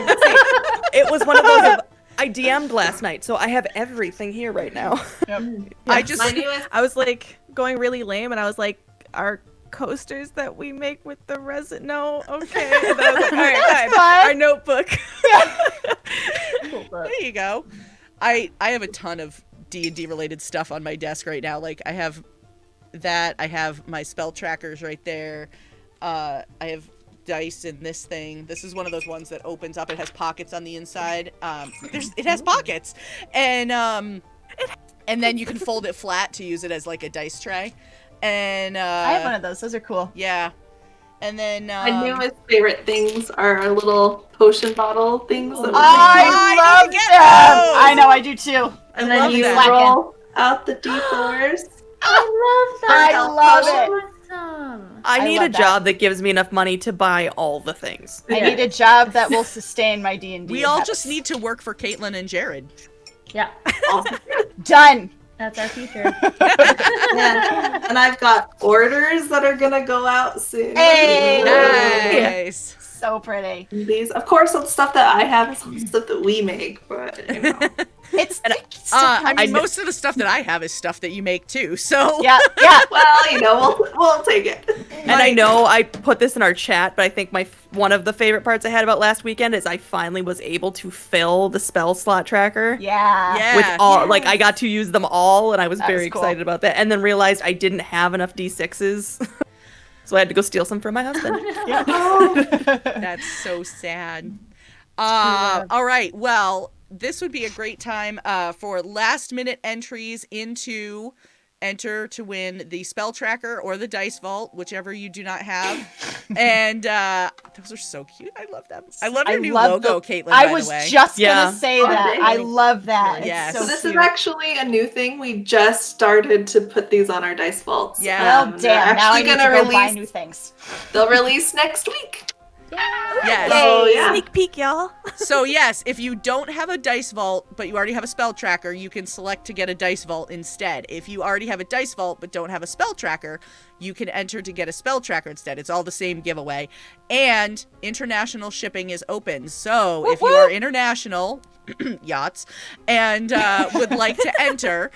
Speaker 6: It was one of those. I DM'd last night, so I have everything here right now.
Speaker 1: I just
Speaker 5: I was like going really lame, and I was like, our coasters that we make with the resin. No, okay. And then I was like, all right, fine.
Speaker 4: fine.
Speaker 5: Our notebook.
Speaker 1: There you go. I have a ton of D&D related stuff on my desk right now. Like I have that. I have my spell trackers right there. I have dice in this thing. This is one of those ones that opens up. It has pockets on the inside. It has pockets, and then you can fold it flat to use it as like a dice tray. And
Speaker 4: I have one of those. Those are cool.
Speaker 1: Yeah. And then
Speaker 3: My newest favorite things are our little potion bottle things. That
Speaker 4: I love them. I know, I do too.
Speaker 3: And then you roll out the D4s.
Speaker 2: I love that.
Speaker 4: I love it.
Speaker 2: Awesome.
Speaker 6: I need
Speaker 4: love
Speaker 6: a
Speaker 4: that.
Speaker 6: job that gives me enough money to buy all the things.
Speaker 4: I need a job that will sustain my D&D.
Speaker 1: we all
Speaker 4: habits.
Speaker 1: just need to work for Katlyn and Jared.
Speaker 2: Yeah,
Speaker 4: Done.
Speaker 2: that's our future.
Speaker 3: Yeah. And I've got orders that are gonna go out soon.
Speaker 4: Hey!
Speaker 1: Nice.
Speaker 4: So pretty.
Speaker 3: These, of course, all the stuff that I have is all the stuff that we make, but you know.
Speaker 4: It's
Speaker 1: I mean, most of the stuff that I have is stuff that you make too. So
Speaker 4: yeah.
Speaker 3: Well, you know, we'll take it.
Speaker 6: And I know I put this in our chat, but I think one of the favorite parts I had about last weekend is I finally was able to fill the spell slot tracker.
Speaker 4: Yeah.
Speaker 6: With all, like, I got to use them all, and I was
Speaker 4: That
Speaker 6: very
Speaker 4: was cool.
Speaker 6: excited about that. And then realized I didn't have enough D6s. So I had to go steal some from my husband.
Speaker 1: That's so sad. All right. Well, this would be a great time for last minute entries into enter to win the spell tracker or the dice vault, whichever you do not have. And those are so cute. I love them. I love your new logo, Katlyn.
Speaker 4: I
Speaker 1: by
Speaker 4: was
Speaker 1: the way.
Speaker 4: just gonna say that. I love that.
Speaker 1: Yes.
Speaker 4: It's
Speaker 3: So
Speaker 4: so
Speaker 3: this
Speaker 4: cute.
Speaker 3: is actually a new thing. We just started to put these on our dice vaults.
Speaker 1: Yeah.
Speaker 4: Well,
Speaker 3: They're
Speaker 4: damn. Now I
Speaker 3: actually
Speaker 4: need to
Speaker 3: gonna
Speaker 4: go buy
Speaker 3: release.
Speaker 4: new things.
Speaker 3: They'll release next week.
Speaker 1: Yes.
Speaker 3: So yeah.
Speaker 5: Sneak peek, y'all.
Speaker 1: So yes, if you don't have a dice vault, but you already have a spell tracker, you can select to get a dice vault instead. If you already have a dice vault but don't have a spell tracker, you can enter to get a spell tracker instead. It's all the same giveaway. And international shipping is open. So if you are international, yachts, and would like to enter,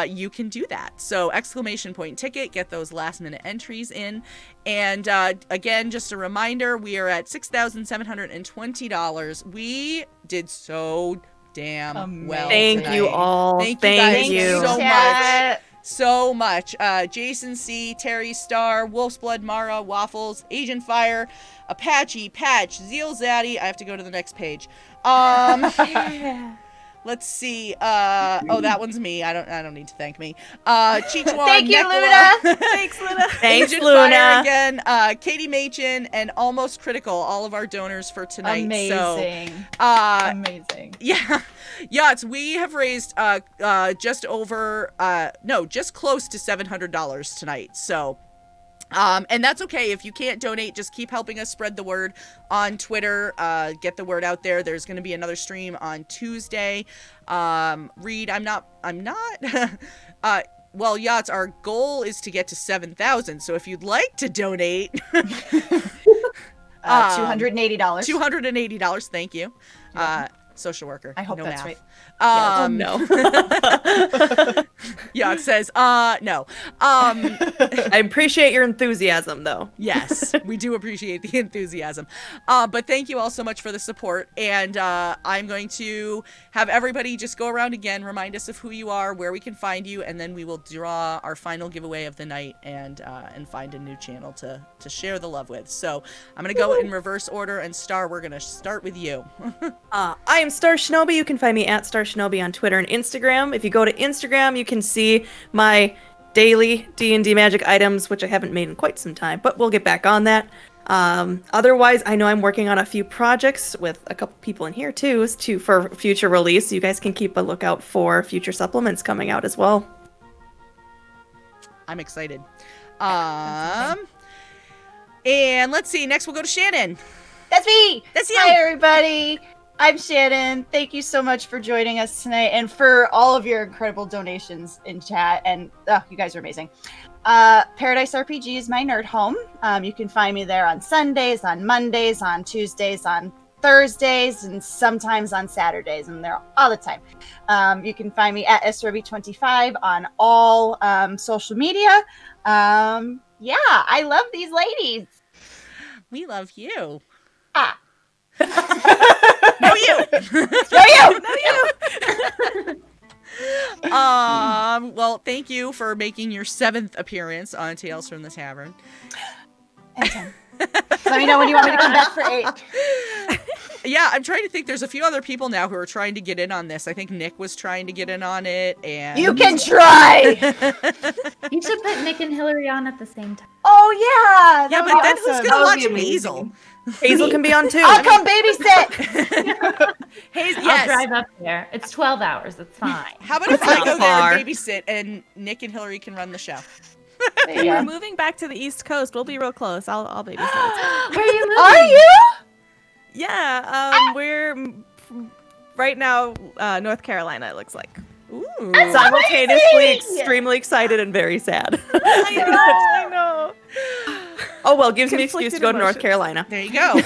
Speaker 1: you can do that. So exclamation point ticket, get those last minute entries in. And again, just a reminder, we are at $6,720. We did so damn well
Speaker 6: Thank
Speaker 1: tonight.
Speaker 6: you all.
Speaker 1: Thank
Speaker 6: Thank
Speaker 1: you
Speaker 6: you.
Speaker 1: guys so
Speaker 4: Chat.
Speaker 1: much. So much. Jason C, Terry Star, Wolf's Blood, Mara, Waffles, Agent Fire, Apache, Patch, Zeal Zaddy. I have to go to the next page. Let's see. Oh, that one's me. I don't need to thank me. Chichuan,
Speaker 4: Thank you,
Speaker 1: Nekla,
Speaker 4: Luna.
Speaker 5: Thanks, Luna.
Speaker 6: Thanks,
Speaker 1: Agent
Speaker 6: Luna.
Speaker 1: Fire again, Katie Machin, and Almost Critical, all of our donors for tonight.
Speaker 4: Amazing.
Speaker 1: So,
Speaker 4: Amazing.
Speaker 1: yeah, yachts. We have raised just close to $700 tonight. So, and that's okay. If you can't donate, just keep helping us spread the word on Twitter. Get the word out there. There's going to be another stream on Tuesday. Reed, I'm not. Well, yachts, our goal is to get to 7,000. So if you'd like to donate,
Speaker 4: $280.
Speaker 1: $280. Thank you. Social worker.
Speaker 4: I hope
Speaker 1: no
Speaker 4: that's
Speaker 1: math.
Speaker 4: right.
Speaker 6: No.
Speaker 1: Yeah, it says, no.
Speaker 6: I appreciate your enthusiasm, though.
Speaker 1: Yes, we do appreciate the enthusiasm. But thank you all so much for the support. And I'm going to have everybody just go around again, remind us of who you are, where we can find you, and then we will draw our final giveaway of the night and find a new channel to share the love with. So I'm going to go in reverse order, and Star, we're going to start with you.
Speaker 6: I am StarShinobi. You can find me at StarShinobi on Twitter and Instagram. If you go to Instagram, you can see my daily D&D magic items, which I haven't made in quite some time, but we'll get back on that. Otherwise, I know I'm working on a few projects with a couple people in here too, for future release. You guys can keep a lookout for future supplements coming out as well.
Speaker 1: I'm excited. And let's see. Next, we'll go to Shannon.
Speaker 4: That's me.
Speaker 1: That's you.
Speaker 4: Hi, everybody. I'm Shannon. Thank you so much for joining us tonight and for all of your incredible donations in chat. And you guys are amazing. ParadiceRPG is my nerd home. You can find me there on Sundays, on Mondays, on Tuesdays, on Thursdays, and sometimes on Saturdays. And they're all the time. You can find me at SRB25 on all social media. Yeah, I love these ladies.
Speaker 1: We love you.
Speaker 4: Ah.
Speaker 1: No, you. Well, thank you for making your 7th appearance on Tales from the Tavern.
Speaker 4: Anytime. Let me know when you want me to come back for 8.
Speaker 1: Yeah, I'm trying to think. There's a few other people now who are trying to get in on this. I think Nick was trying to get in on it, and
Speaker 4: you can try.
Speaker 2: You should put Nick and Hillary on at the same time.
Speaker 4: Oh yeah.
Speaker 1: Yeah, but then who's gonna watch Hazel?
Speaker 6: Hazel can be on too.
Speaker 4: I'll come babysit.
Speaker 1: Yes.
Speaker 2: I'll drive up there. It's 12 hours. It's fine.
Speaker 1: How about if I go there and babysit, and Nick and Hillary can run the show?
Speaker 5: We're moving back to the East Coast. We'll be real close. I'll babysit.
Speaker 2: Where are you moving?
Speaker 4: Are you?
Speaker 5: Yeah, we're right now North Carolina, it looks like.
Speaker 1: Ooh.
Speaker 6: Simultaneously extremely excited and very sad.
Speaker 5: I know.
Speaker 6: Oh well, gives me an excuse to go to North Carolina.
Speaker 1: There you go.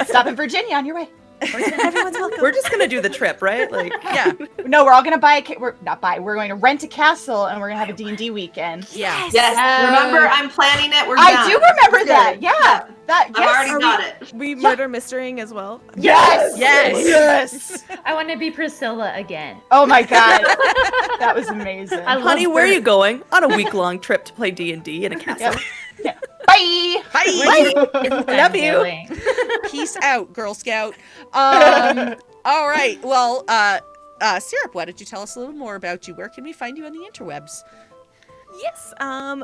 Speaker 4: Stop in Virginia on your way.
Speaker 5: Everyone's welcome.
Speaker 6: We're just gonna do the trip, right? Like,
Speaker 1: Yeah.
Speaker 4: No, we're all gonna buy we're going to rent a castle and we're gonna have a D&D weekend.
Speaker 1: Yeah.
Speaker 3: Yes. Remember, I'm planning it. We're
Speaker 4: I
Speaker 3: done.
Speaker 4: do remember
Speaker 3: We're
Speaker 4: that.
Speaker 3: good.
Speaker 4: Yeah. That
Speaker 3: I've already got it.
Speaker 5: We murder mysterying as well.
Speaker 4: Yes.
Speaker 1: Yes.
Speaker 2: I want to be Priscilla again.
Speaker 4: Oh my god. That was amazing.
Speaker 6: honey, where are you going? On a week-long trip to play D&D in a castle.
Speaker 4: Yeah. Bye.
Speaker 1: Bye.
Speaker 6: Love you.
Speaker 1: Peace out, Girl Scout. All right. Well, Syrup, why don't you tell us a little more about you? Where can we find you on the interwebs?
Speaker 5: Yes,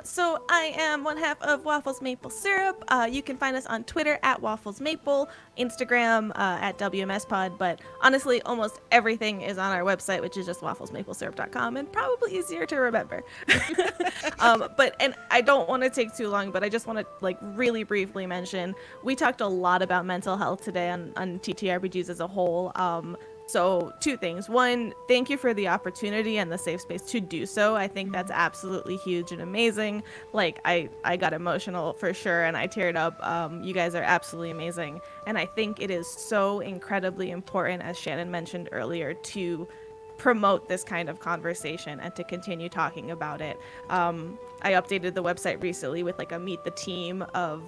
Speaker 5: so I am one half of Waffles Maple Syrup. You can find us on Twitter at Waffles Maple, Instagram at WMSPod, but honestly, almost everything is on our website, which is just wafflesmaplesyrup.com, and probably easier to remember. And I don't want to take too long, but I just want to really briefly mention, we talked a lot about mental health today on TTRPGs as a whole. So 2 things. 1, thank you for the opportunity and the safe space to do so. I think that's absolutely huge and amazing. I got emotional for sure and I teared up. You guys are absolutely amazing. And I think it is so incredibly important, as Shannon mentioned earlier, to promote this kind of conversation and to continue talking about it. I updated the website recently with a meet the team of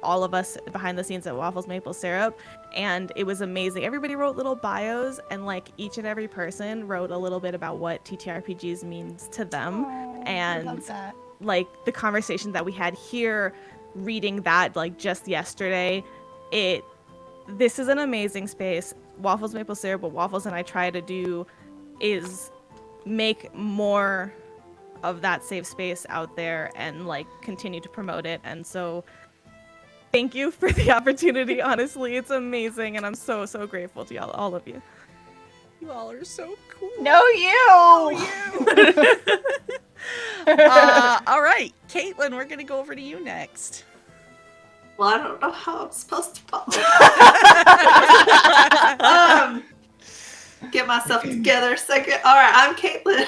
Speaker 5: all of us behind the scenes at Waffles Maple Syrup, and it was amazing. Everybody wrote little bios, and each and every person wrote a little bit about what TTRPGs means to them. And
Speaker 4: I love that.
Speaker 5: The conversation that we had here, reading that just yesterday, this is an amazing space. Waffles Maple Syrup, what Waffles and I try to do is make more of that safe space out there and continue to promote it. And so thank you for the opportunity. Honestly, it's amazing, and I'm so grateful to y'all, all of you.
Speaker 1: You all are so cool.
Speaker 4: No, you.
Speaker 1: All right, Caitlin, we're gonna go over to you next.
Speaker 3: Well, I don't know how I'm supposed to follow. Get myself together a second. All right, I'm Katlyn.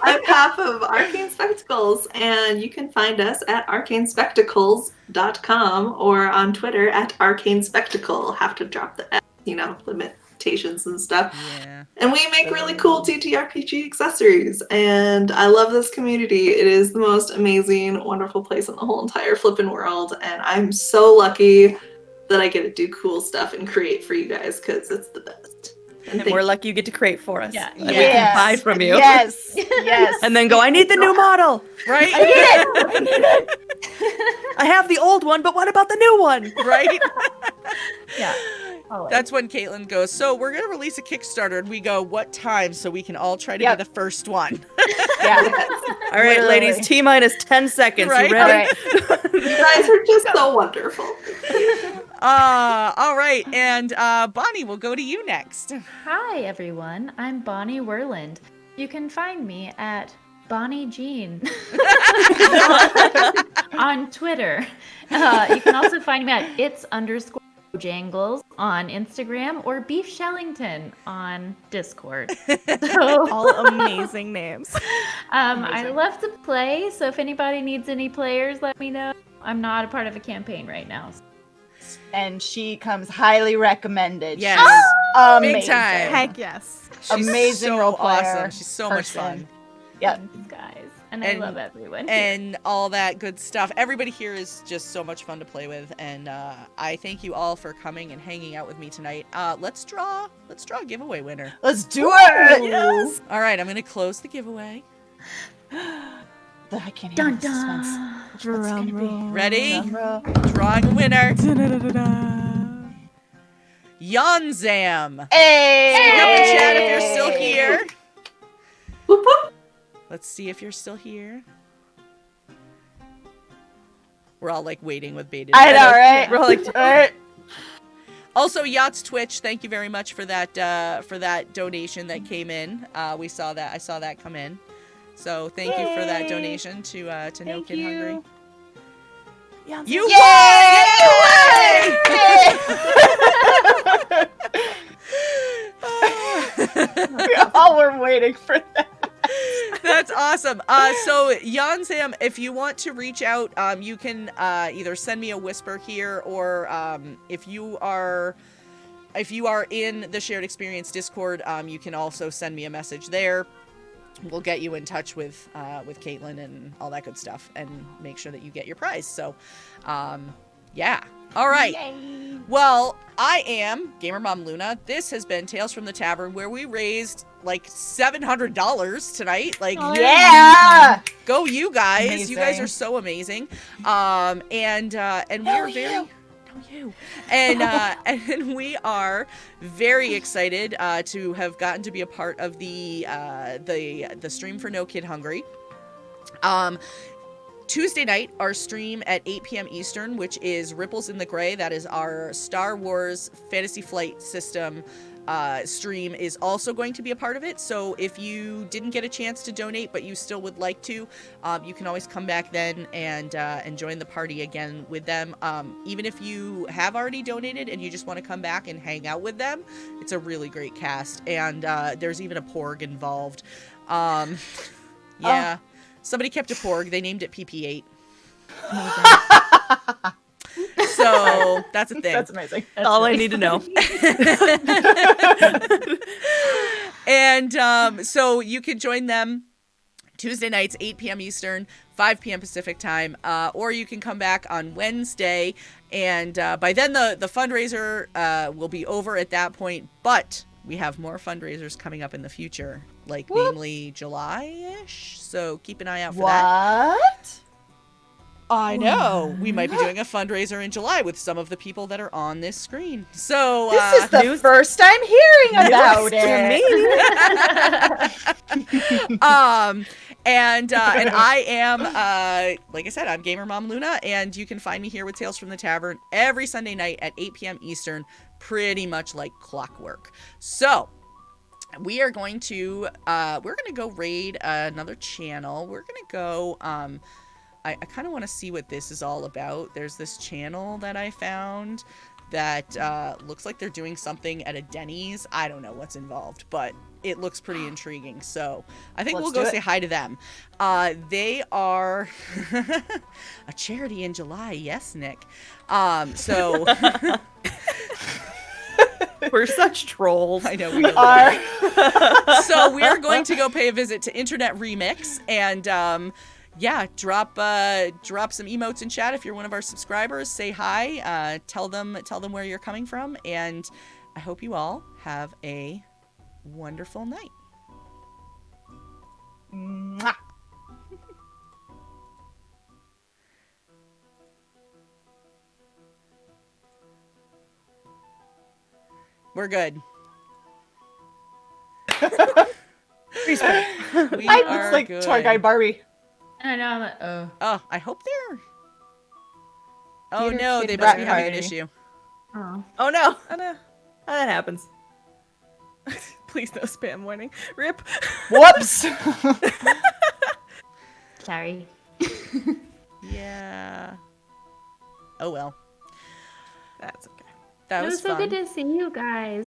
Speaker 3: I'm half of Arcane Spectacles, and you can find us at arcanespectacles.com or on Twitter at Arcane Spectacle. Have to drop the S, limitations and stuff.
Speaker 1: Yeah.
Speaker 3: And we make really cool TTRPG accessories, and I love this community. It is the most amazing, wonderful place in the whole entire flippin' world, and I'm so lucky that I get to do cool stuff and create for you guys because it's the best.
Speaker 6: And we're lucky you get to create for us.
Speaker 2: Yeah.
Speaker 6: And we can buy from you.
Speaker 4: Yes. Yes.
Speaker 6: And then go, I need the new model.
Speaker 1: Right?
Speaker 4: I need it.
Speaker 6: I have the old one, but what about the new one?
Speaker 1: Right?
Speaker 2: Yeah. Always.
Speaker 1: That's when Caitlin goes, so we're going to release a Kickstarter, and we go, what time, so we can all try to be the first one.
Speaker 4: Yeah.
Speaker 6: All right, ladies, T-minus 10 seconds.
Speaker 1: Right?
Speaker 6: You ready?
Speaker 3: You guys are just so wonderful.
Speaker 1: All right, and Bonnie, we'll go to you next.
Speaker 2: Hi, everyone. I'm Bonnie Werland. You can find me at BonnyJean on Twitter. You can also find me at its_Jangles on Instagram or Beef Shellington on Discord. So,
Speaker 5: All amazing names.
Speaker 2: I love to play, so if anybody needs any players, let me know. I'm not a part of a campaign right now.
Speaker 4: And she comes highly recommended.
Speaker 1: Yes.
Speaker 4: Amazing.
Speaker 1: Big time.
Speaker 5: Heck yes.
Speaker 1: She's
Speaker 4: Amazing
Speaker 1: so
Speaker 4: role player
Speaker 1: awesome. She's so much fun.
Speaker 4: Yep.
Speaker 2: Thanks, guys. And I love everyone here.
Speaker 1: And all that good stuff. Everybody here is just so much fun to play with, and I thank you all for coming and hanging out with me tonight. Let's draw a giveaway winner.
Speaker 4: Let's do it!
Speaker 1: Yes! All right, I'm gonna close the giveaway.
Speaker 4: I can't hear the suspense. What's gonna be?
Speaker 1: Ready? Drawing a winner. Yanzam.
Speaker 4: Hey!
Speaker 1: Speak up in chat if you're still here.
Speaker 3: Whoop, whoop.
Speaker 1: Let's see if you're still here. We're all like waiting with bated breath.
Speaker 4: I know, right?
Speaker 6: We're all like,
Speaker 4: All right.
Speaker 1: Also, Yacht's Twitch, thank you very much for that donation that came in. I saw that come in. So thank you for that donation to No Kid Hungry. You
Speaker 4: won! All we're waiting for that.
Speaker 1: That's awesome. So Yanzam, if you want to reach out, you can either send me a whisper here, or if you are in the Shared Experience Discord, you can also send me a message there. We'll get you in touch with Katlyn and all that good stuff, and make sure that you get your prize. So, yeah. All right. Yay. Well, I am GamerMomLuna. This has been Tales from the Tavern, where we raised like $700 tonight. Like,
Speaker 4: yeah,
Speaker 1: go you guys!
Speaker 4: Amazing.
Speaker 1: You guys are so amazing. And we are very. And we are very excited to have gotten to be a part of the stream for No Kid Hungry. Tuesday night, our stream at 8 p.m. Eastern, which is Ripples in the Gray. That is our Star Wars Fantasy Flight System stream, is also going to be a part of it. So if you didn't get a chance to donate, but you still would like to, you can always come back then and join the party again with them. Even if you have already donated and you just want to come back and hang out with them, it's a really great cast. And there's even a porg involved. Yeah. Somebody kept a porg. They named it PP8. So that's a thing.
Speaker 4: That's amazing.
Speaker 6: That's all I need to know.
Speaker 1: And so you can join them Tuesday nights, 8 p.m. Eastern, 5 p.m. Pacific time, or you can come back on Wednesday. And by then the fundraiser will be over at that point. But we have more fundraisers coming up in the future, like namely July-ish. So keep an eye out for that.
Speaker 4: What?
Speaker 1: I know. We might be doing a fundraiser in July with some of the people that are on this screen. So
Speaker 4: this is the first time hearing about it.
Speaker 1: And I am, like I said, I'm GamerMomLuna, and you can find me here with Tales from the Tavern every Sunday night at 8 p.m. Eastern, pretty much like clockwork. So we are going to go raid another channel. We're going to go, I kind of want to see what this is all about. There's this channel that I found that looks like they're doing something at a Denny's. I don't know what's involved, but it looks pretty intriguing. So I think we'll go say hi to them. They are a charity in July. Yes, Nick. So
Speaker 6: we're such trolls.
Speaker 1: I know we are. So we're going to go pay a visit to Internet Remix, and yeah, drop some emotes in chat if you're one of our subscribers. Say hi. Tell them where you're coming from, and I hope you all have a wonderful night.
Speaker 4: Mwah.
Speaker 1: We're good.
Speaker 4: It's
Speaker 1: are
Speaker 4: like
Speaker 1: good.
Speaker 4: Tour Guide Barbie.
Speaker 2: I know. I'm like, oh.
Speaker 1: Oh, I hope they're. Oh
Speaker 4: Theater
Speaker 1: no,
Speaker 4: Kid
Speaker 1: they must be
Speaker 4: Rat
Speaker 1: having an
Speaker 4: Party.
Speaker 1: issue.
Speaker 2: Oh.
Speaker 6: Oh no. Oh no. Oh, that happens.
Speaker 5: Please no spam warning. Rip.
Speaker 4: Whoops.
Speaker 2: Sorry.
Speaker 1: Yeah. Oh well.
Speaker 5: That's okay.
Speaker 1: That
Speaker 2: It
Speaker 1: was
Speaker 2: was so
Speaker 1: fun.
Speaker 2: good to see you guys.